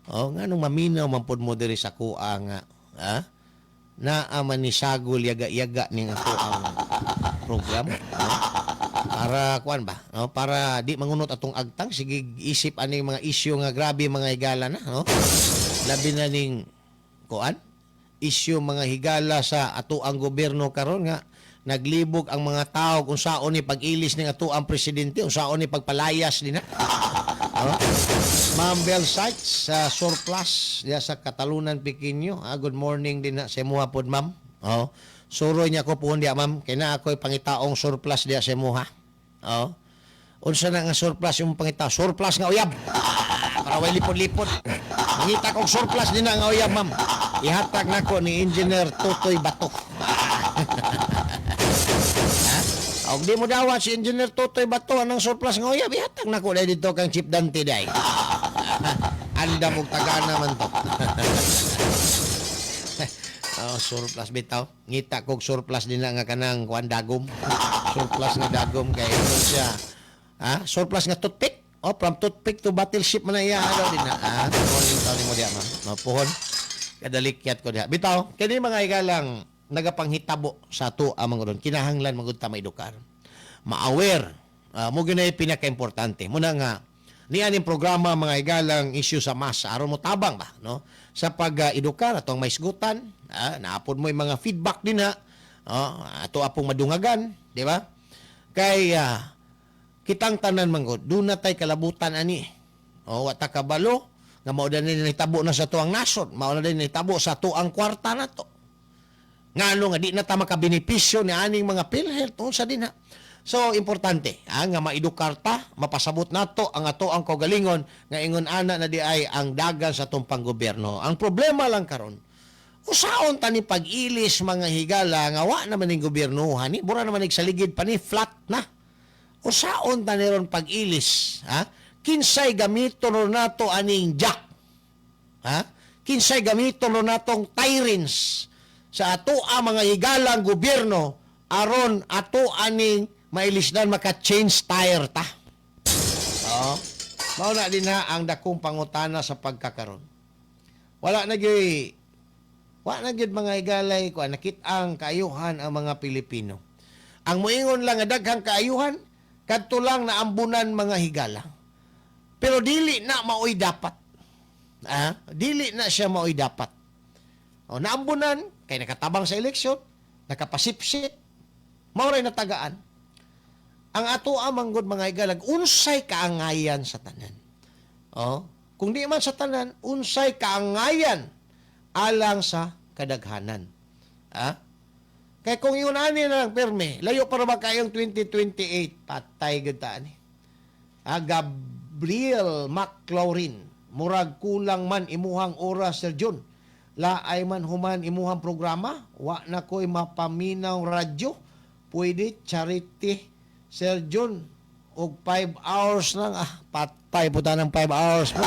Nganong maminaw man pod mo diri sa kuang na manisagol yaga-yaga ning ato ang programa. Para kuan ba? Para di mangunot atong agtang sige isip ani mga isyu nga grabe mga higala na, Labi na ning kuan isyu mga higala sa ato ang gobyerno karon nga naglibog ang mga tao kung saon ni pag-ilis ning ato ang presidente, kung saon ni pagpalayas din na. Ma'am Bell Sykes sa surplus diya sa Katalunan Pequeño. Good morning din na sa imuha pod ma'am. Suroy niya ko puhon diya ma'am kay na ako'y pangitaong surplus diya sa imuha. Unsa na nga surplus yung pangita? Surplus nga uyab. Para way lipod-lipod. Mangita kong surplus din na nga uyab ma'am. Ihatag nako ni Engineer Tutoy Bato. Og di mo dawat si Engineer Tutoy Bato anang surplus nga uyab, ihatag nako dahil dito kang Chief Dante day. Anda mong tagana man to. Surplus bitaw. Ngita kog surplus din nga kanang kuan dagom. Surplus nga dagom kay ito siya. Surplus nga toothpick. From toothpick to battleship man na iya din na. Morning taon mo diya ma'am. Mapuhon. Kadalikyat ko diha. Bitaw, kini mga igalang nagapanghitabo sa ato amang ron. Kinahanglan magud ta maedukar. Ma-aware. Mo ginay pinaka-importante. Muna nga nianing programa mga igalang issue sa masa aron mo tabang ba no sa pag-edukar atong maisgutan. Naapod mo yung mga feedback din ato apong madungagan, di ba? Kay kitang tanan manggod, doon na tay kalabutan ani. Wata kabalo nga mao din nitabo na sa tuang nasod, mao na din nitabo sa tuang kwarta na to. Ngano nga di na ta makabenepisyo ni aning mga PhilHealth unsa din ha. So importante nga maedukar ta, mapasabot nato ang ato ang kaugalingon nga ingon ana na di ay ang dagan sa atong panggobyerno. Ang problema lang karon, usaon ta ni pag-ilis mga higala nga wa naman ning gobyernohan ni, bura naman ning saligid pa ni flat na. Usaon ta ni ron pag-ilis, ha? Kinsay gamiton ron nato aning jack. Ha? Kinsay gamiton ron natong tyrants sa ato ang mga higalang gobyerno aron ato aning mailisdan maka-change tire ta. Oo. Mao na din ha ang dakong pangutana sa pagkakaron. Wala na gyud mga higalay ko nakit-ang kaayuhan ang mga Pilipino. Ang moingon lang nga daghang kaayuhan kadto lang na ambunan mga higala. Pero dili na maoy dapat. Dili na siya maoy dapat. O naambunan kay nakatabang sa eleksyon, nakapasipsip, mao ray natagaan. Ang ato amanggod mga higalag unsay kaangayan sa tanan. Kung di man sa tanan, unsay kaangayan alang sa kadaghanan. Kaya kung yun ani na lang perme, layo para ba kayong 2028, patay gud ta ani. Gabriel McLaurin, murag kulang man imuhang oras Sir John. Laay man human imuhang programa, wa na ko'y mapaminaw radyo. Pwede charity Sir John og 5 hours lang. Patay po ta ng 5 hours po.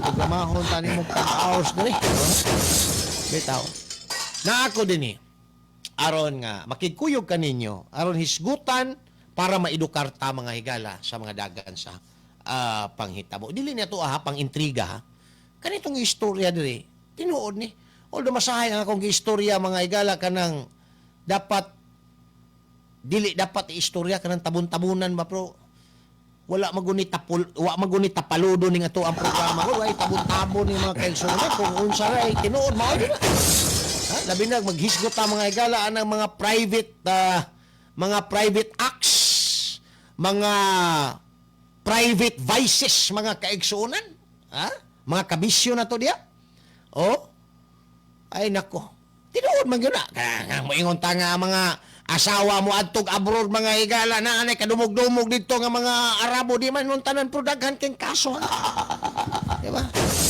Programahon ta nimo 5 hours diri. Bitaw. Na ako din aron nga makikuyog kaninyo, aron hisgutan para maedukar ta mga higala sa mga dagan sa panghitabo. Dili na to pang intriga ha. Kanitong istorya diri, tinuod ni. Although masahay ang akong istorya mga higala kanang dapat dili dapat istorya kanang tabon-tabunan ba pero wala magunit tapaludo ning ato ang programa ko ay tabon-tabon ni mga kaigsunan kung unsa ray tinuod mao di ba. Labi na maghisgot ta mga higala anang mga private acts, mga private vices mga kaigsunan, mga kabisyo na to diya. Ay nako. Tinuod man gyud na. Moingon ta nga mga asawa mo adtog abroad mga higala na anay kadumog-dumog dito nga mga Arabo di man nun tanan pero daghan kang kaso. Di ba?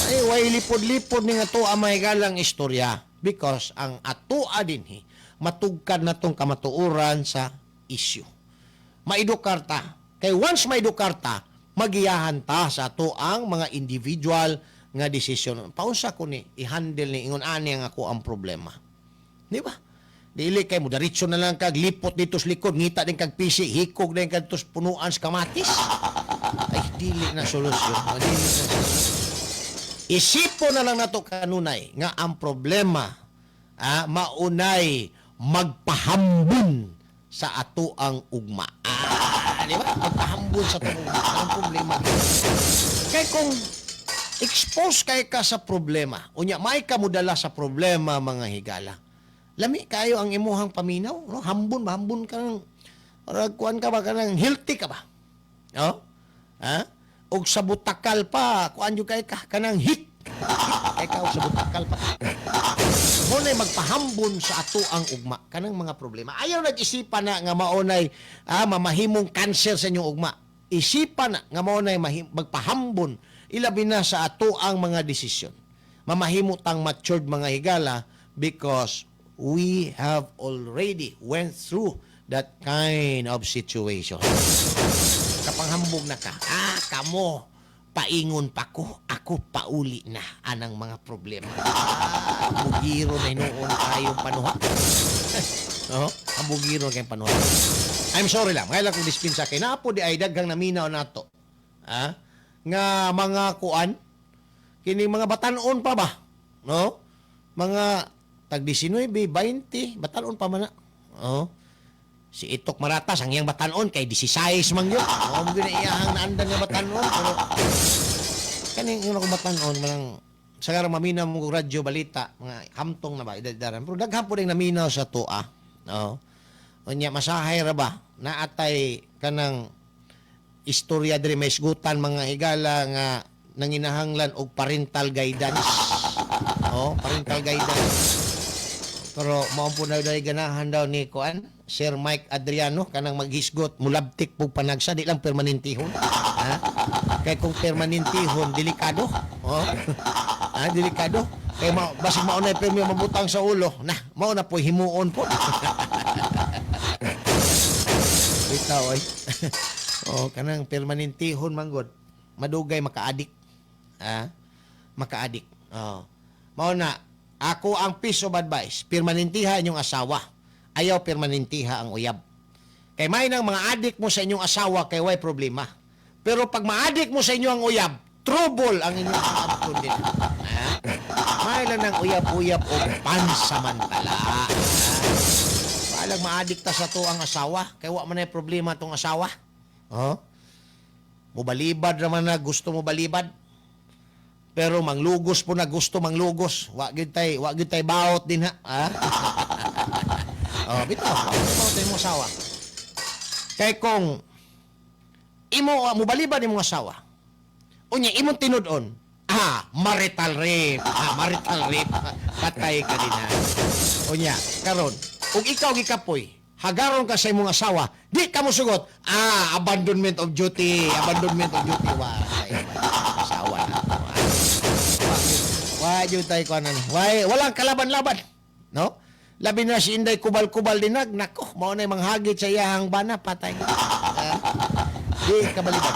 Ay way lipod-lipod ni nga to ang mga higalang istorya because ang atoa dinhi matugkad na tong kamatuoran sa issue. Maedukar ta. Kay once maedukar ta, magiyahan ta sa ato ang mga individual nga desisyon. Paunsa ko ni i-handle ni ingon ani ang ako ang problema. Di ba? Dili kay mo diretso na lang kag lipot dito sa likod, ngita din kag pisi, hikog din kag tus punuan sa kamatis. Ay dili na solusyon. Isipon na lang nato kanunay nga ang problema maunay magpahambun sa ato ang ugma. Di ba? Magpahambun sa ato ang ugma. Ang problema. Kay kung expose kay ka sa problema, unya may kamudala sa problema mga higala. Lami kayo ang imuhang paminaw, no? Hambun ka ng kuan ka ba kanang healthy ka ba? No? Og sa butakal pa, kuan jud kay ka kanang hit. Kay ka og sa butakal pa. Mo nay magpahambon sa ato ang ugma kanang mga problema. Ayaw nag-isipan na nga maunay mamahimong cancer sa inyong ugma. Isipan na nga maunay magpahambon ilabi na sa ato ang mga desisyon. Mamahimo tang matured mga higala because we have already went through that kind of situation. Kapanghambog na ka, kamo, paingon pa ko, ako pauli na anang mga problema. Bugiro na inoon kayong panuha. Ang bugiro kayong panuha. I'm sorry lang, ngayon lang kong dispensa kay napo di ay daghang naminaw nato. Nga mga kuan, kini mga batanon pa ba? No? Mga tag 19, 20, batanon pa man na. Si Itok Maratas, ang iyang batanon, kay 16 man yun. Mga iyahang naandan nga batanon. Pero, kaning yung akong batanon, manang, sagar maminaw mong radyo, balita, mga hamtong na ba, idadaran. Pero daghan po rin naminaw sa tua. Unya, masahay ra ba, naatay kanang istorya diri may isgutan mga higala nga nanginahanglan og parental guidance. Parental guidance. Pero mao po na daw ganahan daw ni Kuan, Sir Mike Adriano kanang maghisgot mulabtik pug panagsa di lang permanentihon. Ha? Kay kung permanentihon delikado. Oh. Delikado. Kay basig mao na premyo mabutang sa ulo. Nah, mao na po himuon po. Bitaw ay. Kanang permanentihon manggod. Madugay makaadik. Makaadik. Mao na ako ang piece of advice, permanentiha inyong asawa. Ayaw permanentiha ang uyab. Kay may nang mga adik mo sa inyong asawa, kay way problema. Pero pag maadik mo sa inyo ang uyab, trouble ang inyong abtun din. May lang ng uyab-uyab o pansamantala. Palang maadik ta sa to ang asawa, kay wa man ay problema tong asawa. Mubalibad naman na gusto mo balibad. Pero manglugos po na gusto manglugos. Wa gyud tay baot din ha. Bitaw, baot mo asawa. Kay kung imo mo balibad imong asawa. Unya imong tinud-on. Marital rape. Marital rape. Patay ka din ha. Unya, karon, ug ikaw gikapoy, hagaron ka sa imong asawa, di ka mo sugot. Abandonment of duty. Abandonment of duty. Asawa na. Yun tayo ko walang kalaban-laban. No? Labi na si Inday kubal-kubal dinag. Nako, mao na yung manghagit sa iyahang bana. Patay. Di ka balibad.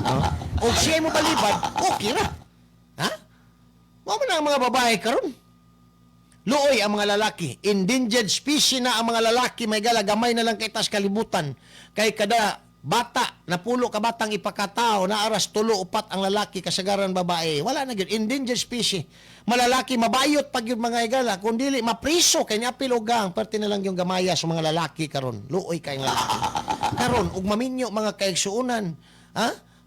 No? O siya mo balibad, okay na. Mao man ang mga babae karon. Luoy ang mga lalaki. Endangered species na ang mga lalaki. May galagamay na lang kay tas kalibutan. Kay kada bata, napulo ka batang ipakatao, na aras 3-4 ang lalaki, kasagaran babae. Wala na yun. Endangered species. Malalaki, mabayot pag yung mga igala. Kung dili, mapriso, kay niapil o gang. Parte na lang yung gamaya sa mga lalaki karon. Luoy kayong lalaki. Karon, ug maminyo mga kaigsuunan.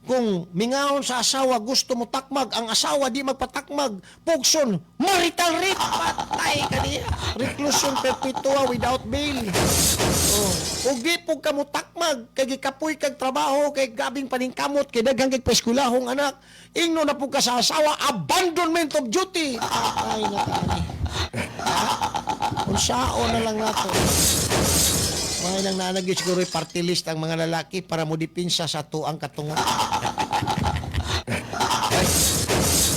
Kung mingahon sa asawa, gusto mo takmag, ang asawa di magpatakmag, pugson, marital rape, patay ka niya. Reclusion perpetua without bail. Ug di pug ka mo takmag, kay gikapoy kag trabaho, kay gabing paningkamot, kay daghang kay paeskwelahong anak, ingno na pug ka sa asawa, abandonment of duty. Patay na ka ni. Unsao na lang nato. Mga nang nanagyo siguro party list ang mga lalaki para mo dipinsa sa tuang katungan.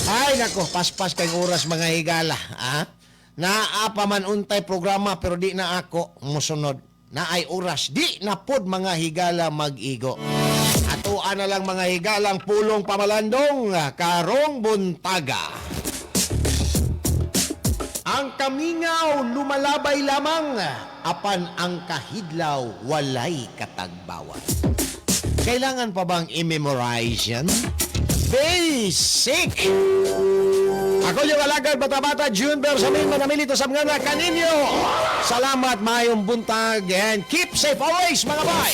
Ay nako, paspas kay oras mga higala. Naa man untay programa pero di na ako musunod. Naay oras, di na pod mga higala mag-igo. Atuan na lang mga higalang pulong pamalandong karong buntaga. Ang kamingaw lumalabay lamang, apan ang kahidlaw walay katagbawan. Kailangan pa bang i-memorize yan? Basic! Ako yung alagad bata-bata, June Bersamin, manamilito sa mga kaninyo. Salamat, mayong buntag, and keep safe always, mga bay!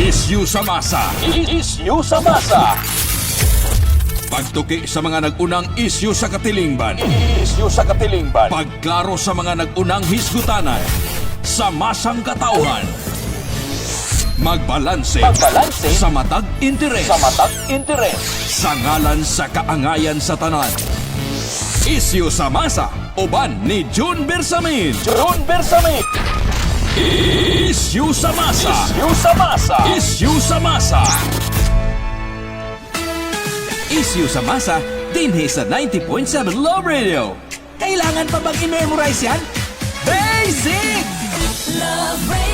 Isyu sa masa. Isyu sa masa. Pagtuki sa mga nag-unang isyu sa katilingban. Isyu sa katilingban. Pagklaro sa mga nag-unang hisgutanan. Sa masang katauhan. Magbalanse. Sa matag interes. Sa ngalan sa kaangayan sa tanan. Isyu sa masa. Uban ni June Bersamin. Isyu sa masa. Isyu sa masa. Isyu sa masa, dinhi sa 90.7 Love Radio. Kailangan pa bang i-memorize yan? Basic! Love Radio.